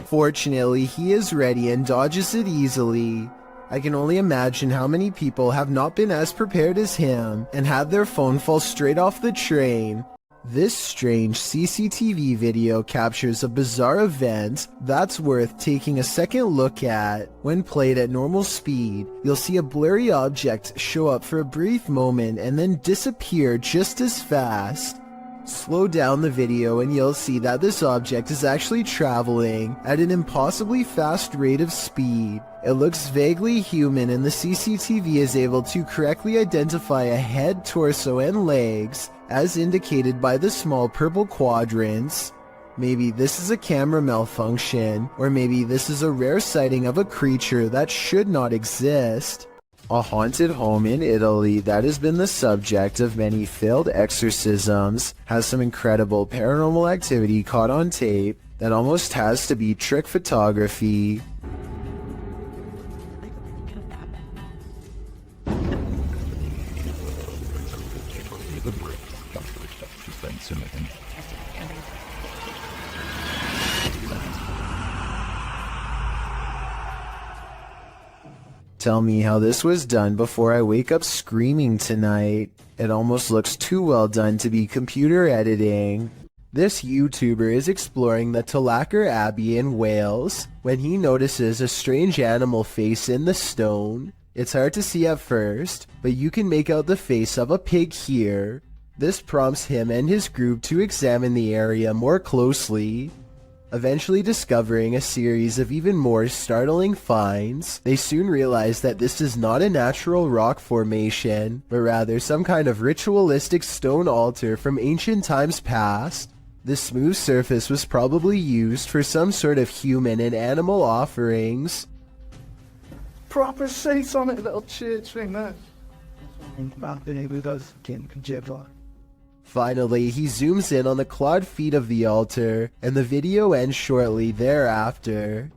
Fortunately, he is ready and dodges it easily. I can only imagine how many people have not been as prepared as him and had their phone fall straight off the train. This strange CCTV video captures a bizarre event that's worth taking a second look at. When played at normal speed, you'll see a blurry object show up for a brief moment and then disappear just as fast. Slow down the video and you'll see that this object is actually traveling at an impossibly fast rate of speed. It looks vaguely human and the CCTV is able to correctly identify a head, torso, and legs as indicated by the small purple quadrants. Maybe this is a camera malfunction, or maybe this is a rare sighting of a creature that should not exist. A haunted home in Italy that has been the subject of many failed exorcisms has some incredible paranormal activity caught on tape that almost has to be trick photography. Tell me how this was done before I wake up screaming tonight. It almost looks too well done to be computer editing. This YouTuber is exploring the Tulacker Abbey in Wales when he notices a strange animal face in the stone. It's hard to see at first, but you can make out the face of a pig here. This prompts him and his group to examine the area more closely. Eventually discovering a series of even more startling finds, they soon realize that this is not a natural rock formation, but rather some kind of ritualistic stone altar from ancient times past. The smooth surface was probably used for some sort of human and animal offerings. Proper seats on it, little church thing there. Finally, he zooms in on the clawed feet of the altar, and the video ends shortly thereafter.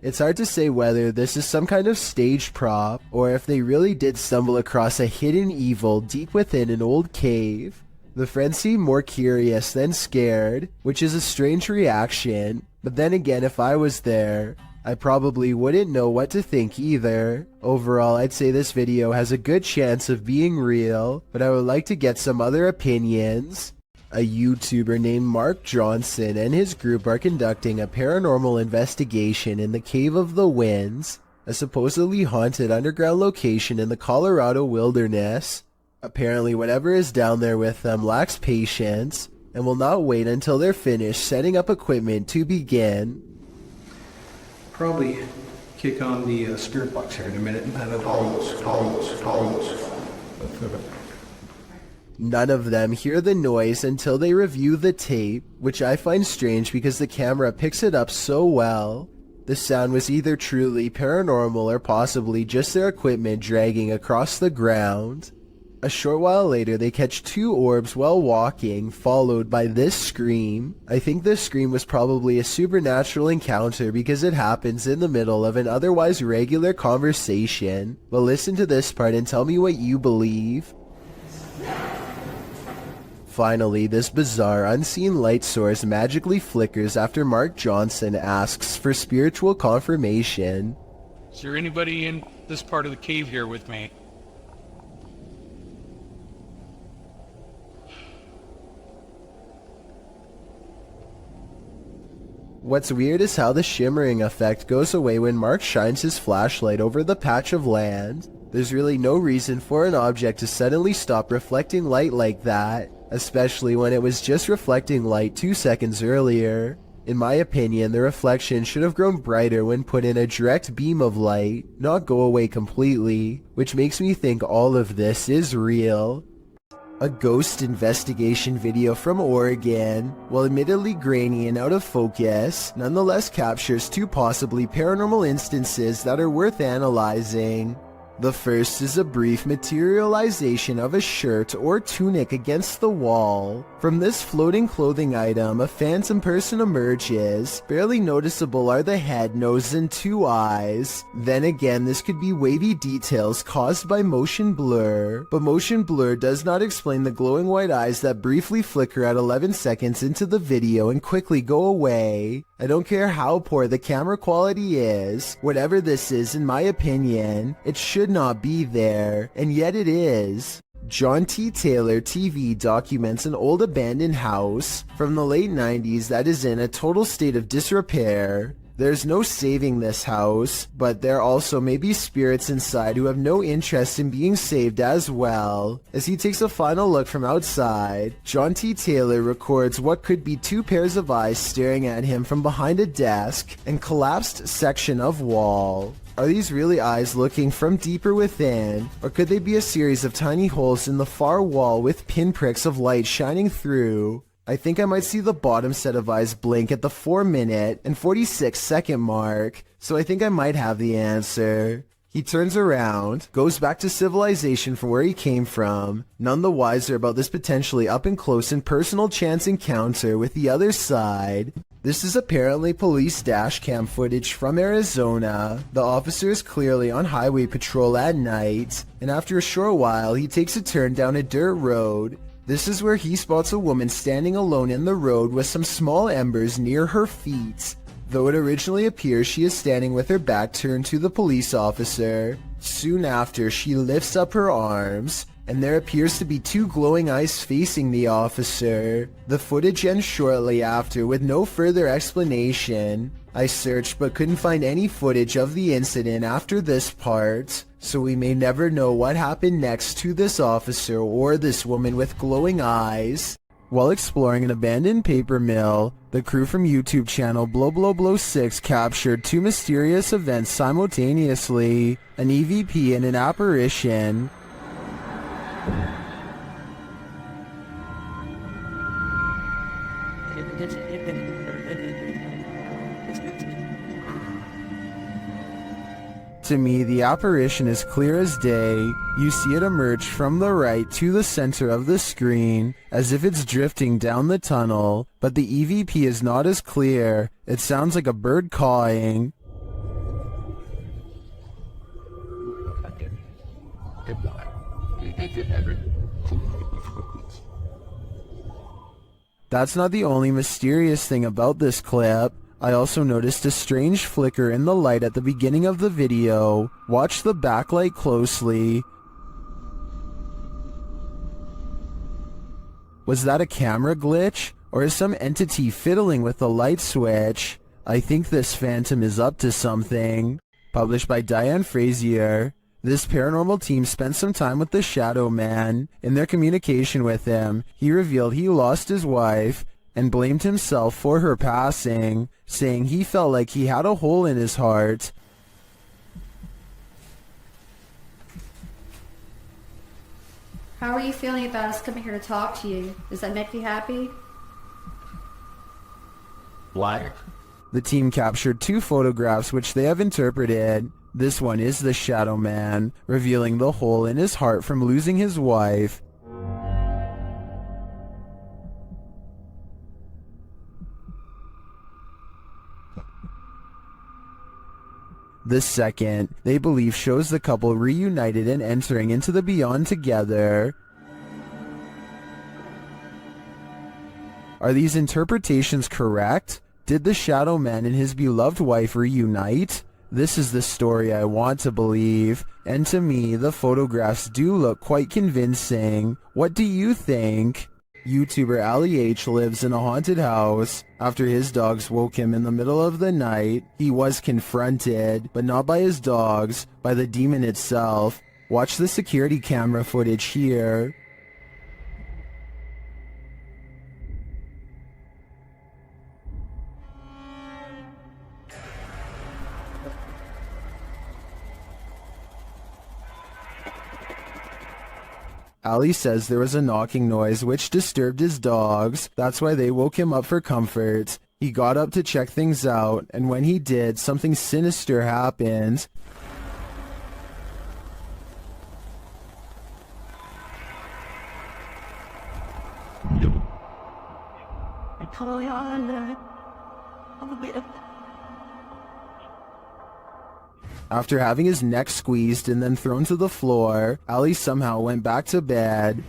It's hard to say whether this is some kind of stage prop, or if they really did stumble across a hidden evil deep within an old cave. The friends seem more curious than scared, which is a strange reaction, but then again, if I was there, I probably wouldn't know what to think either. Overall, I'd say this video has a good chance of being real, but I would like to get some other opinions. A YouTuber named Mark Johnson and his group are conducting a paranormal investigation in the Cave of the Winds, a supposedly haunted underground location in the Colorado wilderness. Apparently whatever is down there with them lacks patience and will not wait until they're finished setting up equipment to begin. Probably kick on the spirit box here in a minute and have None of them hear the noise until they review the tape, which I find strange because the camera picks it up so well. The sound was either truly paranormal or possibly just their equipment dragging across the ground. A short while later, they catch 2 orbs while walking, followed by this scream. I think this scream was probably a supernatural encounter because it happens in the middle of an otherwise regular conversation. But listen to this part and tell me what you believe. Finally, this bizarre unseen light source magically flickers after Mark Johnson asks for spiritual confirmation. Is there anybody in this part of the cave here with me? What's weird is how the shimmering effect goes away when Mark shines his flashlight over the patch of land. There's really no reason for an object to suddenly stop reflecting light like that, especially when it was just reflecting light 2 seconds earlier. In my opinion, the reflection should have grown brighter when put in a direct beam of light, not go away completely, which makes me think all of this is real. A ghost investigation video from Oregon, while admittedly grainy and out of focus, nonetheless captures 2 possibly paranormal instances that are worth analyzing. The first is a brief materialization of a shirt or tunic against the wall. From this floating clothing item, a phantom person emerges. Barely noticeable are the head, nose, and 2 eyes. Then again, this could be wavy details caused by motion blur, but motion blur does not explain the glowing white eyes that briefly flicker at 11 seconds into the video and quickly go away. I don't care how poor the camera quality is, whatever this is in my opinion, it should not be there, and yet it is. John T. Taylor TV documents an old abandoned house from the late 90s that is in a total state of disrepair. There's no saving this house, but there also may be spirits inside who have no interest in being saved as well. As he takes a final look from outside, John T. Taylor records what could be 2 pairs of eyes staring at him from behind a desk and collapsed section of wall. Are these really eyes looking from deeper within, or could they be a series of tiny holes in the far wall with pinpricks of light shining through? I think I might see the bottom set of eyes blink at the 4-minute and 46-second mark, so I think I might have the answer. He turns around, goes back to civilization from where he came from, none the wiser about this potentially up-and-close and personal chance encounter with the other side. This is apparently police dash cam footage from Arizona. The officer is clearly on highway patrol at night, and after a short while he takes a turn down a dirt road. This is where he spots a woman standing alone in the road with some small embers near her feet. Though it originally appears she is standing with her back turned to the police officer. Soon after, she lifts up her arms, and there appears to be 2 glowing eyes facing the officer. The footage ends shortly after with no further explanation. I searched but couldn't find any footage of the incident after this part, so we may never know what happened next to this officer or this woman with glowing eyes. While exploring an abandoned paper mill, the crew from YouTube channel Blow6 captured 2 mysterious events simultaneously, an EVP and an apparition. To me, the apparition is clear as day. You see it emerge from the right to the center of the screen, as if it's drifting down the tunnel, but the EVP is not as clear. It sounds like a bird cawing. That's not the only mysterious thing about this clip. I also noticed a strange flicker in the light at the beginning of the video. Watch the backlight closely. Was that a camera glitch? Or is some entity fiddling with the light switch? I think this phantom is up to something. Published by Diane Frazier. This paranormal team spent some time with the Shadow Man. In their communication with him, he revealed he lost his wife and blamed himself for her passing, saying he felt like he had a hole in his heart. How are you feeling about us coming here to talk to you? Does that make you happy? Liar. The team captured 2 photographs which they have interpreted. This one is the Shadow Man, revealing the hole in his heart from losing his wife. The second, they believe, shows the couple reunited and entering into the beyond together. Are these interpretations correct? Did the Shadow Man and his beloved wife reunite? This is the story I want to believe, and to me, the photographs do look quite convincing. What do you think? YouTuber Ali H lives in a haunted house. After his dogs woke him in the middle of the night, he was confronted, but not by his dogs, by the demon itself. Watch the security camera footage here. Ali says there was a knocking noise which disturbed his dogs. That's why they woke him up for comfort. He got up to check things out, and when he did, something sinister happened. After having his neck squeezed and then thrown to the floor, Ali somehow went back to bed.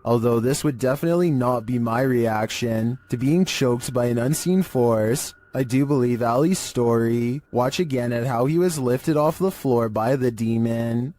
Although this would definitely not be my reaction to being choked by an unseen force, I do believe Ali's story. Watch again at how he was lifted off the floor by the demon.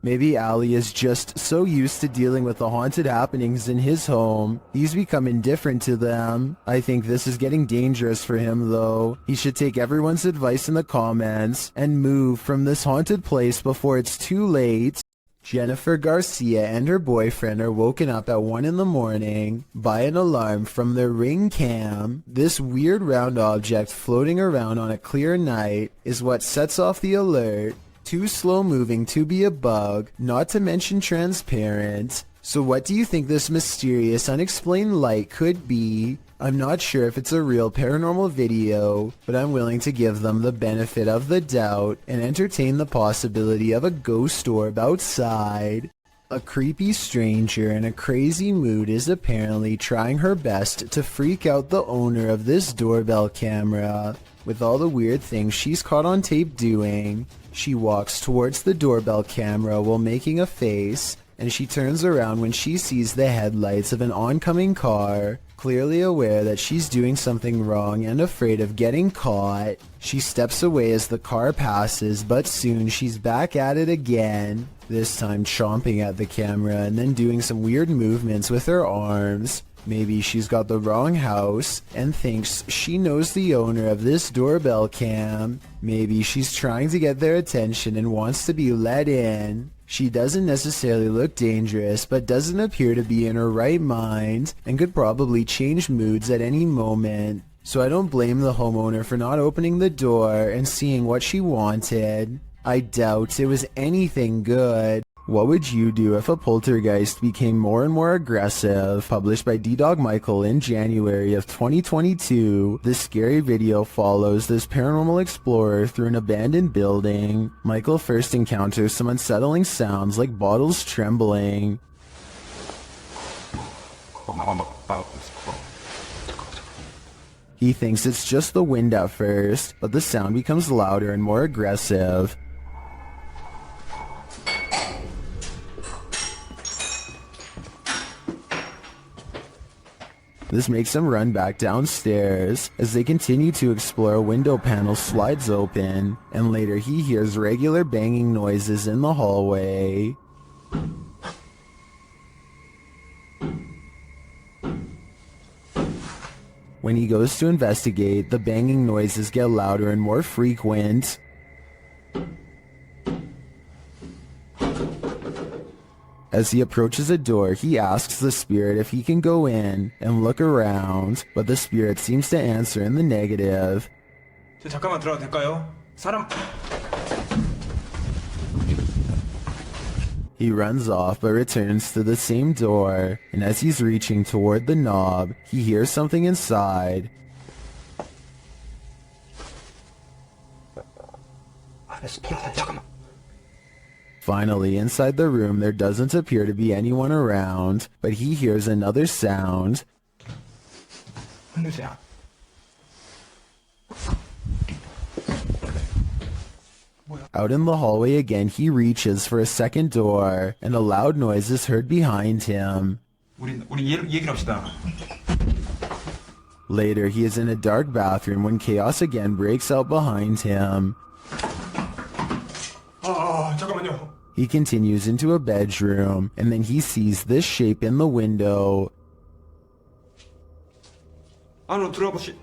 Maybe Ali is just so used to dealing with the haunted happenings in his home, he's become indifferent to them. I think this is getting dangerous for him though. He should take everyone's advice in the comments and move from this haunted place before it's too late. Jennifer Garcia and her boyfriend are woken up at 1 in the morning by an alarm from their Ring cam. This weird round object floating around on a clear night is what sets off the alert. Too slow moving to be a bug, not to mention transparent. So what do you think this mysterious unexplained light could be? I'm not sure if it's a real paranormal video, but I'm willing to give them the benefit of the doubt and entertain the possibility of a ghost orb outside. A creepy stranger in a crazy mood is apparently trying her best to freak out the owner of this doorbell camera. With all the weird things she's caught on tape doing, she walks towards the doorbell camera while making a face, and she turns around when she sees the headlights of an oncoming car. Clearly aware that she's doing something wrong and afraid of getting caught, she steps away as the car passes, but soon she's back at it again, this time chomping at the camera and then doing some weird movements with her arms. Maybe she's got the wrong house and thinks she knows the owner of this doorbell cam. Maybe she's trying to get their attention and wants to be let in. She doesn't necessarily look dangerous, but doesn't appear to be in her right mind and could probably change moods at any moment. So I don't blame the homeowner for not opening the door and seeing what she wanted. I doubt it was anything good. What would you do if a poltergeist became more and more aggressive? Published by D-Dog Michael in January of 2022, this scary video follows this paranormal explorer through an abandoned building. Michael first encounters some unsettling sounds like bottles trembling. He thinks it's just the wind at first, but the sound becomes louder and more aggressive. This makes him run back downstairs. As they continue to explore, a window panel slides open, and later he hears regular banging noises in the hallway. When he goes to investigate, the banging noises get louder and more frequent. As he approaches a door, he asks the spirit if he can go in and look around, but the spirit seems to answer in the negative. 잠깐만 들어가도 될까요? 사람. He runs off but returns to the same door, and as he's reaching toward the knob, he hears something inside. Finally, inside the room there doesn't appear to be anyone around, but he hears another sound. Out in the hallway again, he reaches for a second door, and a loud noise is heard behind him. Later, he is in a dark bathroom when chaos again breaks out behind him. 잠깐만요. He continues into a bedroom, and then he sees this shape in the window. 안으로 들어가 보시.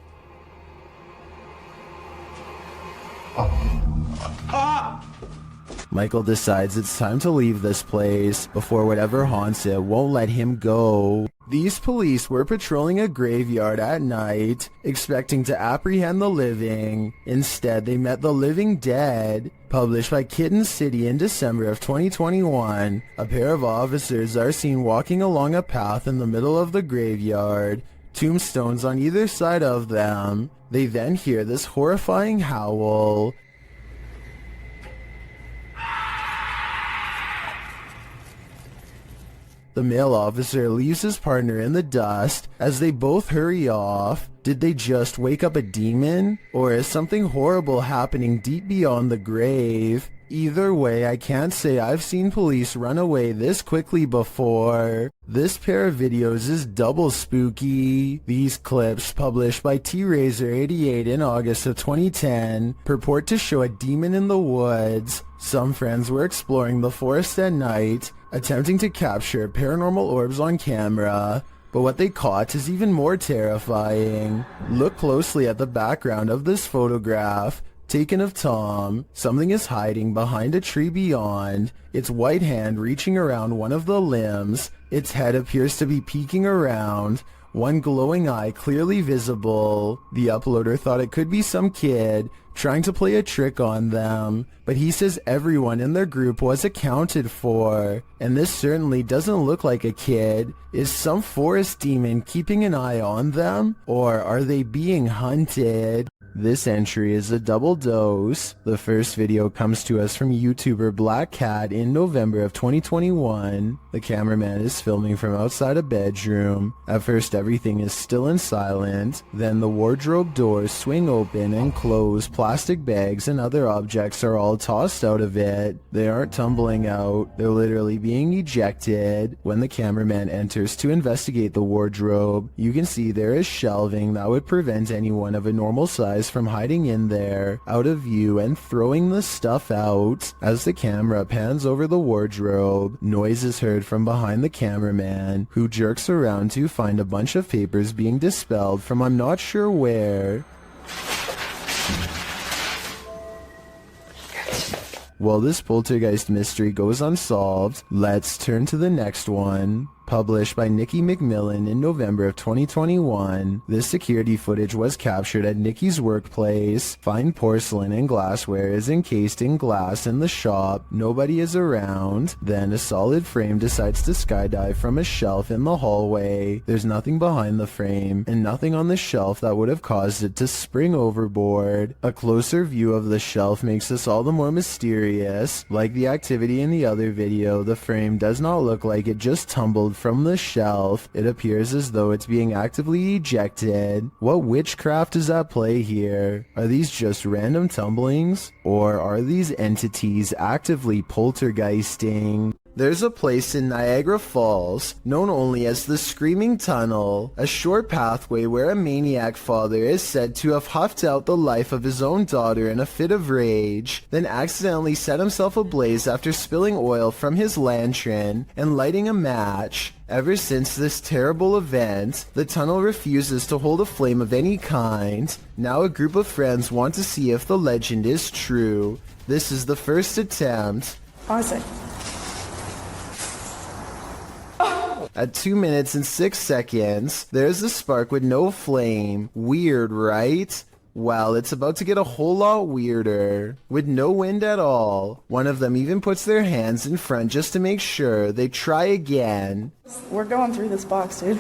Michael decides it's time to leave this place before whatever haunts it won't let him go. These police were patrolling a graveyard at night, expecting to apprehend the living. Instead, they met the living dead. Published by Kitten City in December of 2021, a pair of officers are seen walking along a path in the middle of the graveyard, tombstones on either side of them. They then hear this horrifying howl. The male officer leaves his partner in the dust as they both hurry off. Did they just wake up a demon? Or is something horrible happening deep beyond the grave? Either way, I can't say I've seen police run away this quickly before. This pair of videos is double spooky. These clips, published by T-Razor88 in August of 2010, purport to show a demon in the woods. Some friends were exploring the forest at night, attempting to capture paranormal orbs on camera. But what they caught is even more terrifying. Look closely at the background of this photograph, taken of Tom. Something is hiding behind a tree beyond, its white hand reaching around one of the limbs. Its head appears to be peeking around, one glowing eye clearly visible. The uploader thought it could be some kid trying to play a trick on them, but he says everyone in their group was accounted for, and this certainly doesn't look like a kid. Is some forest demon keeping an eye on them, or are they being hunted? This entry is a double dose. The first video comes to us from YouTuber Black Cat in November of 2021. The cameraman is filming from outside a bedroom. At first everything is still and silent, then the wardrobe doors swing open and close. Plastic bags and other objects are all tossed out of it. They aren't tumbling out, they're literally being ejected. When the cameraman enters to investigate the wardrobe, you can see there is shelving that would prevent anyone of a normal size from hiding in there, out of view and throwing the stuff out. As the camera pans over the wardrobe, noise is heard from behind the cameraman, who jerks around to find a bunch of papers being dispelled from I'm not sure where. While this poltergeist mystery goes unsolved, let's turn to the next one. Published by Nikki McMillan in November of 2021, this security footage was captured at Nikki's workplace. Fine porcelain and glassware is encased in glass in the shop. Nobody is around. Then a solid frame decides to skydive from a shelf in the hallway. There's nothing behind the frame and nothing on the shelf that would have caused it to spring overboard. A closer view of the shelf makes this all the more mysterious. Like the activity in the other video, the frame does not look like it just tumbled from the shelf. It appears as though it's being actively ejected. What witchcraft is at play here? Are these just random tumblings? Or are these entities actively poltergeisting? There's a place in Niagara Falls, known only as the Screaming Tunnel, a short pathway where a maniac father is said to have huffed out the life of his own daughter in a fit of rage, then accidentally set himself ablaze after spilling oil from his lantern and lighting a match. Ever since this terrible event, the tunnel refuses to hold a flame of any kind. Now a group of friends want to see if the legend is true. This is the first attempt. Pause it. At 2 minutes and 6 seconds, there's a spark with no flame. Weird, right? Well, it's about to get a whole lot weirder. With no wind at all. One of them even puts their hands in front just to make sure. They try again. We're going through this box, dude.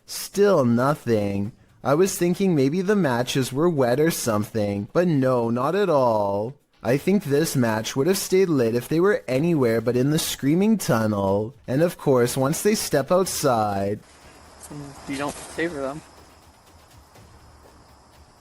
Still nothing. I was thinking maybe the matches were wet or something, but no, not at all. I think this match would have stayed lit if they were anywhere but in the Screaming Tunnel. And of course, once they step outside... You don't savor them.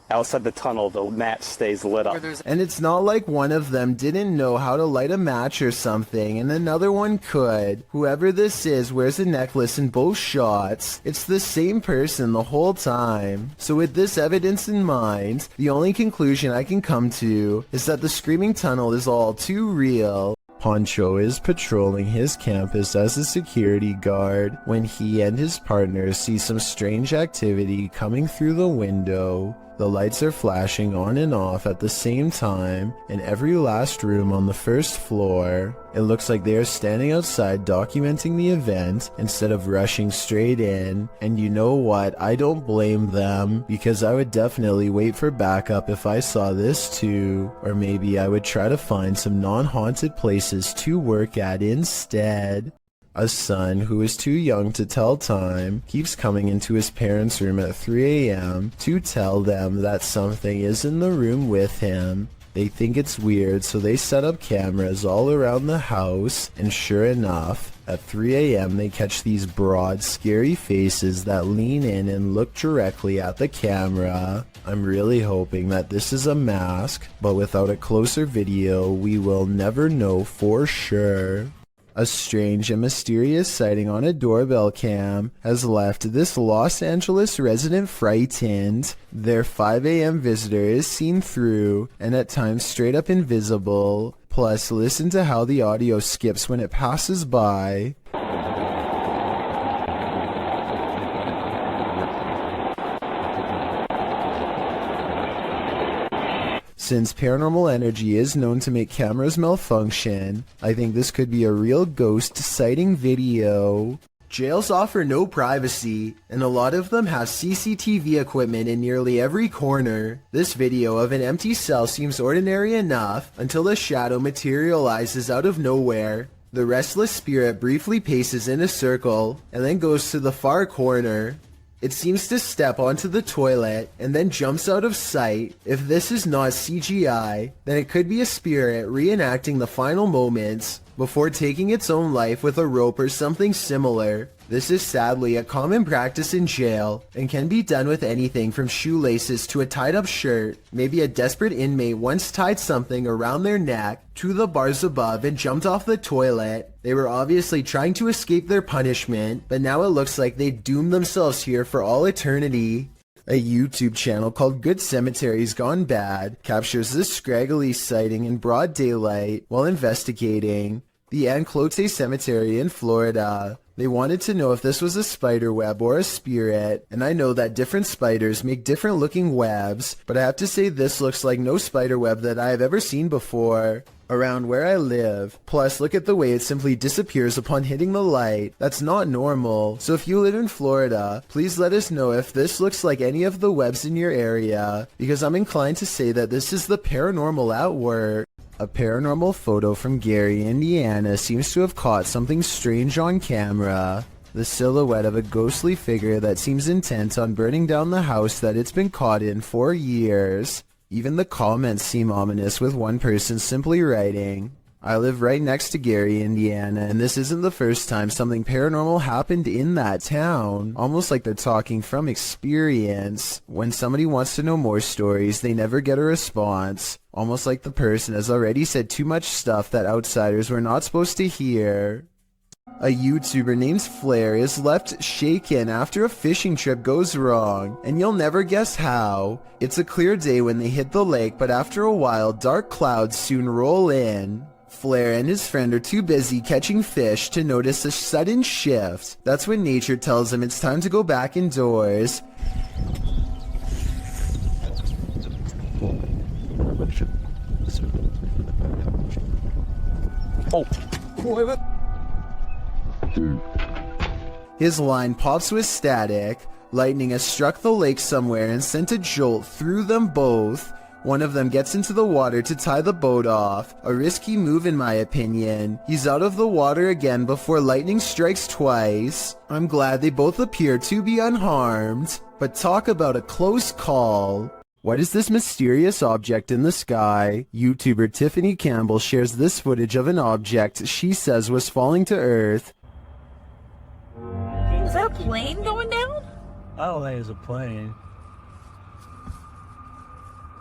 Outside the tunnel, the match stays lit up. And it's not like one of them didn't know how to light a match or something, and another one could. Whoever this is wears a necklace in both shots. It's the same person the whole time. So with this evidence in mind, the only conclusion I can come to is that the Screaming Tunnel is all too real. Poncho is patrolling his campus as a security guard when he and his partner see some strange activity coming through the window. The lights are flashing on and off at the same time in every last room on the first floor. It looks like they are standing outside documenting the event instead of rushing straight in. And you know what? I don't blame them, because I would definitely wait for backup if I saw this too. Or maybe I would try to find some non-haunted places to work at instead. A son who is too young to tell time keeps coming into his parents' room at 3 a.m. to tell them that something is in the room with him. They think it's weird, so they set up cameras all around the house, and sure enough, at 3 a.m. they catch these broad, scary faces that lean in and look directly at the camera. I'm really hoping that this is a mask, but without a closer video, we will never know for sure. A strange and mysterious sighting on a doorbell cam has left this Los Angeles resident frightened. Their 5 a.m. visitor is seen through and at times straight up invisible. Plus, listen to how the audio skips when it passes by. Since paranormal energy is known to make cameras malfunction, I think this could be a real ghost sighting video. Jails offer no privacy, and a lot of them have CCTV equipment in nearly every corner. This video of an empty cell seems ordinary enough until a shadow materializes out of nowhere. The restless spirit briefly paces in a circle and then goes to the far corner. It seems to step onto the toilet and then jumps out of sight. If this is not CGI, then it could be a spirit reenacting the final moments before taking its own life with a rope or something similar. This is sadly a common practice in jail and can be done with anything from shoelaces to a tied up shirt. Maybe a desperate inmate once tied something around their neck to the bars above and jumped off the toilet. They were obviously trying to escape their punishment, but now it looks like they doomed themselves here for all eternity. A YouTube channel called Good Cemeteries Gone Bad captures this scraggly sighting in broad daylight while investigating. The Anclote Cemetery in Florida They wanted to know if this was a spider web or a spirit, and I know that different spiders make different looking webs, but I have to say this looks like no spider web that I have ever seen before around where I live. Plus, look at the way it simply disappears upon hitting the light. That's not normal. So if you live in Florida, please let us know if this looks like any of the webs in your area, because I'm inclined to say that this is the paranormal at work. A paranormal photo from Gary, Indiana seems to have caught something strange on camera. The silhouette of a ghostly figure that seems intent on burning down the house that it's been caught in for years. Even the comments seem ominous, with one person simply writing, "I live right next to Gary, Indiana, and this isn't the first time something paranormal happened in that town." Almost like they're talking from experience. When somebody wants to know more stories, they never get a response. Almost like the person has already said too much stuff that outsiders were not supposed to hear. A YouTuber named Flair is left shaken after a fishing trip goes wrong, and you'll never guess how. It's a clear day when they hit the lake, but after a while, dark clouds soon roll in. Flair and his friend are too busy catching fish to notice a sudden shift. That's when nature tells him it's time to go back indoors. His line pops with static. Lightning has struck the lake somewhere and sent a jolt through them both. One of them gets into the water to tie the boat off. A risky move in my opinion. He's out of the water again before lightning strikes twice. I'm glad they both appear to be unharmed. But talk about a close call. What is this mysterious object in the sky? YouTuber Tiffany Campbell shares this footage of an object she says was falling to Earth. Is that a plane going down? I don't think it's a plane.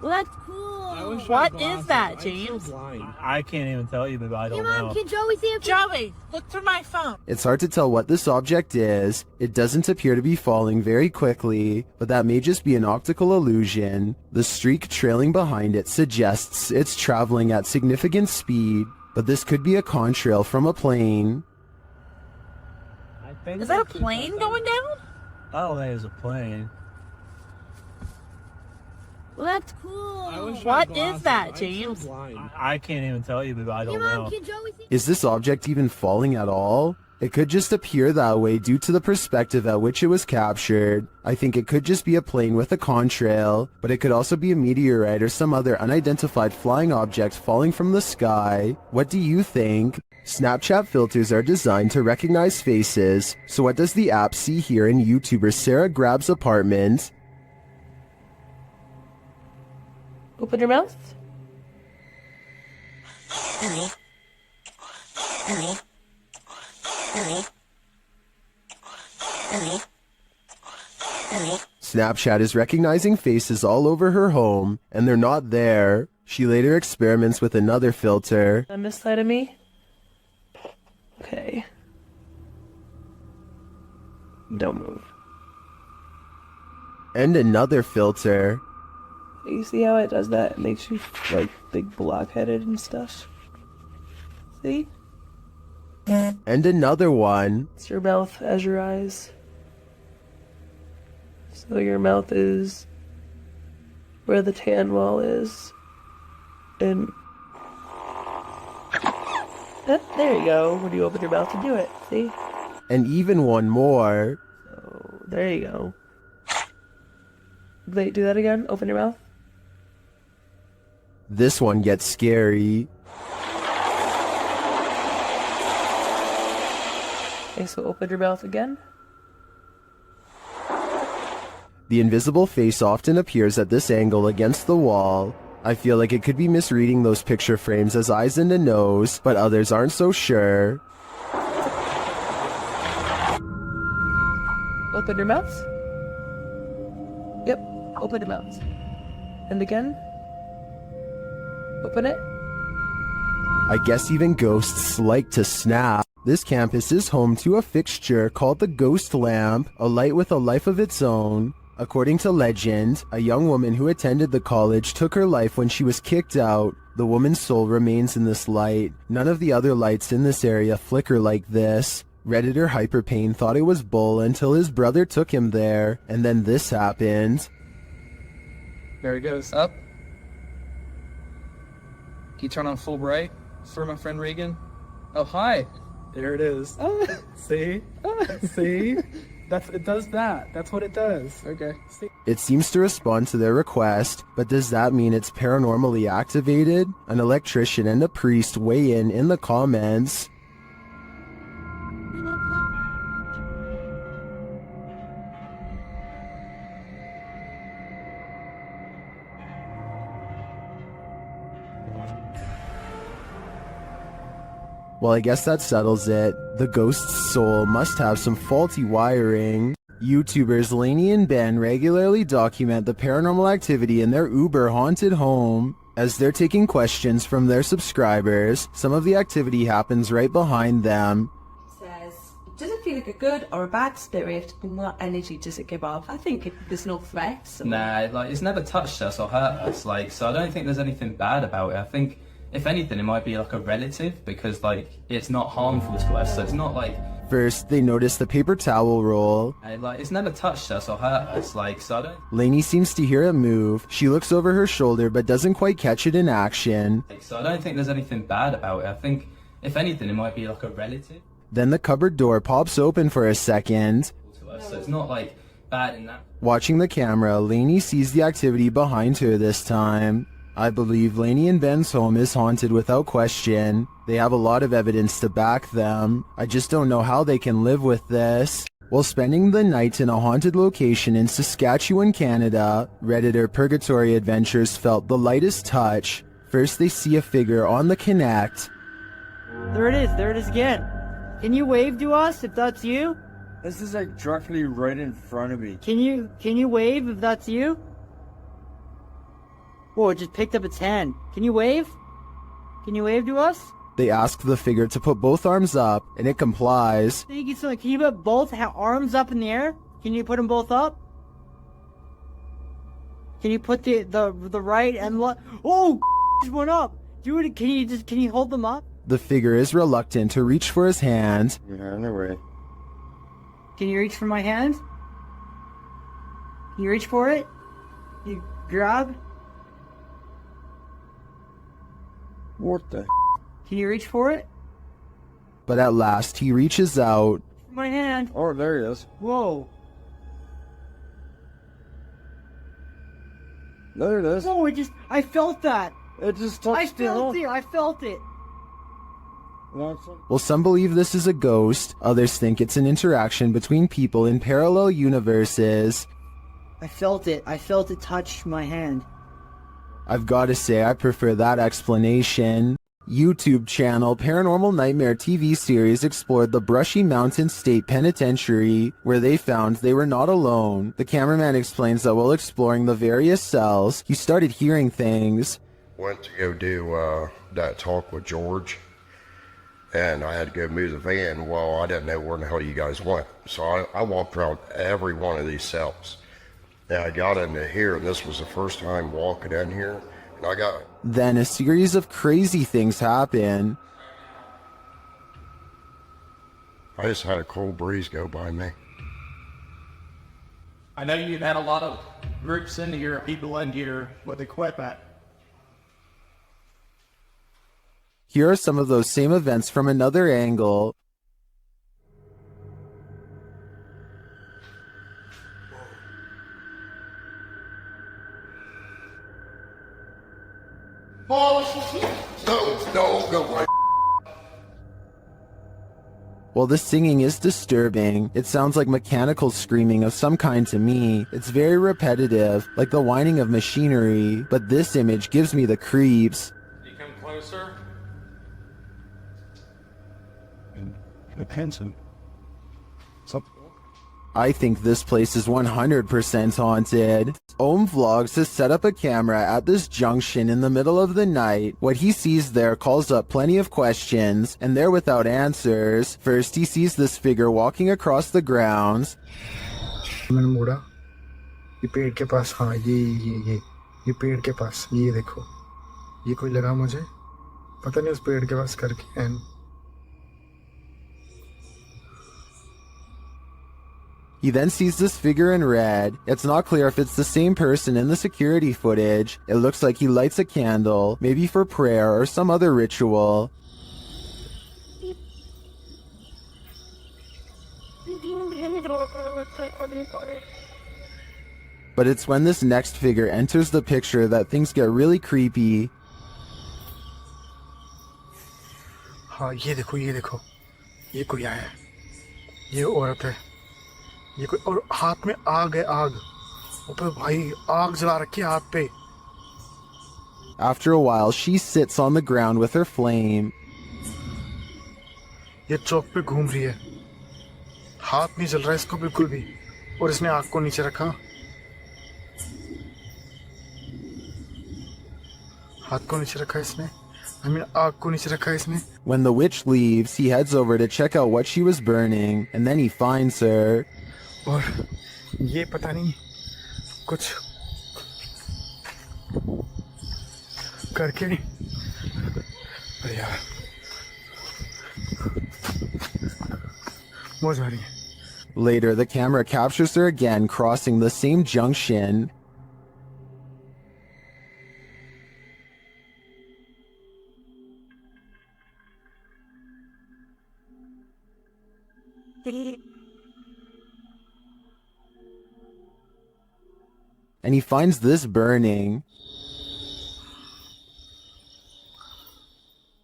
Well, that's cool. What is that, James? I can't even tell you, but I don't know. Can Joey see it? Joey, look through my phone. It's hard to tell what this object is. It doesn't appear to be falling very quickly, but that may just be an optical illusion. The streak trailing behind it suggests it's traveling at significant speed, but this could be a contrail from a plane. Is that a plane going down? I don't think it's a plane. Well, that's cool. What is that, James? I can't even tell you, but I don't know. Is this object even falling at all? It could just appear that way due to the perspective at which it was captured. I think it could just be a plane with a contrail, but it could also be a meteorite or some other unidentified flying object falling from the sky. What do you think? Snapchat filters are designed to recognize faces, so what does the app see here in YouTuber Sarah Grab's apartment? Open your mouth. Snapchat is recognizing faces all over her home, and they're not there. She later experiments with another filter. On this side of me? Okay. Don't move. And another filter. You see how it does that? It makes you, like, big block-headed and stuff. See? And another one. It's your mouth as your eyes. So your mouth is where the tan wall is. And... there you go. When you open your mouth to do it. See? And even one more. So, there you go. Wait, do that again. Open your mouth. This one gets scary. Okay, so open your mouth again. The invisible face often appears at this angle against the wall. I feel like it could be misreading those picture frames as eyes and a nose, but others aren't so sure. Open your mouth. Yep, open your mouth. And again. Open it. I guess even ghosts like to snap. This campus is home to a fixture called the Ghost Lamp, a light with a life of its own. According to legend, a young woman who attended the college took her life when she was kicked out. The woman's soul remains in this light. None of the other lights in this area flicker like this. Redditor Hyperpain thought it was bull until his brother took him there, and then this happened. There it goes. Up. Can you turn on full bright for my friend Regan? Oh, hi. There it is. See? See? It does that. That's what it does. Okay. See? It seems to respond to their request, but does that mean it's paranormally activated? An electrician and a priest weigh in the comments. Well, I guess that settles it. The ghost's soul must have some faulty wiring. YouTubers Lainey and Ben regularly document the paranormal activity in their uber-haunted home. As they're taking questions from their subscribers, some of the activity happens right behind them. Says, does it feel like a good or a bad spirit? And what energy does it give off? I think there's no threats. Nah, like, it's never touched us or hurt us, like, so I don't think there's anything bad about it. I think, if anything, it might be like a relative, because, like, it's not harmful to us, so it's not like... First, they notice the paper towel roll. Like, it's never touched us or hurt us, like, so I don't... Lainey seems to hear it move. She looks over her shoulder but doesn't quite catch it in action. So I don't think there's anything bad about it. I think, if anything, it might be like a relative. Then the cupboard door pops open for a second. To us, so it's not, like, bad in that... Watching the camera, Lainey sees the activity behind her this time. I believe Lainey and Ben's home is haunted without question. They have a lot of evidence to back them. I just don't know how they can live with this. While spending the night in a haunted location in Saskatchewan, Canada, Redditor Purgatory Adventures felt the lightest touch. First they see a figure on the Connect. There it is again. Can you wave to us if that's you? This is like directly right in front of me. Can you wave if that's you? Whoa, it just picked up its hand. Can you wave? Can you wave to us? They ask the figure to put both arms up, and it complies. Thank you so much. Can you put both arms up in the air? Can you put them both up? Can you put the right and left? Oh, just went up. Do it. Can you hold them up? The figure is reluctant to reach for his hand. Yeah, no way. Can you reach for my hand? Can you reach for it? You grab? What the? Can you reach for it? But at last he reaches out. My hand. Oh, there he is. Whoa. There it is. No, I felt that. It just touched I felt it. Well, some believe this is a ghost. Others think it's an interaction between people in parallel universes. I felt it. I felt it touch my hand. I've got to say, I prefer that explanation. YouTube channel Paranormal Nightmare TV series explored the Brushy Mountain State Penitentiary, where they found they were not alone. The cameraman explains that while exploring the various cells, he started hearing things. Went to go do that talk with George, and I had to go move the van. Well, I didn't know where the hell you guys went, so I walked around every one of these cells. And I got into here, and this was the first time walking in here, and I got... Then a series of crazy things happen. I just had a cold breeze go by me. I know you've had a lot of groups into here, people into here with equipment. Here are some of those same events from another angle. No. While the singing is disturbing, it sounds like mechanical screaming of some kind to me. It's very repetitive, like the whining of machinery, but this image gives me the creeps. You come closer. Handsome. I think this place is 100% haunted. Ohm Vlogs has set up a camera at this junction in the middle of the night. What he sees there calls up plenty of questions, and they're without answers. First, he sees this figure walking across the grounds. मैंने मुड़ा ये पेड़ के पास हाँ ये पेड़ के पास ये देखो ये कोई लगा मुझे पता नहीं उस पेड़ के पास करके and He then sees this figure in red. It's not clear if it's the same person in the security footage. It looks like he lights a candle, maybe for prayer or some other ritual. But it's when this next figure enters the picture that things get really creepy. हाँ ये देखो ये कोई आया है, ये औरत है, ये कोई, और हाथ में आग है, आग, ऊपर भाई आग जला रखी है हाथ पे. After a while, she sits on the ground with her flame. ये चौक पे घूम रही है, हाथ नहीं जल रहा है इसको बिल्कुल भी, और इसने आग को नीचे रखा, हाथ को नीचे रखा इसने, आग को नीचे रखा इसने. When the witch leaves, he heads over to check out what she was burning, and then he finds her. और ये पता नहीं कुछ करके, अरे यार मौज आ रही है. Later, the camera captures her again crossing the same junction. And he finds this burning.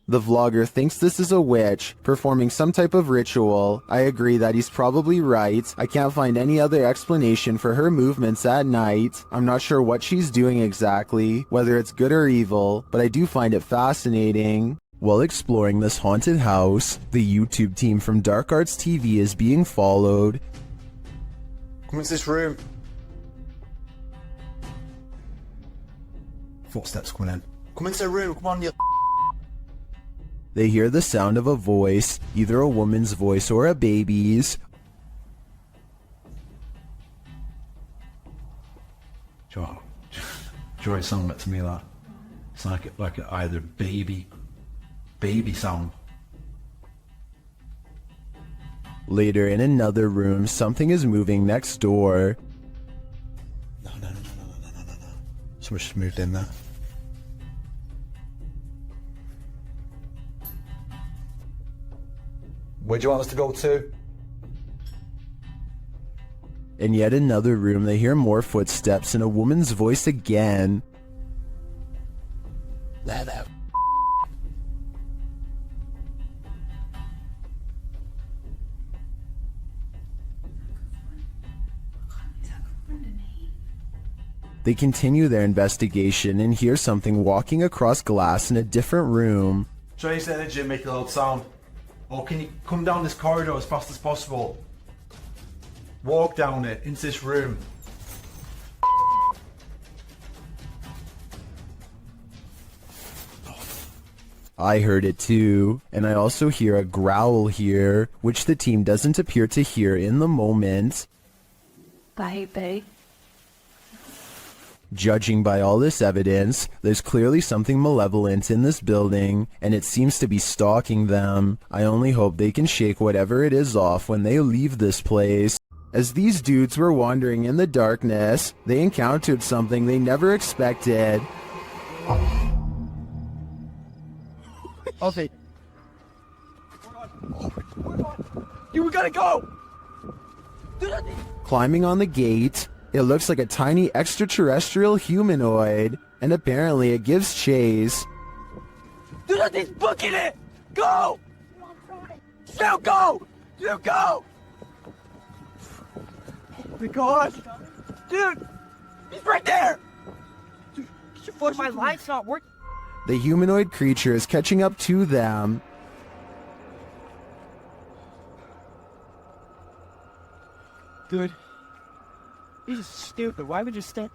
The vlogger thinks this is a witch performing some type of ritual. I agree that he's probably right. I can't find any other explanation for her movements at night. I'm not sure what she's doing exactly, whether it's good or evil, but I do find it fascinating. While exploring this haunted house, the YouTube team from Dark Arts TV is being followed. Come into this room. Footsteps coming in. Come into the room, come on, you. They hear the sound of a voice, either a woman's voice or a baby's. Joy sounded it to me that. It's like either baby sound. Later, in another room, something is moving next door. No. Someone's just moved in there. Where do you want us to go to? In yet another room, they hear more footsteps and a woman's voice again. There. They continue their investigation and hear something walking across glass in a different room. Try use energy and make a loud sound. Or can you come down this corridor as fast as possible? Walk down it into this room. I heard it too, and I also hear a growl here, which the team doesn't appear to hear in the moment. Bye, babe. Judging by all this evidence, there's clearly something malevolent in this building, and it seems to be stalking them. I only hope they can shake whatever it is off when they leave this place. As these dudes were wandering in the darkness, they encountered something they never expected. Okay. Dude, we gotta go! Climbing on the gate, it looks like a tiny extraterrestrial humanoid, and apparently it gives chase. Dude, he's booking it! Go! Now go! Dude, go! Oh my gosh! Dude! He's right there! Dude, get your foot. My light's not working. The humanoid creature is catching up to them. Dude. This is stupid. Why would you stand?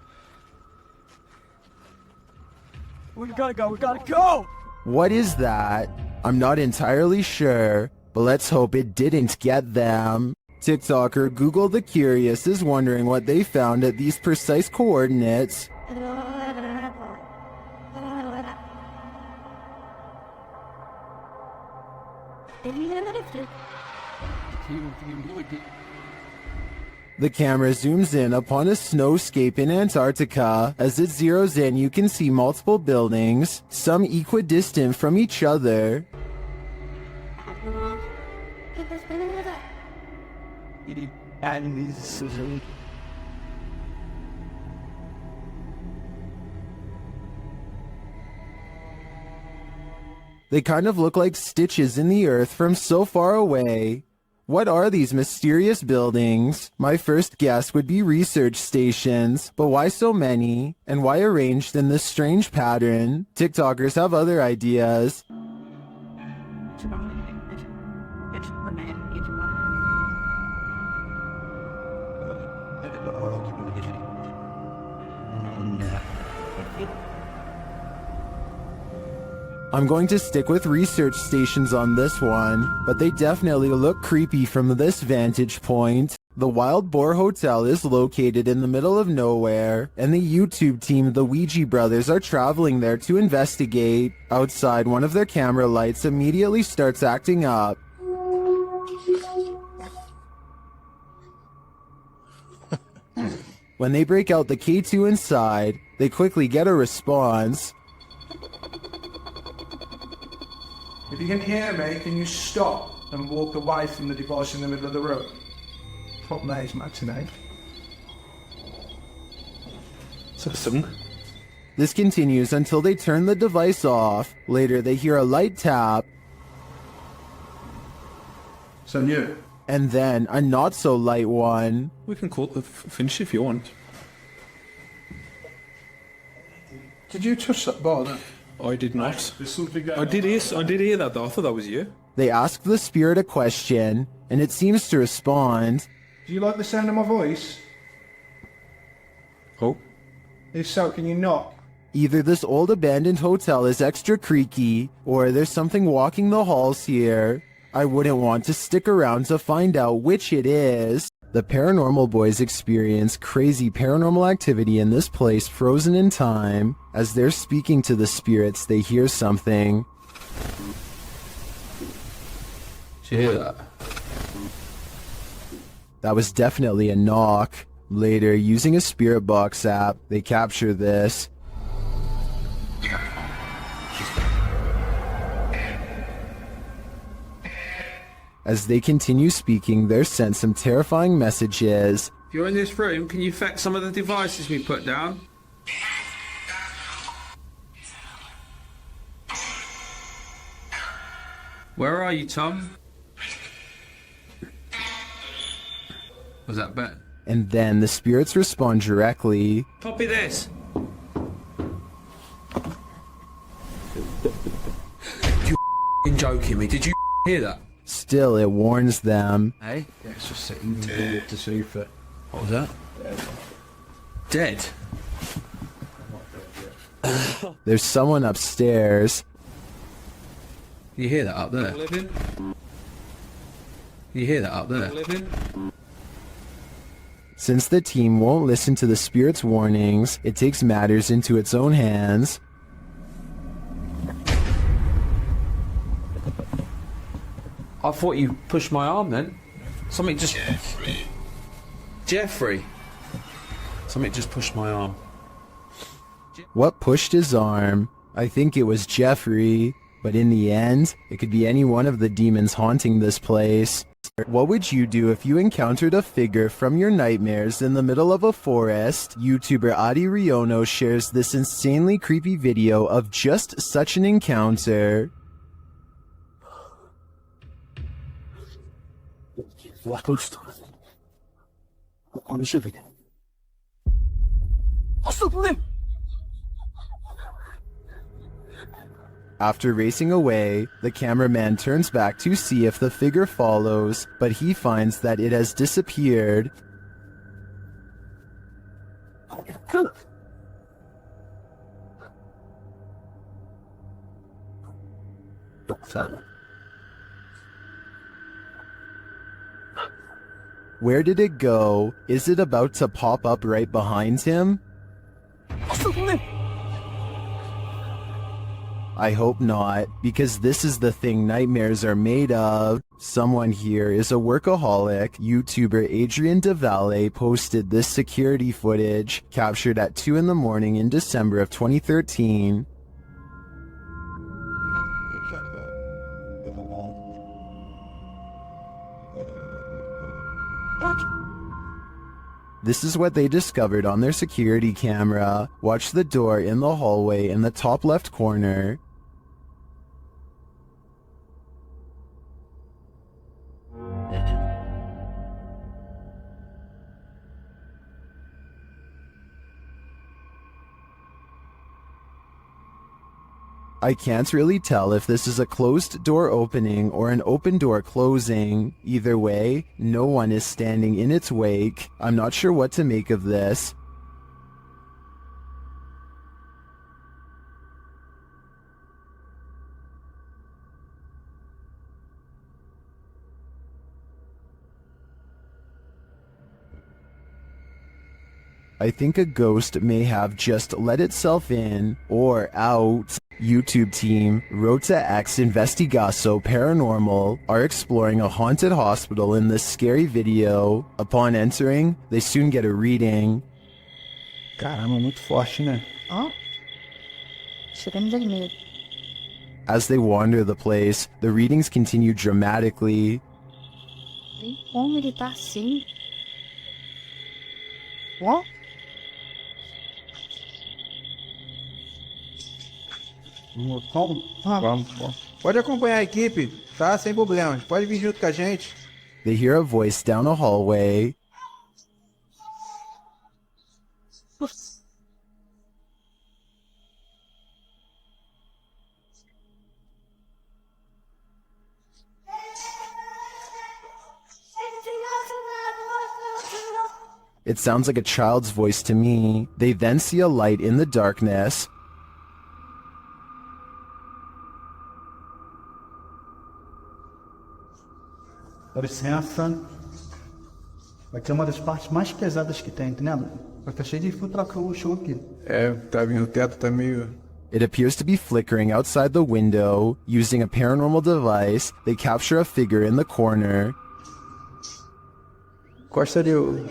We gotta go! What is that? I'm not entirely sure, but let's hope it didn't get them. TikToker Google the Curious is wondering what they found at these precise coordinates. The camera zooms in upon a snowscape in Antarctica. As it zeroes in, you can see multiple buildings, some equidistant from each other. They kind of look like stitches in the earth from so far away. What are these mysterious buildings? My first guess would be research stations, but why so many? And why arranged in this strange pattern? TikTokers have other ideas. I'm going to stick with research stations on this one, but they definitely look creepy from this vantage point. The Wild Boar Hotel is located in the middle of nowhere, and the YouTube team, the Ouija brothers, are traveling there to investigate. Outside, one of their camera lights immediately starts acting up. When they break out the K2 inside, they quickly get a response. If you can hear me, can you stop and walk away from the device in the middle of the room? Fuck me, it's matinee. This continues until they turn the device off. Later, they hear a light tap. So new. And then a not-so-light one. We can call it the finish if you want. Did you touch that bar then? I did not. There's something going I did hear that though. I thought that was you. They ask the spirit a question, and it seems to respond. Do you like the sound of my voice? Oh. If so, can you knock? Either this old abandoned hotel is extra creaky, or there's something walking the halls here. I wouldn't want to stick around to find out which it is. The paranormal boys experience crazy paranormal activity in this place frozen in time. As they're speaking to the spirits, they hear something. Did you hear that? That was definitely a knock. Later, using a spirit box app, they capture this. As they continue speaking, they're sent some terrifying messages. If you're in this room, can you fax some of the devices we put down? Where are you, Tom? Was that Ben? And then the spirits respond directly. Copy this. You joking me? Did you hear that? Still, it warns them. Hey? Yeah, it's just sitting to see for... What was that? Dead. There's someone upstairs. You hear that up there? You hear that up there? Since the team won't listen to the spirit's warnings, it takes matters into its own hands. I thought you pushed my arm then. Something just... Jeffrey. Something just pushed my arm. What pushed his arm? I think it was Jeffrey. But in the end, it could be any one of the demons haunting this place. What would you do if you encountered a figure from your nightmares in the middle of a forest? YouTuber Adi Riono shares this insanely creepy video of just such an encounter. After racing away, the cameraman turns back to see if the figure follows, but he finds that it has disappeared. Where did it go? Is it about to pop up right behind him? I hope not, because this is the thing nightmares are made of. Someone here is a workaholic. YouTuber Adrian DeValle posted this security footage captured at 2 in the morning in December of 2013. This is what they discovered on their security camera. Watch the door in the hallway in the top left corner. I can't really tell if this is a closed door opening or an open door closing. Either way, no one is standing in its wake. I'm not sure what to make of this. I think a ghost may have just let itself in or out. YouTube team Rota X Investigaso Paranormal are exploring a haunted hospital in this scary video. Upon entering, they soon get a reading. Caramba, muito forte, né? Ó. Chegando vermelho. As they wander the place, the readings continue dramatically. Nem como ele tá assim. Ó. Vamos. Pode acompanhar a equipe, tá? Sem problemas. Pode vir junto com a gente. They hear a voice down a hallway. It sounds like a child's voice to me. They then see a light in the darkness. Dá licença. Vai ter uma das partes mais pesadas que tem, entendeu? Vai estar cheio de filtração no chão aqui. É, tá vindo, o teto tá meio... It appears to be flickering outside the window. Using a paranormal device, they capture a figure in the corner. Costa ali o...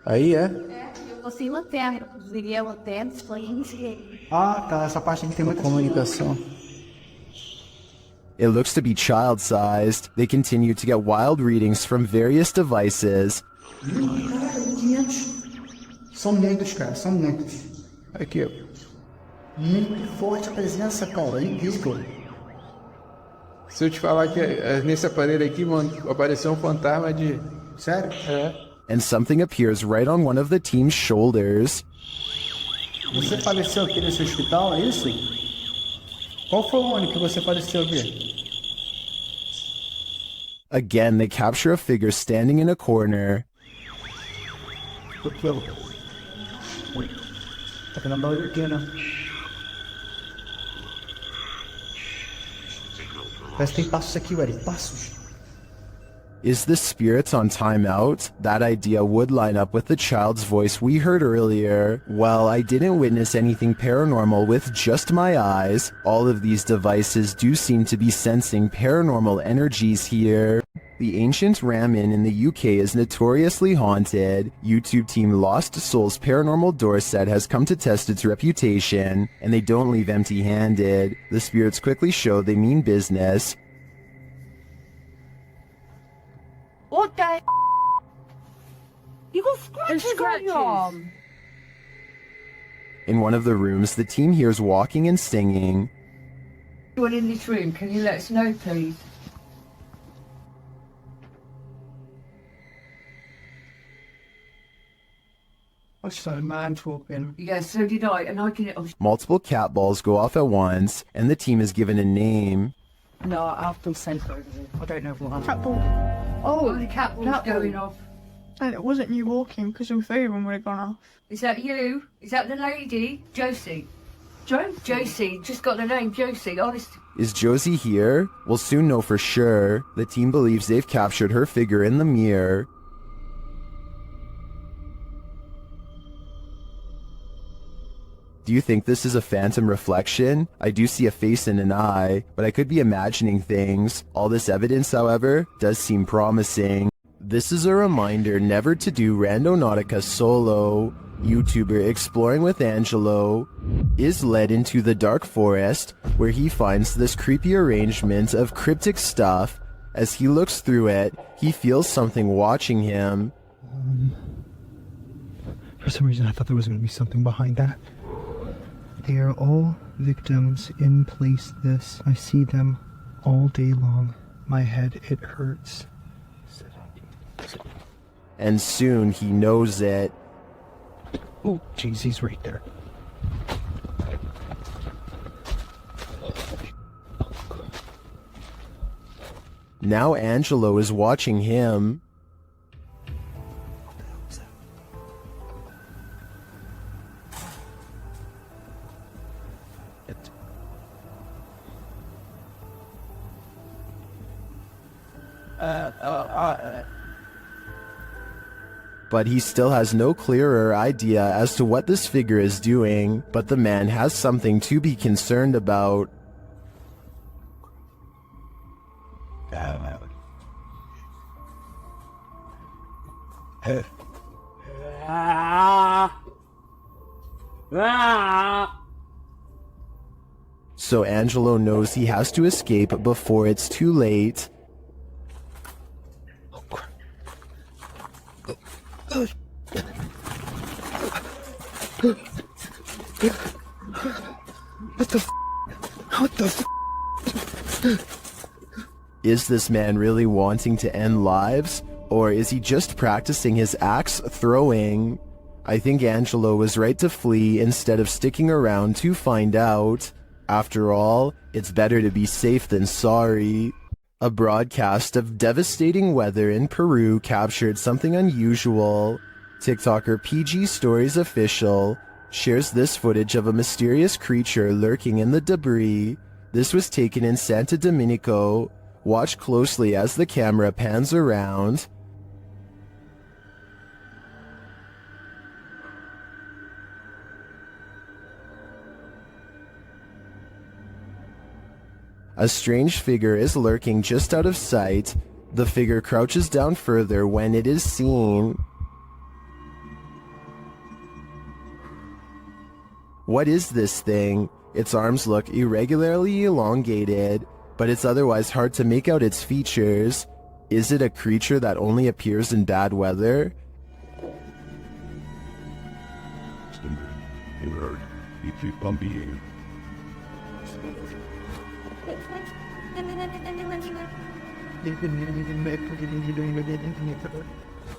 Aí é? Eu vou sem lanterna. Desliguei a lanterna, desconheci. Ah, tá. Essa parte aqui tem muita comunicação. It looks to be child-sized. They continue to get wild readings from various devices. São muitos, cara. São muitos. Aqui, ó. Muito forte a presença, cara. É incrível. Se eu te falar que nesse aparelho aqui, mano, apareceu um fantasma de... Sério? É. And something appears right on one of the team's shoulders. Você faleceu aqui nesse hospital, é isso? Qual foi o ano que você faleceu aqui? Again, they capture a figure standing in a corner. Tá querendo dar olho aqui, né? Parece que tem passos aqui, velho. Passos. Is the spirit on timeout? That idea would line up with the child's voice we heard earlier. Well, I didn't witness anything paranormal with just my eyes. All of these devices do seem to be sensing paranormal energies here. The ancient Ramin in the UK is notoriously haunted. YouTube team Lost Souls Paranormal Door Set has come to test its reputation, and they don't leave empty-handed. The spirits quickly show they mean business. What the f? You got scratches on your arm. In one of the rooms, the team hears walking and singing. Anyone in this room, can you let us know, please? I saw a man talking. Yeah, so did I, and I can... Multiple cat balls go off at once, and the team is given a name. No, I'll feel sent over there. I don't know what Cat ball. Oh, the cat ball's going off. And it wasn't you walking because your phone would have gone off. Is that you? Is that the lady? Josie? Josie, just got the name Josie, honest. Is Josie here? We'll soon know for sure. The team believes they've captured her figure in the mirror. Do you think this is a phantom reflection? I do see a face and an eye, but I could be imagining things. All this evidence, however, does seem promising. This is a reminder never to do Randonautica solo. YouTuber Exploring with Angelo is led into the dark forest where he finds this creepy arrangement of cryptic stuff. As he looks through it, he feels something watching him. For some reason I thought there was going to be something behind that. They are all victims in place this. I see them all day long. My head, it hurts. And soon he knows it. Oh, jeez, he's right there. Now Angelo is watching him. But he still has no clearer idea as to what this figure is doing, but the man has something to be concerned about. So Angelo knows he has to escape before it's too late. What the f? What the f? Is this man really wanting to end lives? Or is he just practicing his axe throwing? I think Angelo was right to flee instead of sticking around to find out. After all, it's better to be safe than sorry. A broadcast of devastating weather in Peru captured something unusual. TikToker PG Stories Official shares this footage of a mysterious creature lurking in the debris. This was taken in Santo Domenico. Watch closely as the camera pans around. A strange figure is lurking just out of sight. The figure crouches down further when it is seen. What is this thing? Its arms look irregularly elongated, but it's otherwise hard to make out its features. Is it a creature that only appears in bad weather?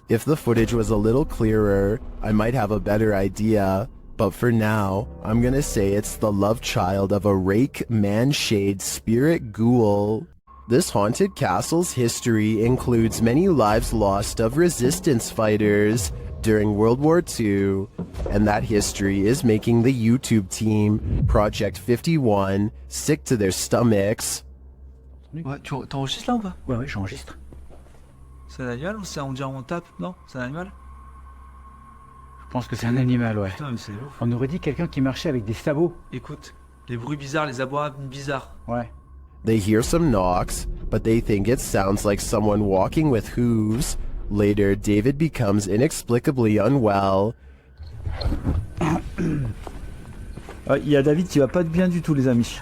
If the footage was a little clearer, I might have a better idea. But for now, I'm gonna say it's the love child of a rake man-shade spirit ghoul. This haunted castle's history includes many lives lost of resistance fighters during World War II, and that history is making the YouTube team, Project 51, sick to their stomachs. Ouais, t'enregistres là ou pas? Ouais, j'enregistre. C'est un animal ou on dirait on tape? Non, c'est un animal? Je pense que c'est un animal, ouais. Putain, mais c'est ouf. On aurait dit quelqu'un qui marchait avec des sabots. Écoute, les bruits bizarres, les abois bizarres. Ouais. They hear some knocks, but they think it sounds like someone walking with hooves. Later, David becomes inexplicably unwell. Il y a David qui va pas bien du tout, les amis.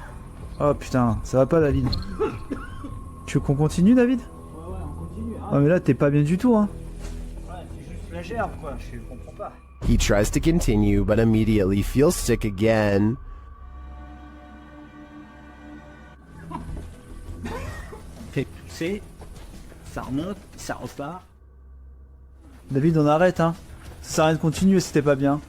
Oh putain, ça va pas, David. Tu veux qu'on continue, David? Ouais, on continue. Hein. Ah, mais là, t'es pas bien du tout, hein. Ouais, c'est juste la gerbe, quoi. Je comprends pas. He tries to continue, but immediately feels sick again. Fait pousser, ça remonte, ça repart. David, on arrête, hein. Ça sert à rien de continuer si t'es pas bien.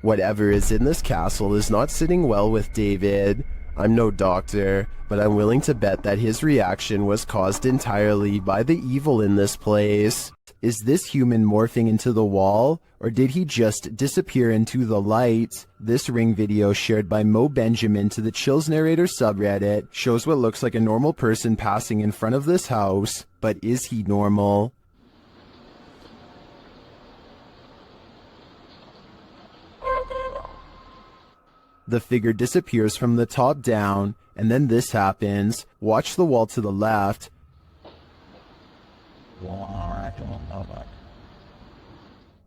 Whatever is in this castle is not sitting well with David. I'm no doctor, but I'm willing to bet that his reaction was caused entirely by the evil in this place. Is this human morphing into the wall, or did he just disappear into the light? This Ring video shared by Mo Benjamin to the Chills Narrator subreddit shows what looks like a normal person passing in front of this house, but is he normal? The figure disappears from the top down, and then this happens. Watch the wall to the left.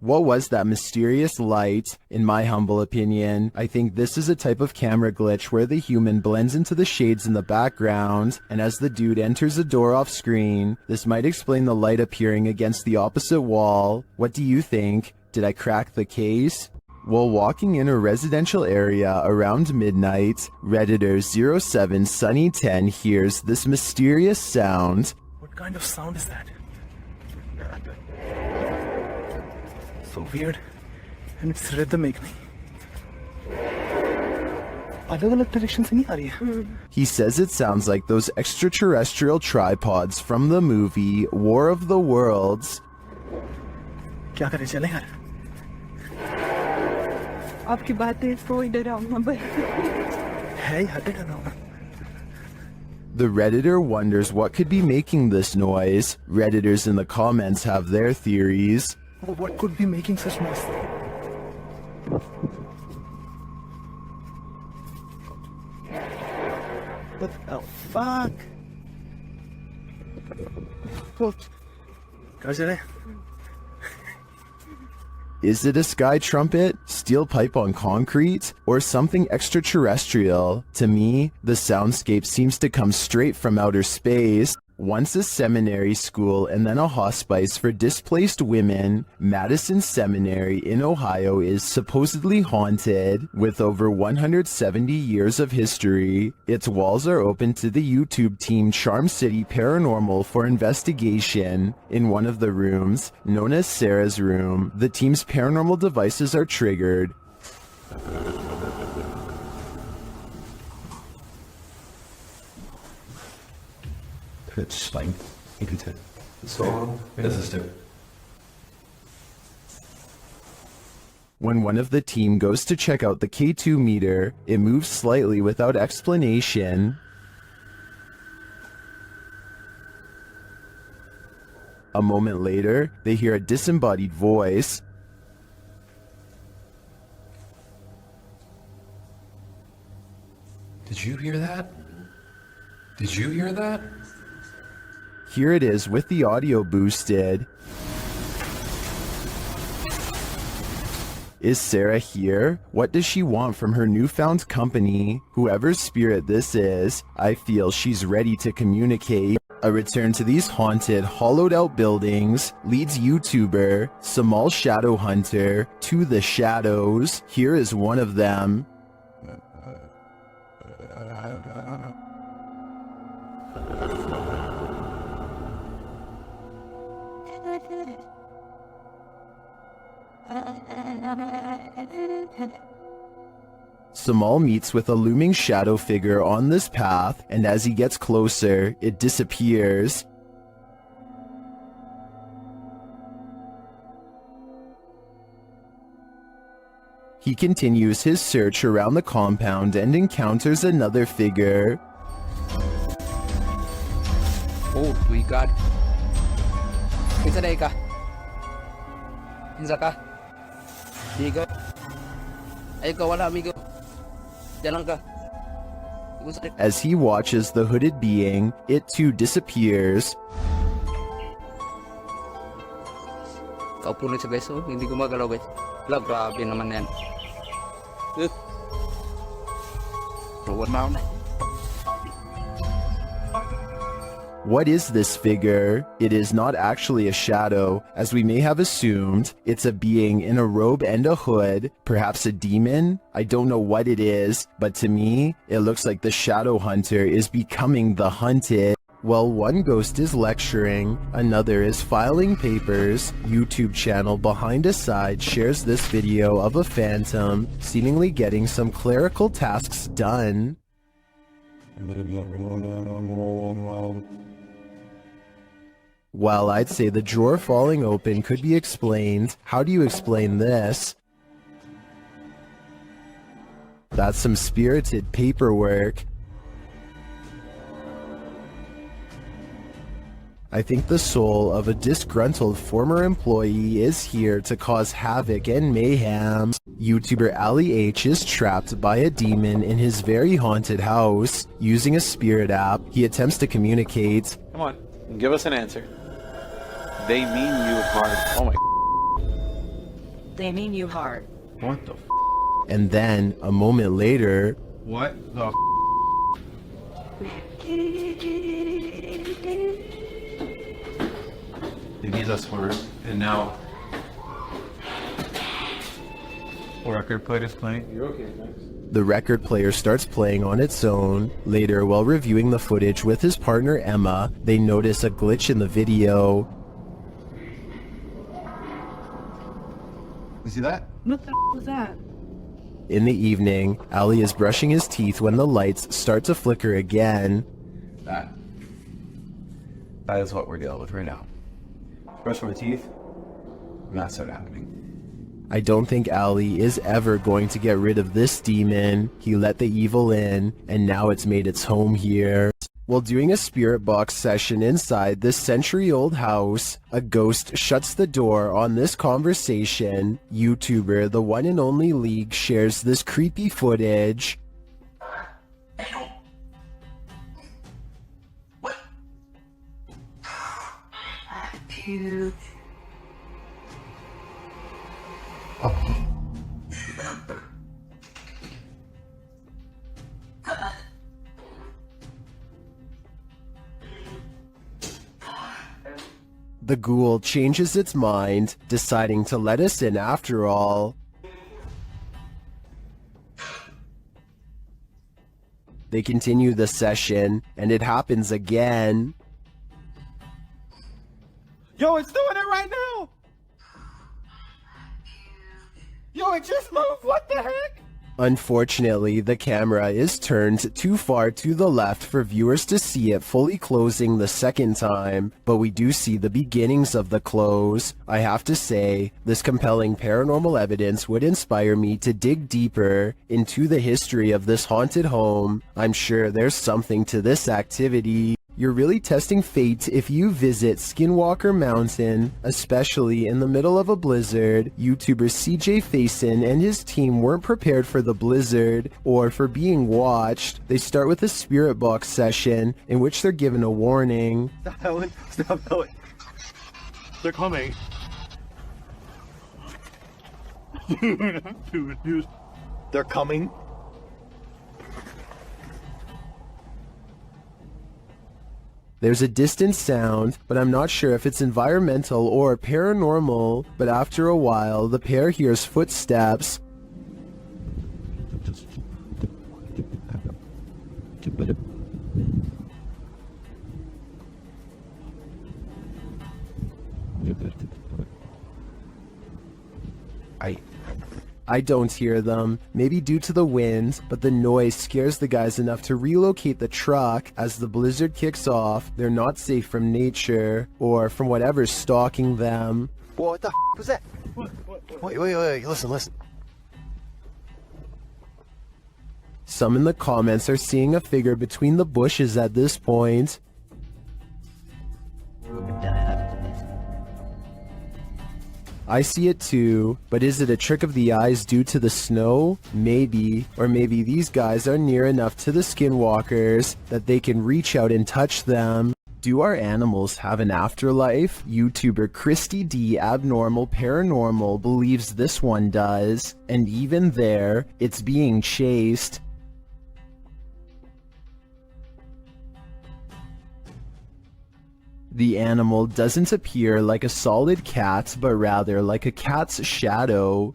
What was that mysterious light? In my humble opinion, I think this is a type of camera glitch where the human blends into the shades in the background, and as the dude enters the door off screen, this might explain the light appearing against the opposite wall. What do you think? Did I crack the case? While walking in a residential area around midnight, Redditor 07Sunny10 hears this mysterious sound. What kind of sound is that? So weird, and it's rhythmic. अलग-अलग direction से नहीं आ रही है. He says it sounds like those extraterrestrial tripods from the movie War of the Worlds. क्या करें, चलें यार? आपकी बातें कोई डरावना बन है यार, डरावना. The Redditor wonders what could be making this noise. Redditors in the comments have their theories. What could be making such noise? What the fuck? कहाँ चले? Is it a sky trumpet, steel pipe on concrete, or something extraterrestrial? To me, the soundscape seems to come straight from outer space. Once a seminary school and then a hospice for displaced women, Madison Seminary in Ohio is supposedly haunted. With over 170 years of history, its walls are open to the YouTube team Charm City Paranormal for investigation. In one of the rooms, known as Sarah's room, the team's paranormal devices are triggered. It's like, you can tell. So, this is too. When one of the team goes to check out the K2 meter, it moves slightly without explanation. A moment later, they hear a disembodied voice. Did you hear that? Did you hear that? Here it is with the audio boosted. Is Sarah here? What does she want from her newfound company? Whoever's spirit this is, I feel she's ready to communicate. A return to these haunted, hollowed out buildings leads YouTuber Samal Shadow Hunter to the shadows. Here is one of them. Samal meets with a looming shadow figure on this path, and as he gets closer, it disappears. He continues his search around the compound and encounters another figure. Oh, we got. Isa day ka. Isa ka. Amigo. Ay ka wala amigo. Diyan lang ka. As he watches the hooded being, it too disappears. Kaupo na siya guys, oh. Hindi gumagalaw guys. Wala, grabe naman yan. Ruwan na ako na. What is this figure? It is not actually a shadow, as we may have assumed. It's a being in a robe and a hood, perhaps a demon? I don't know what it is, but to me, it looks like the shadow hunter is becoming the hunted. While one ghost is lecturing, another is filing papers. YouTube channel Behind a Side shares this video of a phantom seemingly getting some clerical tasks done. While I'd say the drawer falling open could be explained, how do you explain this? That's some spirited paperwork. I think the soul of a disgruntled former employee is here to cause havoc and mayhem. YouTuber Ali H is trapped by a demon in his very haunted house. Using a spirit app, he attempts to communicate. Come on, give us an answer. They mean you hard. Oh my. They mean you hard. What the? And then, a moment later, What the? They need us for it, and now. Record player is playing. You're okay, thanks. the record player starts playing on its own. Later, while reviewing the footage with his partner Emma, they notice a glitch in the video. You see that? What the was that? In the evening, Ali is brushing his teeth when the lights start to flicker again. That is what we're dealing with right now. Brush my teeth, and that started happening. I don't think Ali is ever going to get rid of this demon. He let the evil in, and now it's made its home here. While doing a spirit box session inside this century-old house, a ghost shuts the door on this conversation. YouTuber The One and Only League shares this creepy footage. Puke. The ghoul changes its mind, deciding to let us in after all. They continue the session, and it happens again. Yo, it's doing it right now! Yo, it just moved! What the heck? Unfortunately, the camera is turned too far to the left for viewers to see it fully closing the second time, but we do see the beginnings of the close. I have to say, this compelling paranormal evidence would inspire me to dig deeper into the history of this haunted home. I'm sure there's something to this activity. You're really testing fate if you visit Skinwalker Mountain, especially in the middle of a blizzard. YouTuber CJ Faison and his team weren't prepared for the blizzard or for being watched. They start with a spirit box session in which they're given a warning. Stop going. Stop going. They're coming. They're coming. There's a distant sound, but I'm not sure if it's environmental or paranormal. But after a while, the pair hears footsteps. I don't hear them, maybe due to the wind, but the noise scares the guys enough to relocate the truck. As the blizzard kicks off, they're not safe from nature, or from whatever's stalking them. What the was that? Wait, listen. Some in the comments are seeing a figure between the bushes at this point. I see it too, but is it a trick of the eyes due to the snow? Maybe. Or maybe these guys are near enough to the skinwalkers that they can reach out and touch them. Do our animals have an afterlife? YouTuber Christy D Abnormal Paranormal believes this one does. And even there, it's being chased. The animal doesn't appear like a solid cat, but rather like a cat's shadow.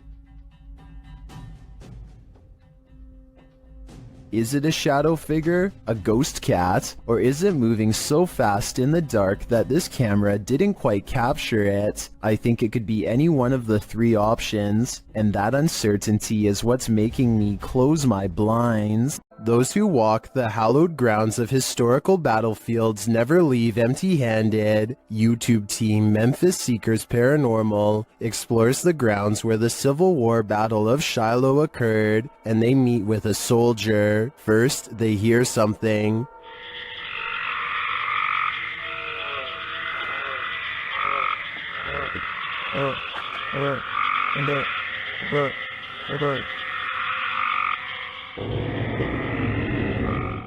Is it a shadow figure, a ghost cat, or is it moving so fast in the dark that this camera didn't quite capture it? I think it could be any one of the three options, and that uncertainty is what's making me close my blinds. Those who walk the hallowed grounds of historical battlefields never leave empty-handed. YouTube team Memphis Seekers Paranormal explores the grounds where the Civil War Battle of Shiloh occurred, and they meet with a soldier. First, they hear something.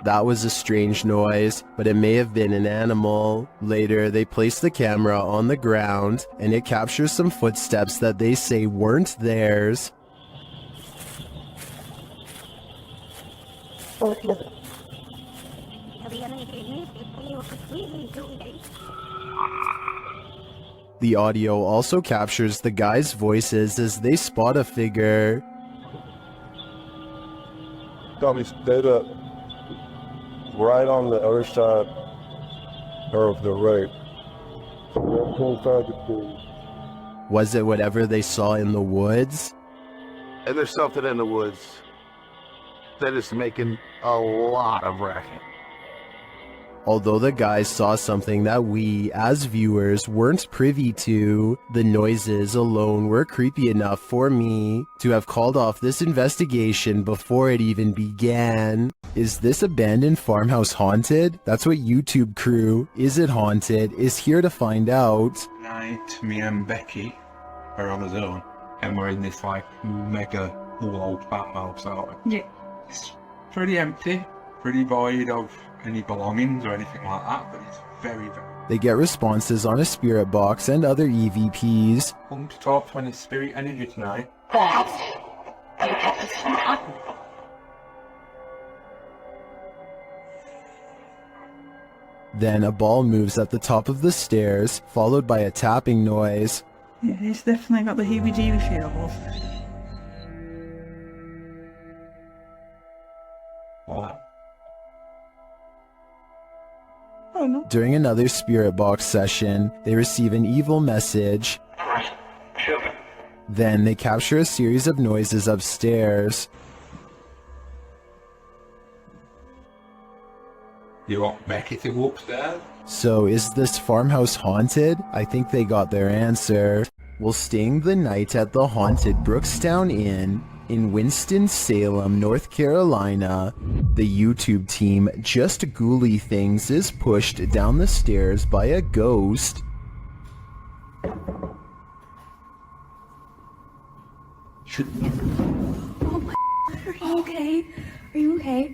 That was a strange noise, but it may have been an animal. Later, they place the camera on the ground, and it captures some footsteps that they say weren't theirs. The audio also captures the guys' voices as they spot a figure. Got me dead up. Right on the other side of the road. Was it whatever they saw in the woods? And there's something in the woods that is making a lot of racket. Although the guys saw something that we, as viewers, weren't privy to, the noises alone were creepy enough for me to have called off this investigation before it even began. Is this abandoned farmhouse haunted? That's what YouTube crew, Is It Haunted, is here to find out. Tonight, me and Becky are on his own, and we're in this like mega old farmhouse out. Yeah. It's pretty empty, pretty void of any belongings or anything like that, but it's very, very... They get responses on a spirit box and other EVPs. Come to talk to any spirit energy tonight. Then a ball moves at the top of the stairs, followed by a tapping noise. Yeah, he's definitely got the heebie-jeebie feels. What? Oh no. During another spirit box session, they receive an evil message. Then they capture a series of noises upstairs. You want Becky to go upstairs? So is this farmhouse haunted? I think they got their answer. While staying the night at the haunted Brookstown Inn in Winston-Salem, North Carolina, the YouTube team Just Ghouly Things is pushed down the stairs by a ghost. Oh my. Are you okay? Are you okay?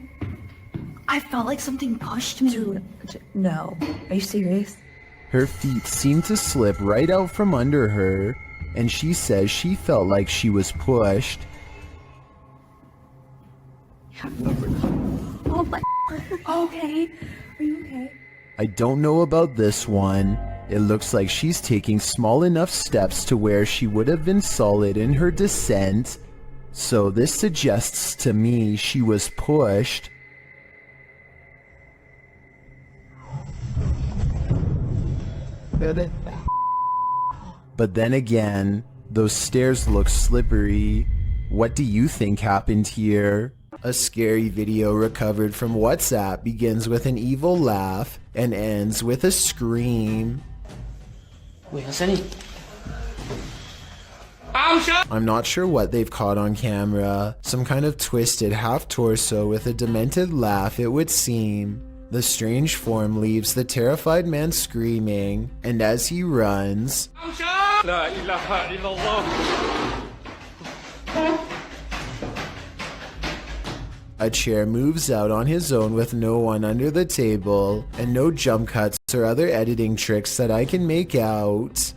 I felt like something pushed me. Dude, no. Are you serious? Her feet seem to slip right out from under her, and she says she felt like she was pushed. Oh my. Okay. Are you okay? I don't know about this one. It looks like she's taking small enough steps to where she would have been solid in her descent, so this suggests to me she was pushed. But then again, those stairs look slippery. What do you think happened here? A scary video recovered from WhatsApp begins with an evil laugh and ends with a scream. I'm not sure what they've caught on camera. Some kind of twisted half-torso with a demented laugh, it would seem. The strange form leaves the terrified man screaming, and as he runs, a chair moves out on his own with no one under the table, and no jump cuts or other editing tricks that I can make out.